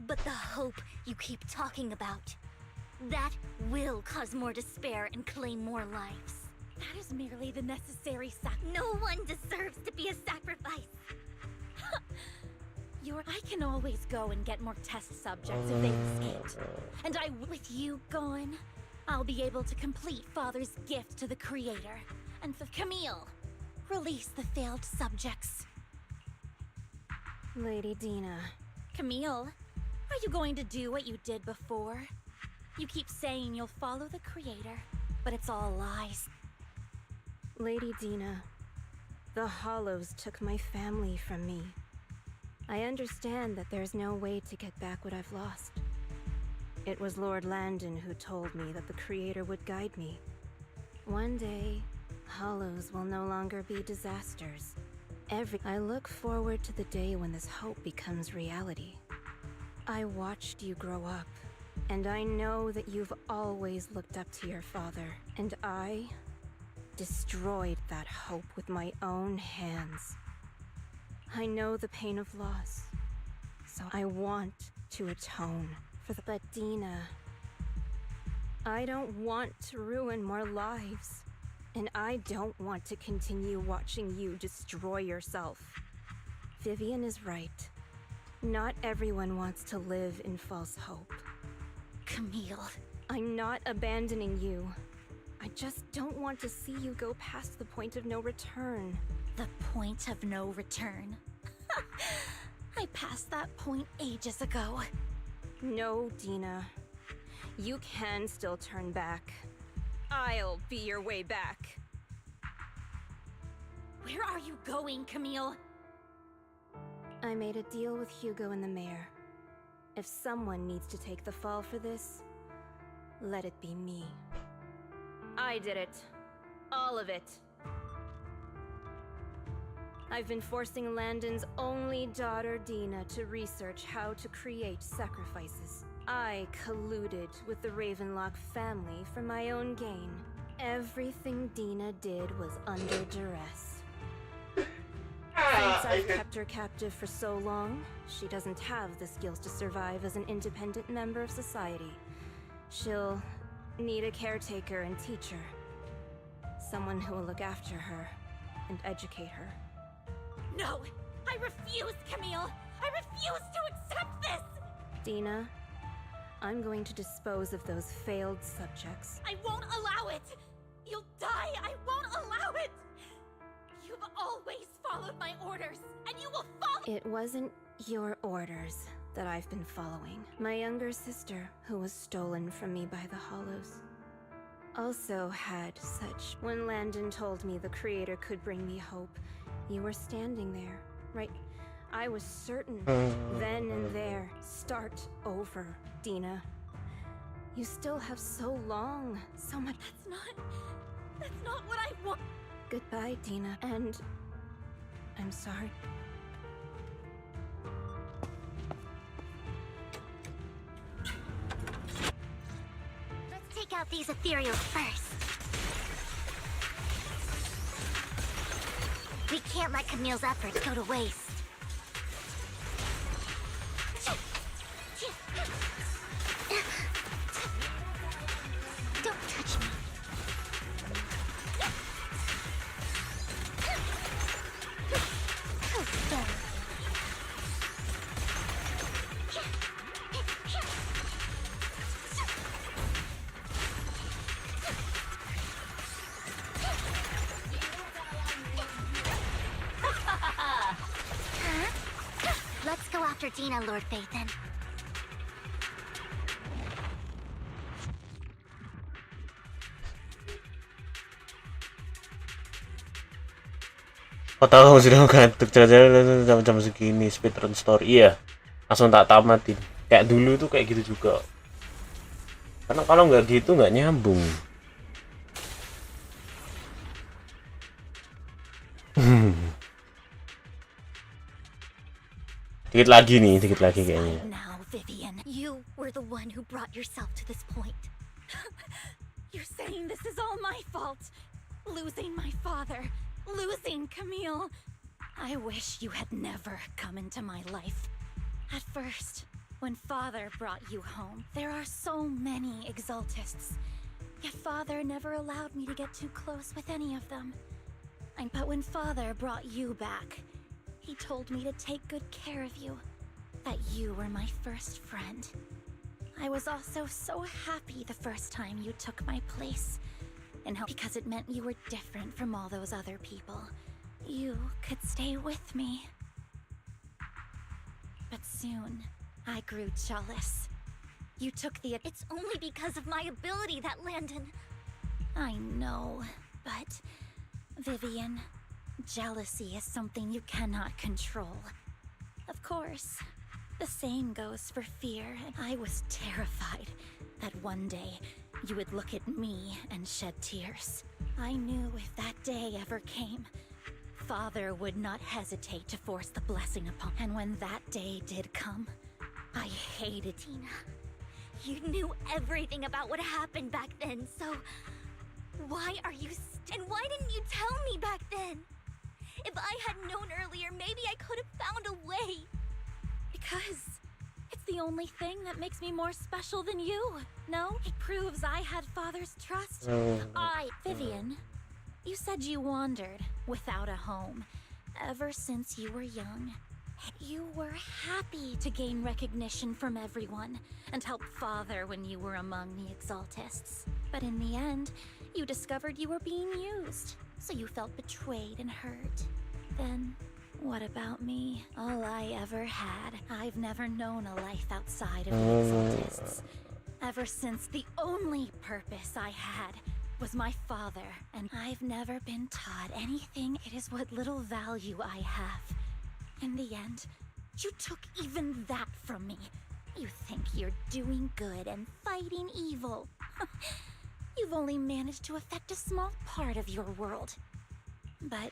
but the hope you keep talking about. That will cause more despair and claim more lives. That is merely the necessary No one deserves to be a sacrifice. I can always go and get more test subjects if they've escaped. And with you gone, I'll be able to complete Father's gift to the Creator. And for Camille, release the failed subjects. Lady Dina. Camille, are you going to do what you did before? You keep saying you'll follow the Creator, but it's all lies. Lady Dina, the Hollows took my family from me. I understand that there's no way to get back what I've lost. It was Lord Landon who told me that the Creator would guide me. One day, Hollows will no longer be disasters. I look forward to the day when this hope becomes reality. I watched you grow up, and I know that you've always looked up to your father, and I destroyed that hope with my own hands. I know the pain of loss, so I want to atone for the... But Dina, I don't want to ruin more lives, and I don't want to continue watching you destroy yourself. Vivian is right. Not everyone wants to live in false hope. Camille. I'm not abandoning you. I just don't want to see you go past the point of no return. The point of no return? I passed that point ages ago. No, Dina. You can still turn back. I'll be your way back. Where are you going, Camille? I made a deal with Hugo and the mayor. If someone needs to take the fall for this, let it be me. I did it. All of it. I've been forcing Landon's only daughter, Dina, to research how to create sacrifices. I colluded with the Ravenlock family for my own gain. Everything Dina did was under duress. Since I've kept her captive for so long, she doesn't have the skills to survive as an independent member of society. She'll need a caretaker and teacher. Someone who will look after her and educate her. No! I refuse, Camille! I refuse to accept this! Dina, I'm going to dispose of those failed subjects. I won't allow it! You'll die! I won't allow it! You've always followed my orders, and you will follow— It wasn't your orders that I've been following. My younger sister, who was stolen from me by the Hollows, also had such. When Landon told me the Creator could bring me hope, you were standing there, right? I was certain, then and there, start over, Dina. You still have so long, so much— That's not what I want. Goodbye, Dina. And I'm sorry. Let's take out these ethereals first. We can't let Camille's efforts go to waste. Don't touch me. Let's go after Dina, Lord Phaethon. Kau tahu sudah ngantuk jalan-jalan jam segini speedrun story. Iya, langsung tak tamatin. Kayak dulu tuh kayak gitu juga. Karena kalau nggak gitu nggak nyambung. Dikit lagi kayaknya. Now, Vivian, you were the one who brought yourself to this point. You're saying this is all my fault. Losing my father, losing Camille. I wish you had never come into my life. At first, when father brought you home, there are so many exaltists. Yet father never allowed me to get too close with any of them. But when father brought you back, he told me to take good care of you, that you were my first friend. I was also so happy the first time you took my place, and because it meant you were different from all those other people. You could stay with me. But soon, I grew jealous. You took the— It's only because of my ability that Landon— I know, but Vivian, jealousy is something you cannot control. Of course, the same goes for fear, and I was terrified that one day you would look at me and shed tears. I knew if that day ever came, father would not hesitate to force the blessing upon. And when that day did come, I hated Tina. You knew everything about what happened back then, so why are you and why didn't you tell me back then? If I had known earlier, maybe I could have found a way. Because it's the only thing that makes me more special than you. No, it proves I had father's trust. Vivian, you said you wandered without a home ever since you were young. You were happy to gain recognition from everyone and help father when you were among the exaltists. But in the end, you discovered you were being used, so you felt betrayed and hurt. Then, what about me? All I ever had. I've never known a life outside of the exaltists. Ever since the only purpose I had was my father, and I've never been taught anything. It is what little value I have. In the end, you took even that from me. You think you're doing good and fighting evil. You've only managed to affect a small part of your world. But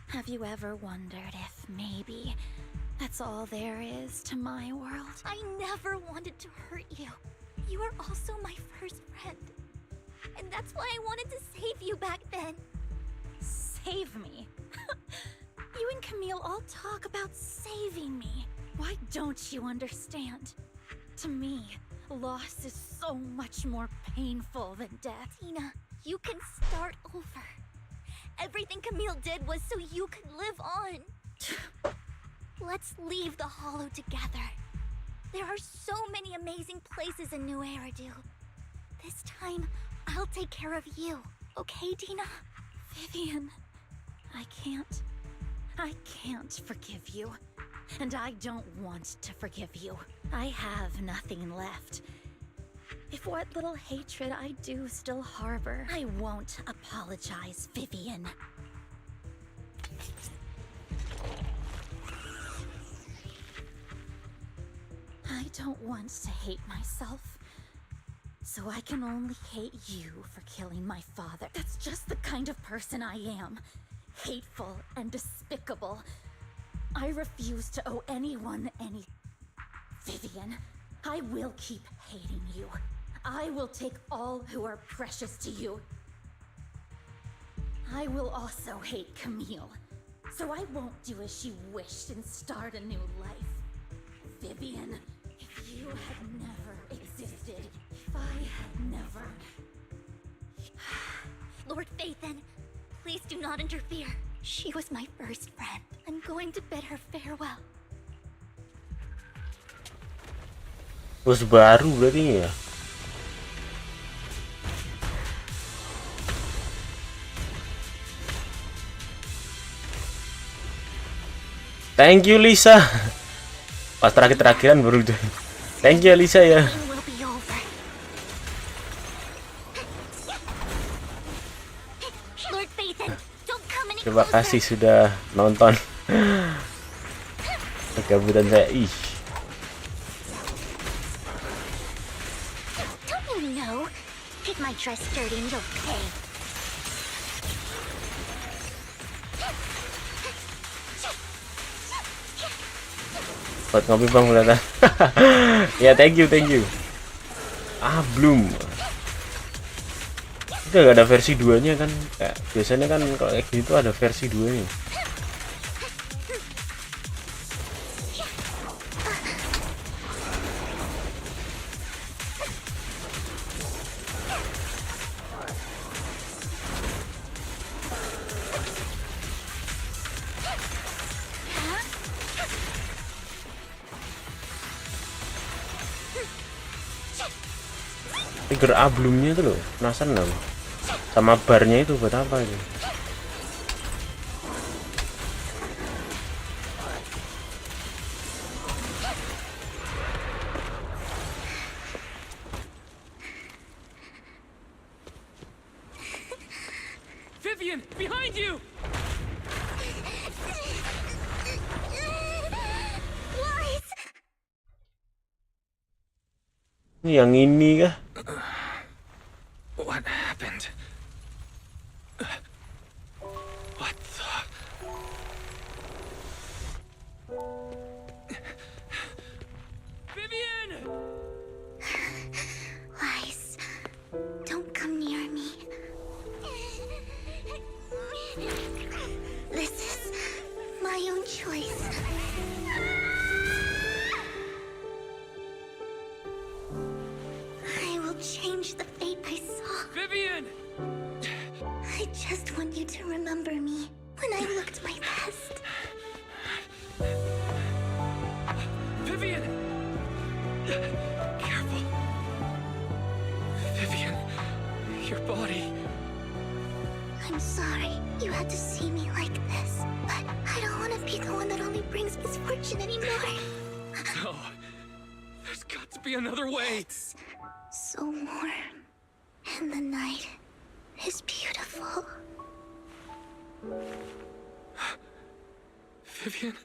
have you ever wondered if maybe that's all there is to my world? I never wanted to hurt you. You were also my first friend. And that's why I wanted to save you back then. Save me? You and Camille all talk about saving me. Why don't you understand? To me, loss is so much more painful than death. Tina, you can start over. Everything Camille did was so you could live on. Let's leave the Hollow together. There are so many amazing places in New Eridu. This time, I'll take care of you. Okay, Dina? Vivian, I can't forgive you. And I don't want to forgive you. I have nothing left. If what little hatred I do still harbor, I won't apologize, Vivian. I don't want to hate myself. So I can only hate you for killing my father. That's just the kind of person I am. Hateful and despicable. I refuse to owe anyone any... Vivian, I will keep hating you. I will take all who are precious to you. I will also hate Camille. So I won't do as she wished and start a new life. Vivian, if you had never existed, if I had never... Lord Phaethon, please do not interfere. She was my first friend. I'm going to bid her farewell. Bos baru berarti ya. Thank you Lisa. Pas terakhir-terakhiran baru udah. Thank you Lisa ya. Terima kasih sudah nonton. Kegabutan saya. Ih. Don't you know? Get my dress dirty and you'll pay. Buat ngopi bang ternyata. Ya thank you. Ah belum. Itu gak ada versi 2-nya kan? Kayak biasanya kan kalau kayak gitu ada versi 2-nya. Trigger ablumnya itu loh, penasaran loh. Sama barnya itu buat apa itu? Vivian, behind you! Yang ini kah? What happened? What the? Vivian! Lies. Don't come near me. This is my own choice. I will change the fate I saw. Vivian! I just want you to remember me when I looked my best. Vivian! Careful. Vivian, your body. I'm sorry you had to see me like this, but I don't want to be the one that only brings misfortune anymore. No. There's got to be another way. It's so warm, and the night is beautiful. Vivian?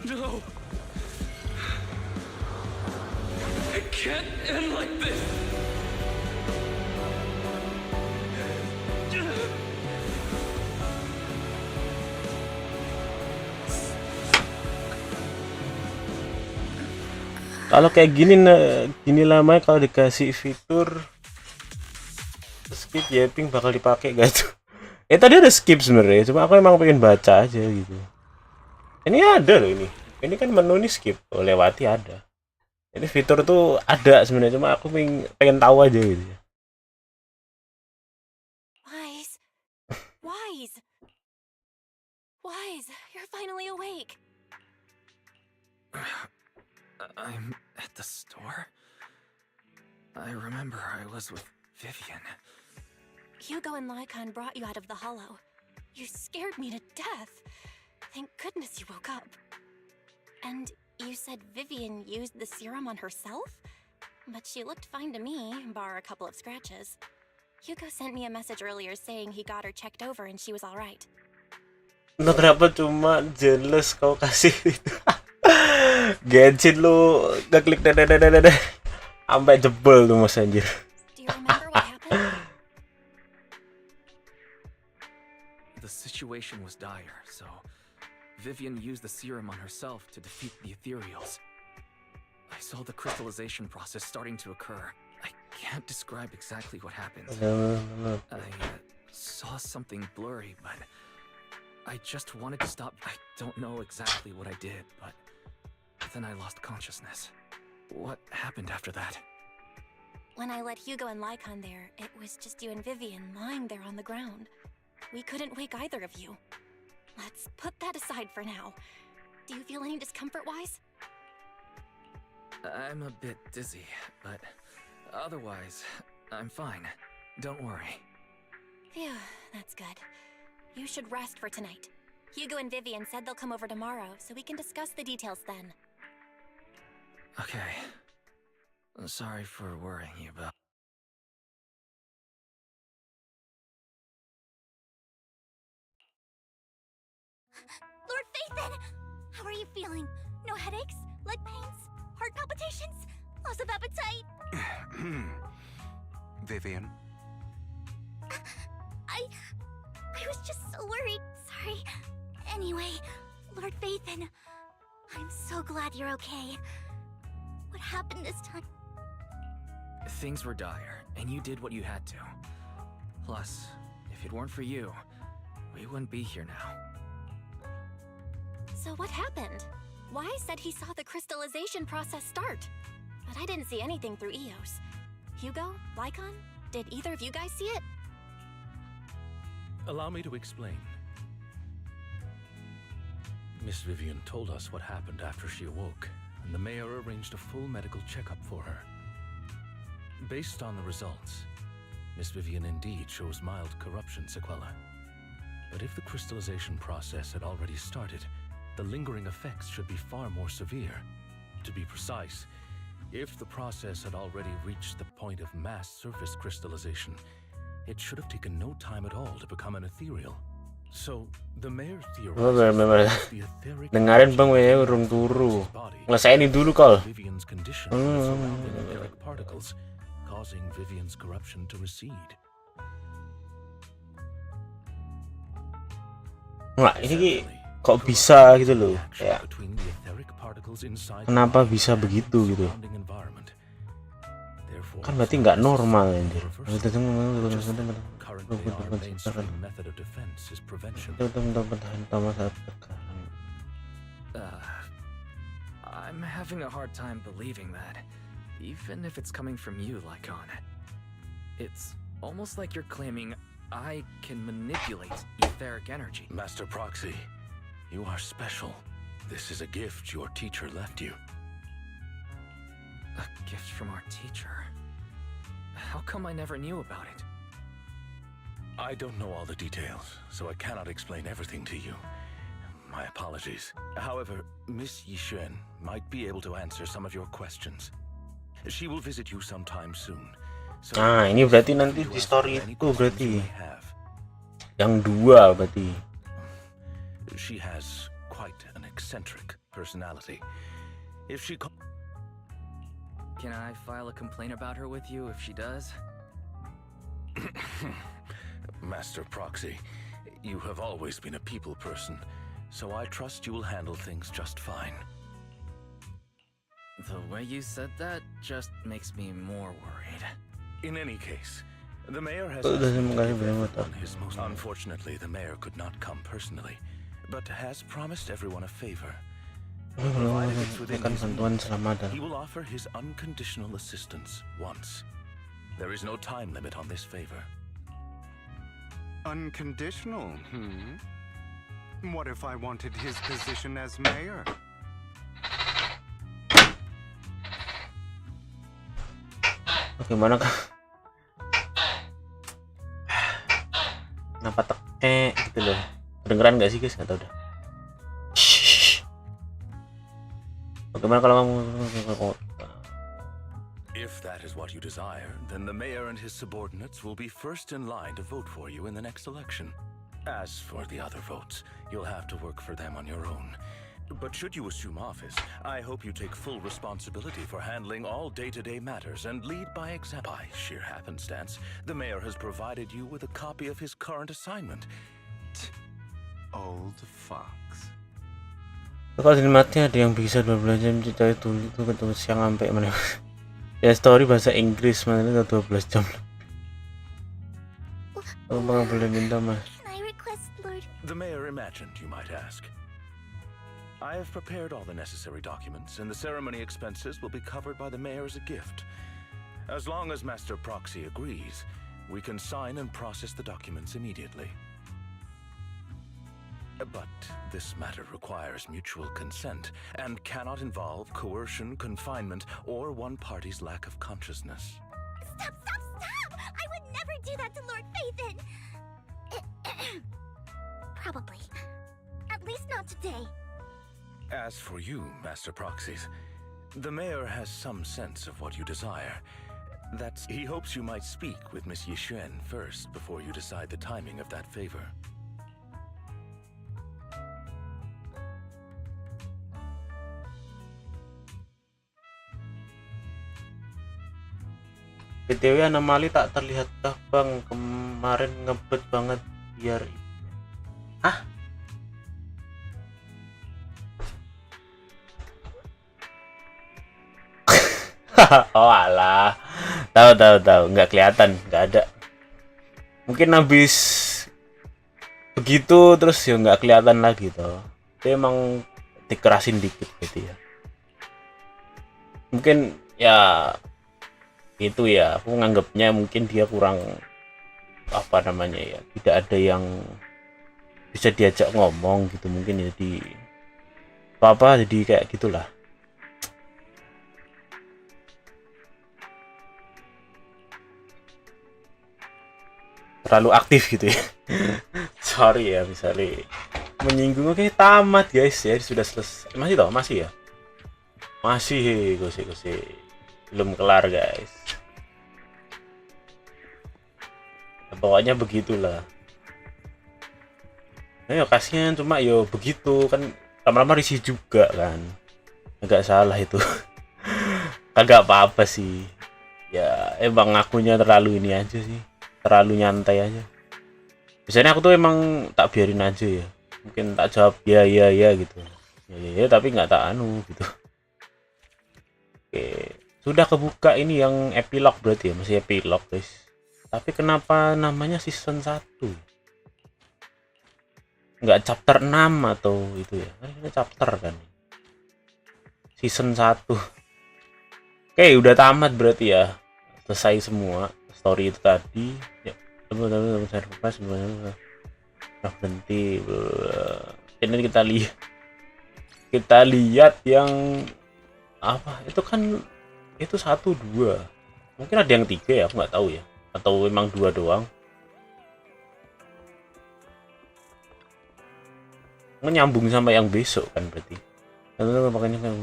No. It can't end like this. Kalau kayak gini lama kalau dikasih fitur skip yapping bakal dipakai gak tuh? Tadi ada skip sebenarnya, cuma aku emang pengen baca aja gitu. Ini ada loh ini. Ini kan menu ini skip, lewati ada. Ini fitur tuh ada sebenarnya, cuma aku pengen tahu aja gitu. Wise, you're finally awake. I'm at the store? I remember I was with Vivian. Hugo and Lycon brought you out of the hollow. You scared me to death. Thank goodness you woke up. And you said Vivian used the serum on herself? But she looked fine to me, bar a couple of scratches. Hugo sent me a message earlier saying he got her checked over and she was alright. Entah kenapa cuma Zenless kau kasih itu. Genshin lu ngeklik deh. Sampai jebol tuh Mas anjir. The situation was dire, so Vivian used the serum on herself to defeat the ethereals. I saw the crystallization process starting to occur. I can't describe exactly what happened. I saw something blurry, but I just wanted to stop. I don't know exactly what I did, but then I lost consciousness. What happened after that? When I let Hugo and Lycon there, it was just you and Vivian lying there on the ground. We couldn't wake either of you. Let's put that aside for now. Do you feel any discomfort-wise? I'm a bit dizzy, but otherwise, I'm fine. Don't worry. Phew, that's good. You should rest for tonight. Hugo and Vivian said they'll come over tomorrow, so we can discuss the details then. Okay. Sorry for worrying you, but... Lord Phaethon! How are you feeling? No headaches? Leg pains? Heart palpitations? Loss of appetite? Vivian? I was just so worried. Sorry. Anyway, Lord Phaethon, I'm so glad you're okay. What happened this time? Things were dire, and you did what you had to. Plus, if it weren't for you, we wouldn't be here now. So what happened? Wise said he saw the crystallization process start, but I didn't see anything through EOS. Hugo? Lycon? Did either of you guys see it? Allow me to explain. Miss Vivian told us what happened after she awoke, and the mayor arranged a full medical checkup for her. Based on the results, Miss Vivian indeed shows mild corruption sequelae. But if the crystallization process had already started, the lingering effects should be far more severe. To be precise, if the process had already reached the point of mass surface crystallization, it should have taken no time at all to become an ethereal. So, the mayor theorized the etheric dengarin bang, urung turu. Ngelesain dulu kal. Vivian's condition surrounding etheric particles, causing Vivian's corruption to recede. Wah, ini kok bisa gitu loh? Ya. Kenapa bisa begitu gitu? Kan berarti nggak normal anjir. I'm having a hard time believing that, even if it's coming from you, Lycon. It's almost like you're claiming I can manipulate etheric energy. Master Proxy, you are special. This is a gift your teacher left you. A gift from our teacher? How come I never knew about it? I don't know all the details, so I cannot explain everything to you. My apologies. However, Miss Yixuan might be able to answer some of your questions. She will visit you sometime soon. So ini berarti nanti di story itu berarti yang dua berarti. She has quite an eccentric personality. If she Can I file a complaint about her with you if she does? Master Proxy, you have always been a people person, so I trust you will handle things just fine. The way you said that just makes me more worried. In any case, the mayor has Unfortunately, the mayor could not come personally, but has promised everyone a favor. Provided it's within his means, he will offer his unconditional assistance once. There is no time limit on this favor. Unconditional, What if I wanted his position as mayor? Bagaimana kah? Kenapa teke gitu loh? Kedengeran nggak sih guys? Nggak tahu dah. Bagaimana kalau kamu? If that is what you desire, then the mayor and his subordinates will be first in line to vote for you in the next election. As for the other votes, you'll have to work for them on your own. But should you assume office, I hope you take full responsibility for handling all day-to-day matters and lead by example. By sheer happenstance, the mayor has provided you with a copy of his current assignment. Old fox. Kalau Terimakasih ada yang bisa 12 jam cari tulis itu ketemu siang sampai mana? Ya story bahasa Inggris mana itu 12 jam. Kalau bang boleh minta mas. The mayor imagined you might ask. I have prepared all the necessary documents, and the ceremony expenses will be covered by the mayor as a gift. As long as Master Proxy agrees, we can sign and process the documents immediately. But this matter requires mutual consent and cannot involve coercion, confinement, or one party's lack of consciousness. Stop! I would never do that to Lord Phaethon! Probably. At least not today. As for you, Master Proxies, the mayor has some sense of what you desire. He hopes you might speak with Miss Yixuan first before you decide the timing of that favor. BTW anomali tak terlihat kah bang? Kemarin ngebet banget biar. Hah? Oh alah, tahu nggak kelihatan, nggak ada. Mungkin habis begitu terus ya nggak kelihatan lagi toh. Itu emang dikerasin dikit gitu ya. Mungkin ya itu ya, aku nganggapnya mungkin dia kurang apa namanya ya, tidak ada yang bisa diajak ngomong gitu mungkin, jadi apa jadi kayak gitulah. Terlalu aktif gitu ya. Sorry ya misalnya menyinggung. Oke, tamat guys ya, sudah selesai. Masih ya, masih gosip belum kelar guys ya, pokoknya begitulah. Nah, kasihan cuma yo begitu kan, lama-lama risih juga kan, agak salah itu. Agak apa-apa sih ya, emang ngakunya terlalu ini aja sih, terlalu nyantai aja. Biasanya aku tuh emang tak biarin aja ya, mungkin tak jawab ya gitu ya, tapi nggak tak anu gitu. Oke, sudah kebuka ini yang epilog berarti ya, masih epilog guys. Tapi kenapa namanya season 1 nggak chapter 6 atau itu ya, ini chapter kan season 1. Oke, udah tamat berarti ya, selesai semua story itu tadi ya. Berhenti. Ini kita lihat yang apa itu kan, itu 1, 2, mungkin ada yang 3 ya, aku nggak tahu ya, atau memang 2 doang. Menyambung sama yang besok kan berarti. Makanya kan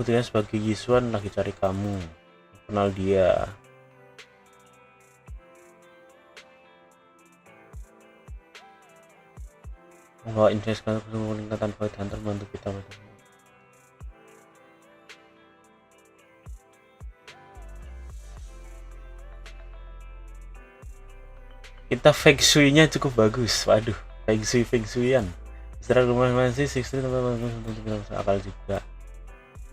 putihnya sebagai Yixuan lagi cari kamu, kenal dia. Membawa investasi ke peningkatan Void Hunter, bantu kita. Kita feng shui-nya cukup bagus. Waduh, feng shui-an. Setelah rumah masih 16 tambah akal juga.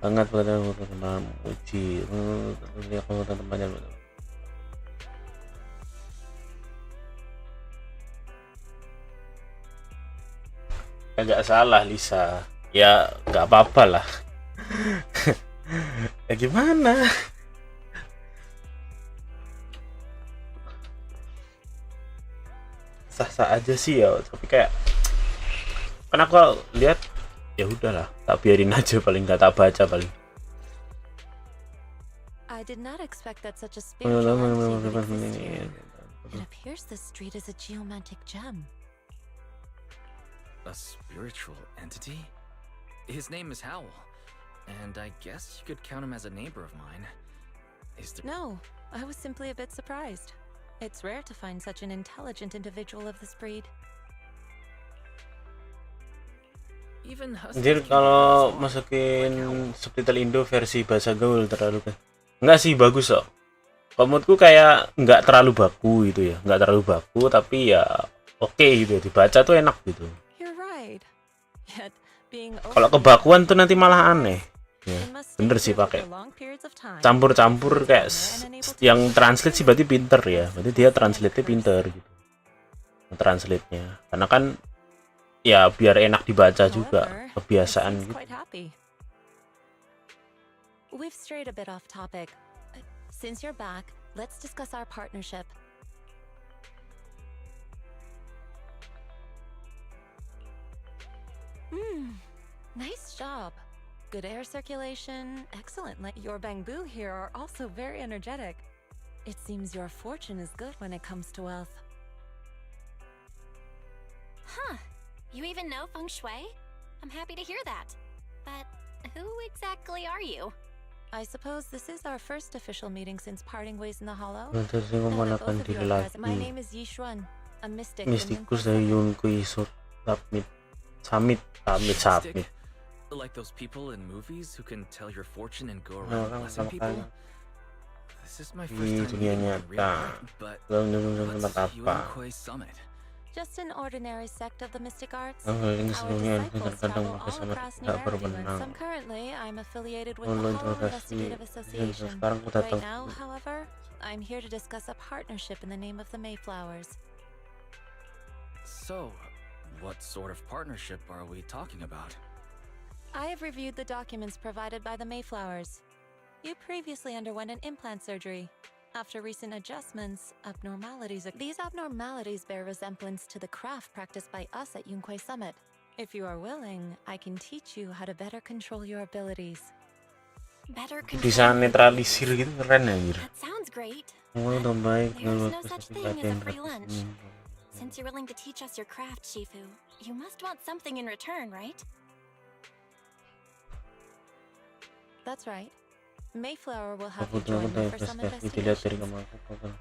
Sangat pada kenal uji. Lihat teman-temannya. Agak salah Lisa. Ya, nggak apa-apa lah. Ya gimana? Sah-sah aja sih ya, tapi kayak kan aku lihat ya udahlah, tak biarin aja, paling nggak tak baca paling. I did not expect that such a spiritual entity would exist here. It appears this street is a geomantic gem. A spiritual entity? His name is Howl, and I guess you could count him as a neighbor of mine. Is there... No, I was simply a bit surprised. It's rare to find such an intelligent individual of this breed. Even Anjir, kalau masukin subtitle Indo versi bahasa gaul terlalu enggak sih, bagus kok. Menurutku kayak nggak terlalu baku gitu ya, nggak terlalu baku tapi ya oke gitu ya, dibaca tuh enak gitu. You're right. Yet being Kalau kebakuan tuh nanti malah aneh. Ya, bener sih pakai campur-campur kayak yang translate sih berarti pinter ya, berarti dia translate-nya pinter gitu. Translate-nya. Karena kan ya biar enak dibaca juga, kebiasaan gitu. We've strayed a bit off topic. Since you're back, let's discuss our partnership. Nice job. Good air circulation, excellent. Your bamboo here are also very energetic. It seems your fortune is good when it comes to wealth. Huh. You even know feng shui? I'm happy to hear that. But who exactly are you? I suppose this is our first official meeting since parting ways in the Hollow. My name is Yishuan, a mystic. Mistikus dari Yunkui Summit. Like those people in movies who can tell your fortune and go around blessing people. This is my first time meeting in real life, but what's Yunkui Summit? Just an ordinary sect of the mystic arts. Ini Our sebenarnya disciples terkadang travel all sangat across New tidak Era, berbenang. and currently I'm affiliated with Online the Hollow interogasi. Investigative Association. Sekarang aku Right datang. now, however, I'm here to discuss a partnership in the name of the Mayflowers. So, what sort of partnership are we talking about? I have reviewed the documents provided by the Mayflowers. You previously underwent an implant surgery. After recent adjustments, these abnormalities bear resemblance to the craft practiced by us at Yunkui Summit. If you are willing, I can teach you how to better control your abilities. Better control. Bisa netralisir gitu, keren anjir. That sounds great. There's There's no such thing as a free lunch. Since you're willing to teach us your craft, Shifu, you must want something in return, right? That's right. Mayflower will have you join me for some investigation.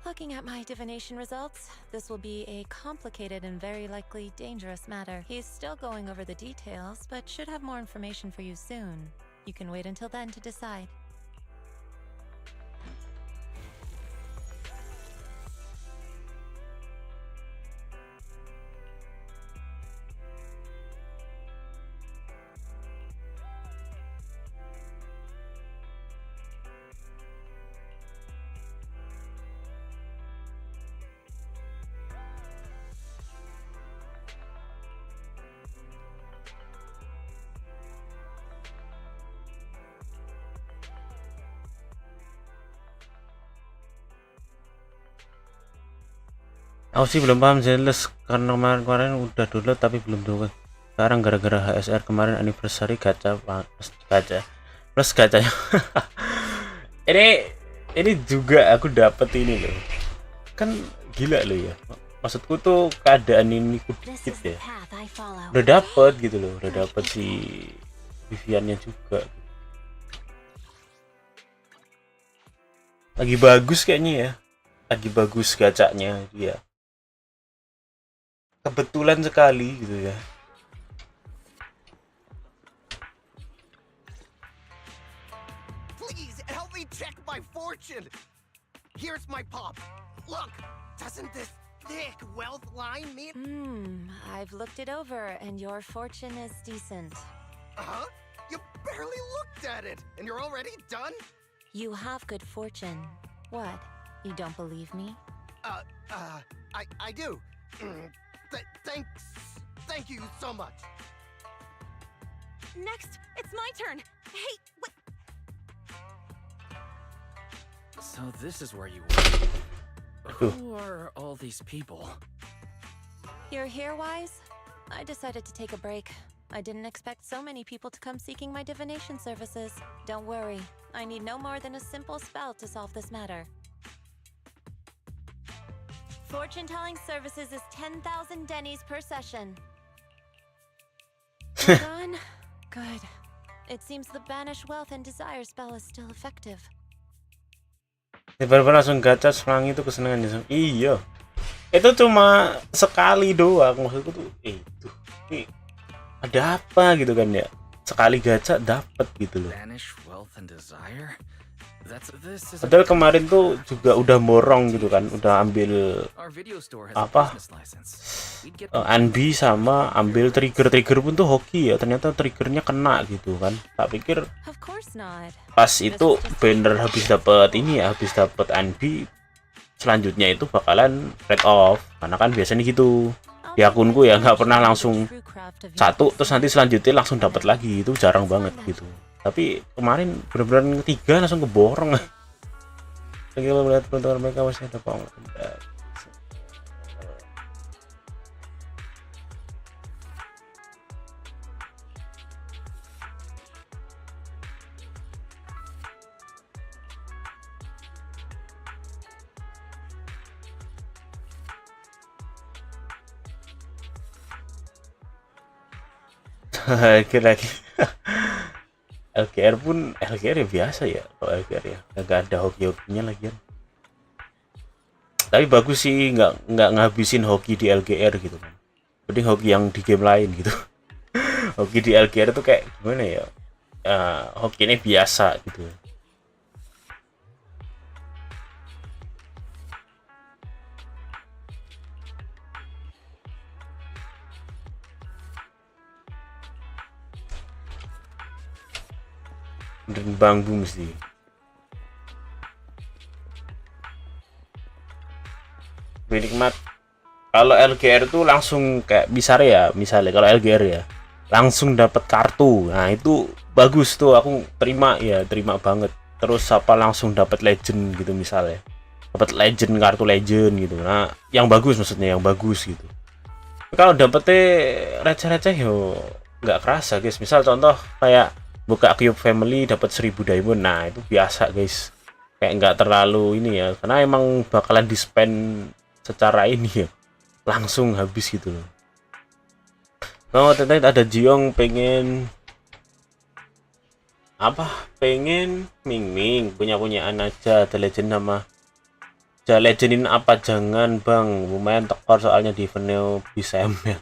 Looking at my divination results, this will be a complicated and very likely dangerous matter. He's still going over the details, but should have more information for you soon. You can wait until then to decide. Aku sih belum paham Zenless karena kemarin udah download tapi belum download. Sekarang gara-gara HSR kemarin anniversary gacha plus gacanya. ini juga aku dapet ini loh. Kan gila loh ya. Maksudku tuh keadaan ini dikit ya. Udah dapet gitu loh, udah dapet si Viviannya juga. Lagi bagus kayaknya ya. Lagi bagus gacanya dia. Kebetulan sekali gitu ya. Please help me check my fortune. Here's my pop. Look, doesn't this thick wealth line mean? I've looked it over and your fortune is decent. Uh-huh. You barely looked at it and you're already done? You have good fortune. What? You don't believe me? I do. Thank you so much. Next, it's my turn. Hey, wait. So this is where you were. Who are all these people? You're here, Wise? I decided to take a break. I didn't expect so many people to come seeking my divination services. Don't worry, I need no more than a simple spell to solve this matter. Fortune-telling services is 10,000 dennies per session. Done? Good. It seems the banish wealth and desire spell is still effective. Tiba-tiba langsung gacha selang itu kesenangannya. Iya. Itu cuma sekali doang, maksudku tuh itu. Ini ada apa gitu kan ya? Sekali gacha dapat gitu loh. Padahal kemarin tuh juga udah borong gitu kan, udah ambil apa Anbi sama ambil trigger pun tuh hoki ya, ternyata triggernya kena gitu kan. Tak pikir pas itu bener habis dapat ini ya, habis dapat Anbi selanjutnya itu bakalan red off, karena kan biasanya gitu di akunku ya, nggak pernah langsung satu terus nanti selanjutnya langsung dapat lagi, itu jarang banget gitu. Tapi kemarin benar-benar ketiga langsung keborong. Lagi melihat penonton mereka masih ada pawang. Lagi LGR pun LGR ya biasa ya, kalau LGR ya nggak ada hoki-hokinya lagian. Tapi bagus sih, nggak ngabisin hoki di LGR gitu kan, mending hoki yang di game lain gitu. Hoki di LGR itu kayak gimana ya, hoki ini biasa gitu. Dan bambu mesti nikmat. Kalau LGR tuh langsung kayak misalnya kalau LGR ya langsung dapat kartu, nah itu bagus tuh, aku terima banget. Terus apa langsung dapat legend gitu, misalnya dapat legend, kartu legend gitu, nah yang bagus, maksudnya yang bagus gitu. Kalau dapetnya receh-receh yo nggak kerasa guys. Misal contoh kayak buka Cube Family dapat 1000 diamond, nah itu biasa guys, kayak nggak terlalu ini ya, karena emang bakalan di spend secara ini ya, langsung habis gitu loh. Oh ternyata ada Jiong pengen apa, pengen Ming punyaan aja, ada legend nama legendin apa, jangan bang, lumayan tekor soalnya di venue bisa ya.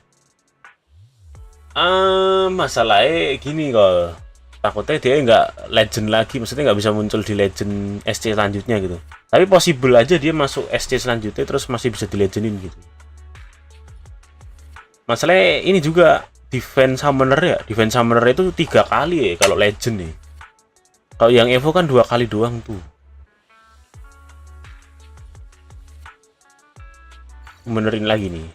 Masalahnya gini kok, takutnya dia nggak legend lagi, maksudnya nggak bisa muncul di legend SC selanjutnya gitu. Tapi possible aja dia masuk SC selanjutnya terus masih bisa di legendin gitu. Masalahnya ini juga defense summoner ya, defense summoner itu 3 kali ya kalau legend nih. Kalau yang Evo kan 2 kali doang tuh. Benerin lagi nih.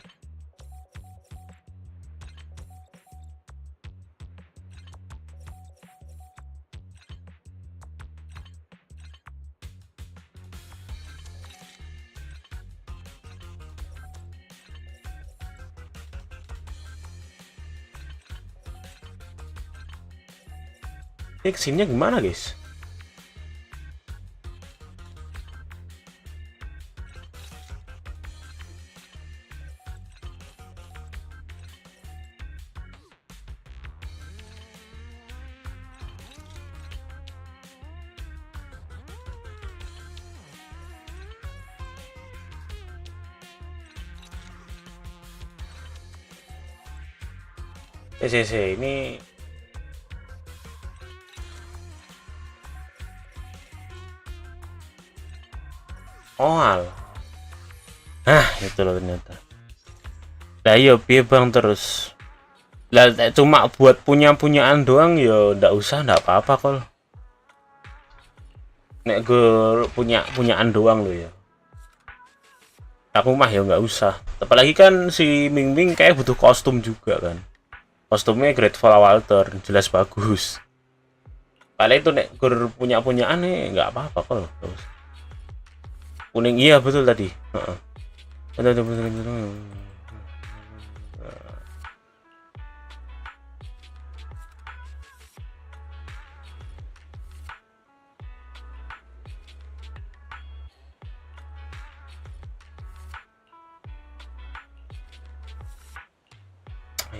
Ini kesininya gimana guys? Ini oal. Nah, itu loh ternyata. Lah iya piye bang terus. Lah cuma buat punyaan doang ya ndak usah, ndak apa-apa kol. Nek gue punyaan doang lo ya. Aku mah ya nggak usah. Apalagi kan si Ming kayak butuh kostum juga kan. Kostumnya Grateful Walter jelas bagus. Paling itu nek gue punyaan nih nggak apa-apa kol. Terus kuning iya betul tadi. Betul.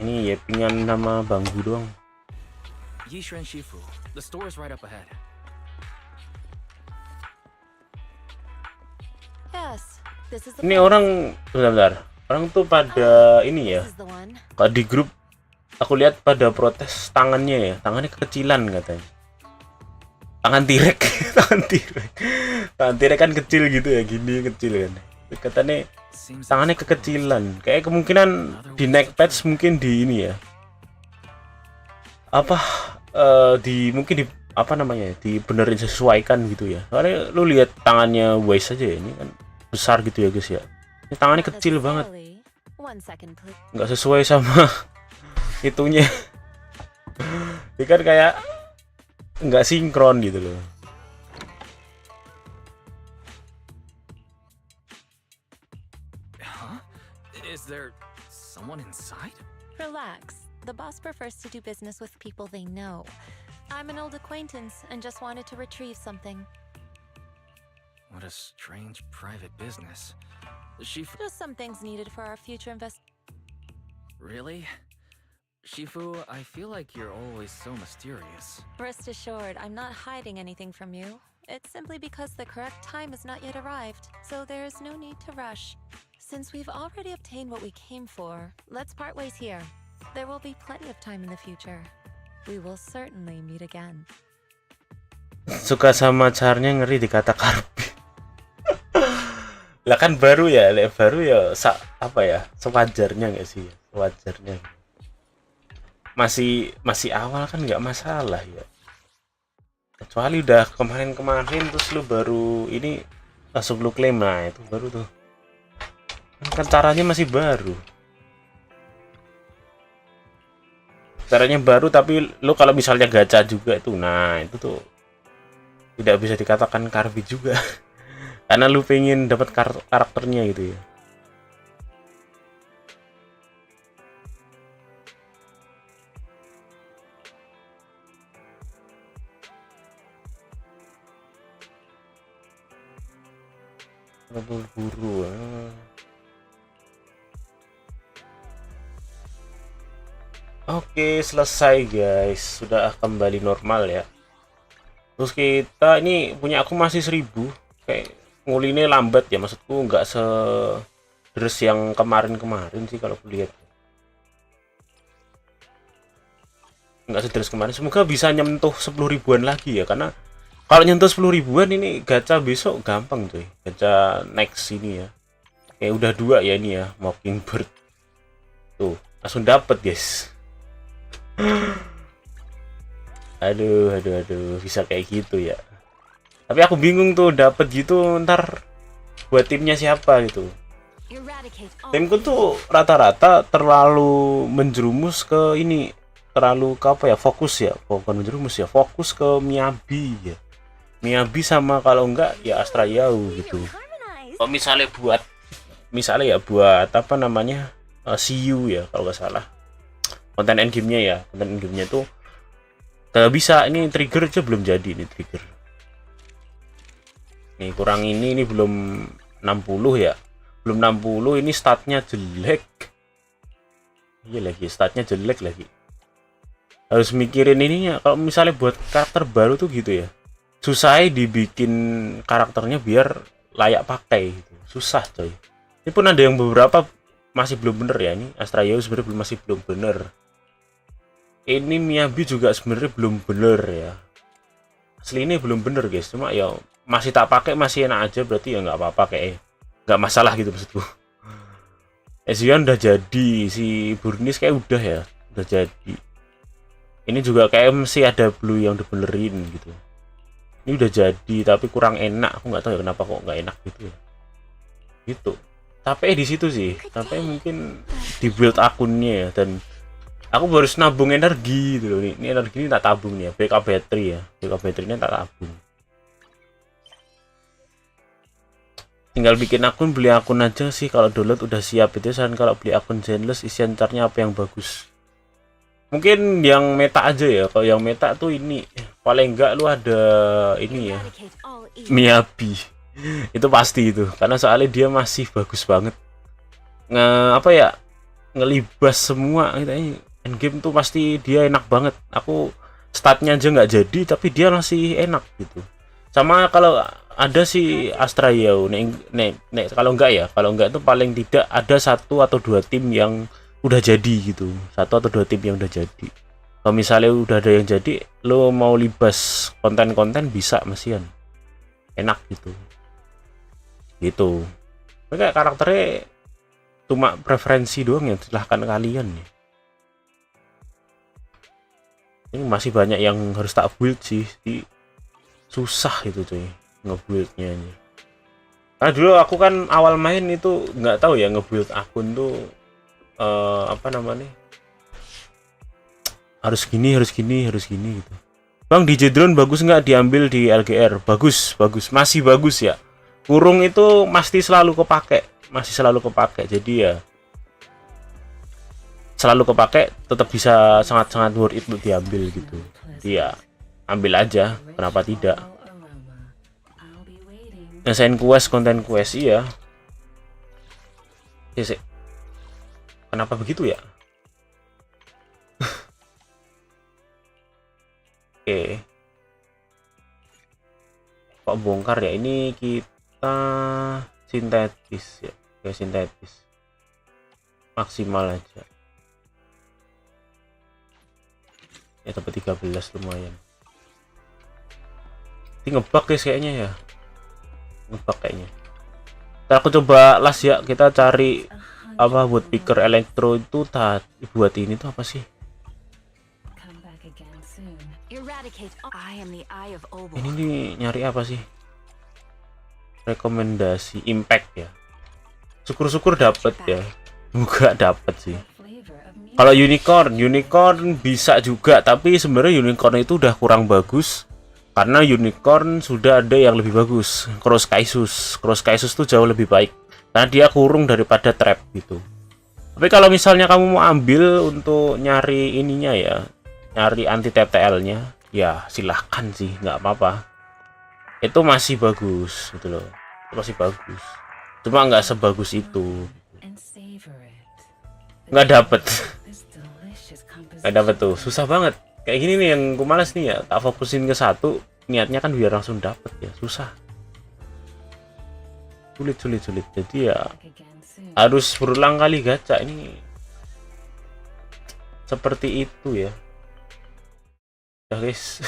Ini ya pingan nama banggu doang. Yishren Shifu, the store is right up ahead. Ini orang bentar. Orang tuh pada ini ya. Kalau di grup aku lihat pada protes tangannya ya. Tangannya kekecilan katanya. Tangan tirek, tangan tirek kan kecil gitu ya, gini kecil kan. Katanya tangannya kekecilan. Kayak kemungkinan di Nightbot mungkin di ini ya. Apa mungkin di apa namanya? Dibenerin sesuaikan gitu ya. Soalnya lu lihat tangannya Wise aja ya, ini kan besar gitu ya guys ya. Ini tangannya kecil banget. Nggak sesuai sama itunya. Ini kan kayak nggak sinkron gitu loh. Is there someone inside? Relax. The boss prefers to do business with people they know. I'm an old acquaintance and just wanted to retrieve something. What a strange private business. Shifu. Just some things needed for our future Really? Shifu, I feel like you're always so mysterious. Rest assured, I'm not hiding anything from you. It's simply because the correct time has not yet arrived, so there's no need to rush. Since we've already obtained what we came for, let's part ways here. There will be plenty of time in the future. We will certainly meet again. Suka sama caranya, ngeri dikata karbi. Lah kan baru ya, apa ya? Sewajarnya nggak sih? Sewajarnya. Masih awal kan nggak masalah ya. Kecuali udah kemarin terus lu baru ini langsung lu klaim, nah itu baru tuh. Kan caranya masih baru. Caranya baru tapi lu kalau misalnya gacha juga itu, nah itu tuh tidak bisa dikatakan karbi juga. Karena lu pengen dapat karakternya gitu ya. Buru-buru. Oke, selesai guys, sudah kembali normal ya. Terus kita ini punya aku masih 1000, kayak ngulinnya lambat ya, maksudku nggak deres yang kemarin sih kalau aku lihat. Nggak sederes kemarin, semoga bisa nyentuh 10 ribuan lagi ya, karena kalau nyentuh 10 ribuan ini gacha besok gampang tuh, gacha next ini ya. Kayak udah 2 ya ini ya, Mockingbird. Tuh, langsung dapet guys. Aduh, bisa kayak gitu ya. Tapi aku bingung tuh dapet gitu ntar buat timnya siapa gitu. Timku tuh rata-rata terlalu menjerumus ke ini, terlalu ke apa ya, fokus ya, bukan menjerumus ya, fokus ke Miyabi ya. Miyabi sama kalau enggak ya Astra Yau gitu. Oh misalnya buat apa namanya CU ya kalau nggak salah. Konten endgame-nya tuh gak bisa, ini trigger aja belum jadi, ini trigger. Nih kurang ini belum 60 ya. Belum 60, ini statnya jelek. Iya lagi, statnya jelek lagi. Harus mikirin ininya, kalau misalnya buat karakter baru tuh gitu ya. Susah dibikin karakternya biar layak pakai gitu. Susah coy. Ini pun ada yang beberapa masih belum bener ya, ini Astra Yau sebenarnya masih belum bener. Ini Miyabi juga sebenarnya belum bener ya. Asli ini belum bener guys, cuma ya masih tak pakai, masih enak aja, berarti ya nggak apa-apa, kayak nggak masalah gitu maksudku. Vivian udah jadi, si Burnis kayak udah ya, udah jadi. Ini juga kayak masih ada blue yang dibenerin gitu. Ini udah jadi tapi kurang enak, aku nggak tahu ya kenapa kok nggak enak gitu ya. Gitu. Tapi di situ sih, tapi mungkin di build akunnya ya, dan aku harus nabung energi gitu loh. Ini energi ini tak tabung nih ya, backup battery ya. Backup battery ini tak tabung. Tinggal bikin akun, beli akun aja sih kalau download udah siap itu. Dan kalau beli akun Zenless, isian caranya apa yang bagus? Mungkin yang meta aja ya. Kalau yang meta tuh ini paling enggak lu ada ini ya, Miyabi. Itu pasti itu, karena soalnya dia masih bagus banget. Ngelibas semua gitu. Endgame tuh pasti dia enak banget. Aku statnya aja nggak jadi tapi dia masih enak gitu. Sama kalau ada si Astrayao nek kalau enggak itu paling tidak ada 1 atau 2 tim yang udah jadi gitu, 1 atau 2 tim yang udah jadi. Kalau misalnya udah ada yang jadi, lo mau libas konten-konten bisa mesian enak gitu. Kayak karakternya cuma preferensi doang ya, silahkan kalian ya. Ini masih banyak yang harus tak build sih, susah itu cuy ngebuildnya ini. Karena dulu aku kan awal main itu nggak tahu ya ngebuild akun tuh apa namanya, harus gini gitu. Bang, DJ drone bagus nggak diambil di LGR? Bagus, masih bagus ya. Kurung itu masih selalu kepake, jadi ya selalu kepake, tetap bisa sangat worth it untuk diambil gitu. Jadi ya ambil aja, kenapa tidak. Ngesain quest, konten quest, iya. Kenapa begitu ya? Oke. Kok bongkar ya? Ini kita sintetis ya. Oke, sintetis. Maksimal aja. Ya dapat 13 lumayan. Ini ngebug guys kayaknya ya. Ntar aku coba las ya, kita cari apa buat picker elektro itu buat ini tuh apa sih? Ini nih nyari apa sih? Rekomendasi impact ya. Syukur-syukur dapet ya. Enggak dapet sih. Kalau unicorn bisa juga, tapi sebenarnya unicorn itu udah kurang bagus. Karena unicorn sudah ada yang lebih bagus, cross kaisus tuh jauh lebih baik karena dia kurung daripada trap gitu. Tapi kalau misalnya kamu mau ambil untuk nyari ininya ya, nyari anti TTL nya ya silahkan sih, nggak apa-apa, itu masih bagus gitu loh, itu masih bagus, cuma nggak sebagus itu, nggak dapet tuh, susah banget. Kayak gini nih yang gue males nih ya, tak fokusin ke satu, niatnya kan biar langsung dapet ya, susah, sulit. Jadi ya harus berulang kali gacha, ini seperti itu ya. Udah guys,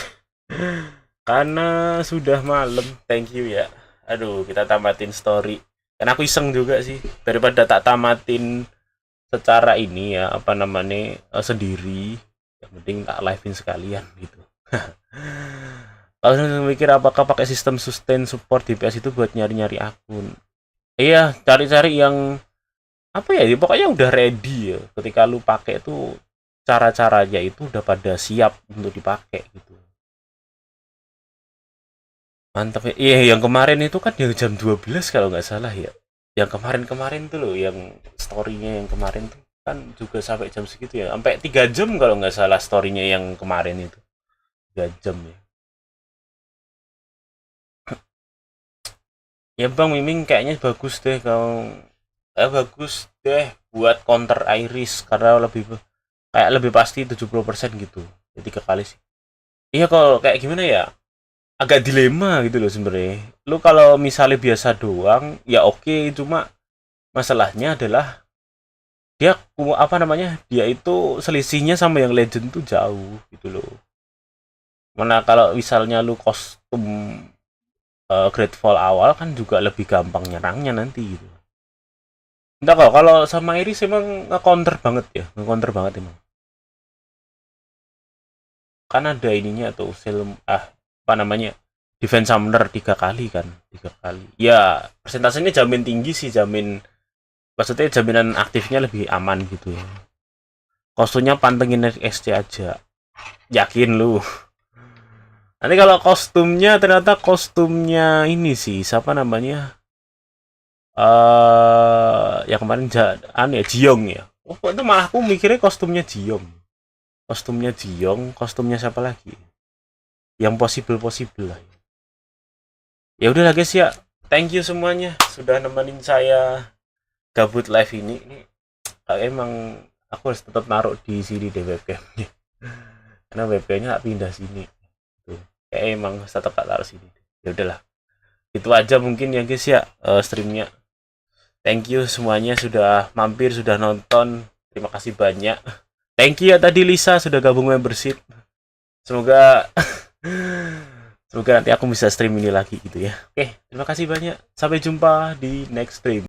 karena sudah malam, thank you ya. Aduh, kita tamatin story, karena aku iseng juga sih, daripada tak tamatin secara ini ya, apa namanya, sendiri. Yang penting tak live-in sekalian gitu. Kalau mikir apakah pakai sistem sustain support DPS itu buat nyari-nyari akun. Iya, cari-cari yang apa ya, pokoknya udah ready ya. Ketika lu pakai itu cara-caranya itu udah pada siap untuk dipakai gitu. Mantap ya. Iya, yang kemarin itu kan yang jam 12 kalau nggak salah ya. Yang kemarin tuh loh, yang story-nya yang kemarin tuh kan juga sampai jam segitu ya, sampai 3 jam kalau nggak salah story-nya yang kemarin itu, 3 jam ya. Ya Bang Miming kayaknya bagus deh buat counter iris, karena lebih pasti 70% gitu ya, 3 kali sih. Iya, kalau kayak gimana ya, agak dilema gitu loh sebenarnya. Lu kalau misalnya biasa doang ya oke, cuma masalahnya adalah dia itu selisihnya sama yang legend tuh jauh gitu loh. Mana kalau misalnya lu kostum Grateful awal kan juga lebih gampang nyerangnya nanti gitu. Entah kalau sama Iris emang nge-counter banget emang. Kan ada ininya tuh defense summoner 3 kali kan, 3 kali. Ya, persentasenya jamin tinggi sih, maksudnya jaminan aktifnya lebih aman gitu ya. Kostumnya pantengin SC aja. Yakin lu. Nanti kalau kostumnya ternyata kostumnya ini sih, siapa namanya? Yang kemarin Jiong ya. Oh, itu malah aku mikirnya kostumnya Jiong. Kostumnya siapa lagi? Yang possible lah. Ya udahlah guys ya. Thank you semuanya sudah nemenin saya gabut live ini. Emang aku harus tetap naruh di sini deh webcamnya. Karena webcamnya tak pindah sini. Tuh. Kayak emang tetap tak taruh sini. Ya udahlah. Itu aja mungkin ya guys ya, streamnya. Thank you semuanya sudah mampir, sudah nonton. Terima kasih banyak. Thank you ya tadi Lisa sudah gabung membership. Semoga semoga nanti aku bisa stream ini lagi gitu ya. Oke, terima kasih banyak. Sampai jumpa di next stream.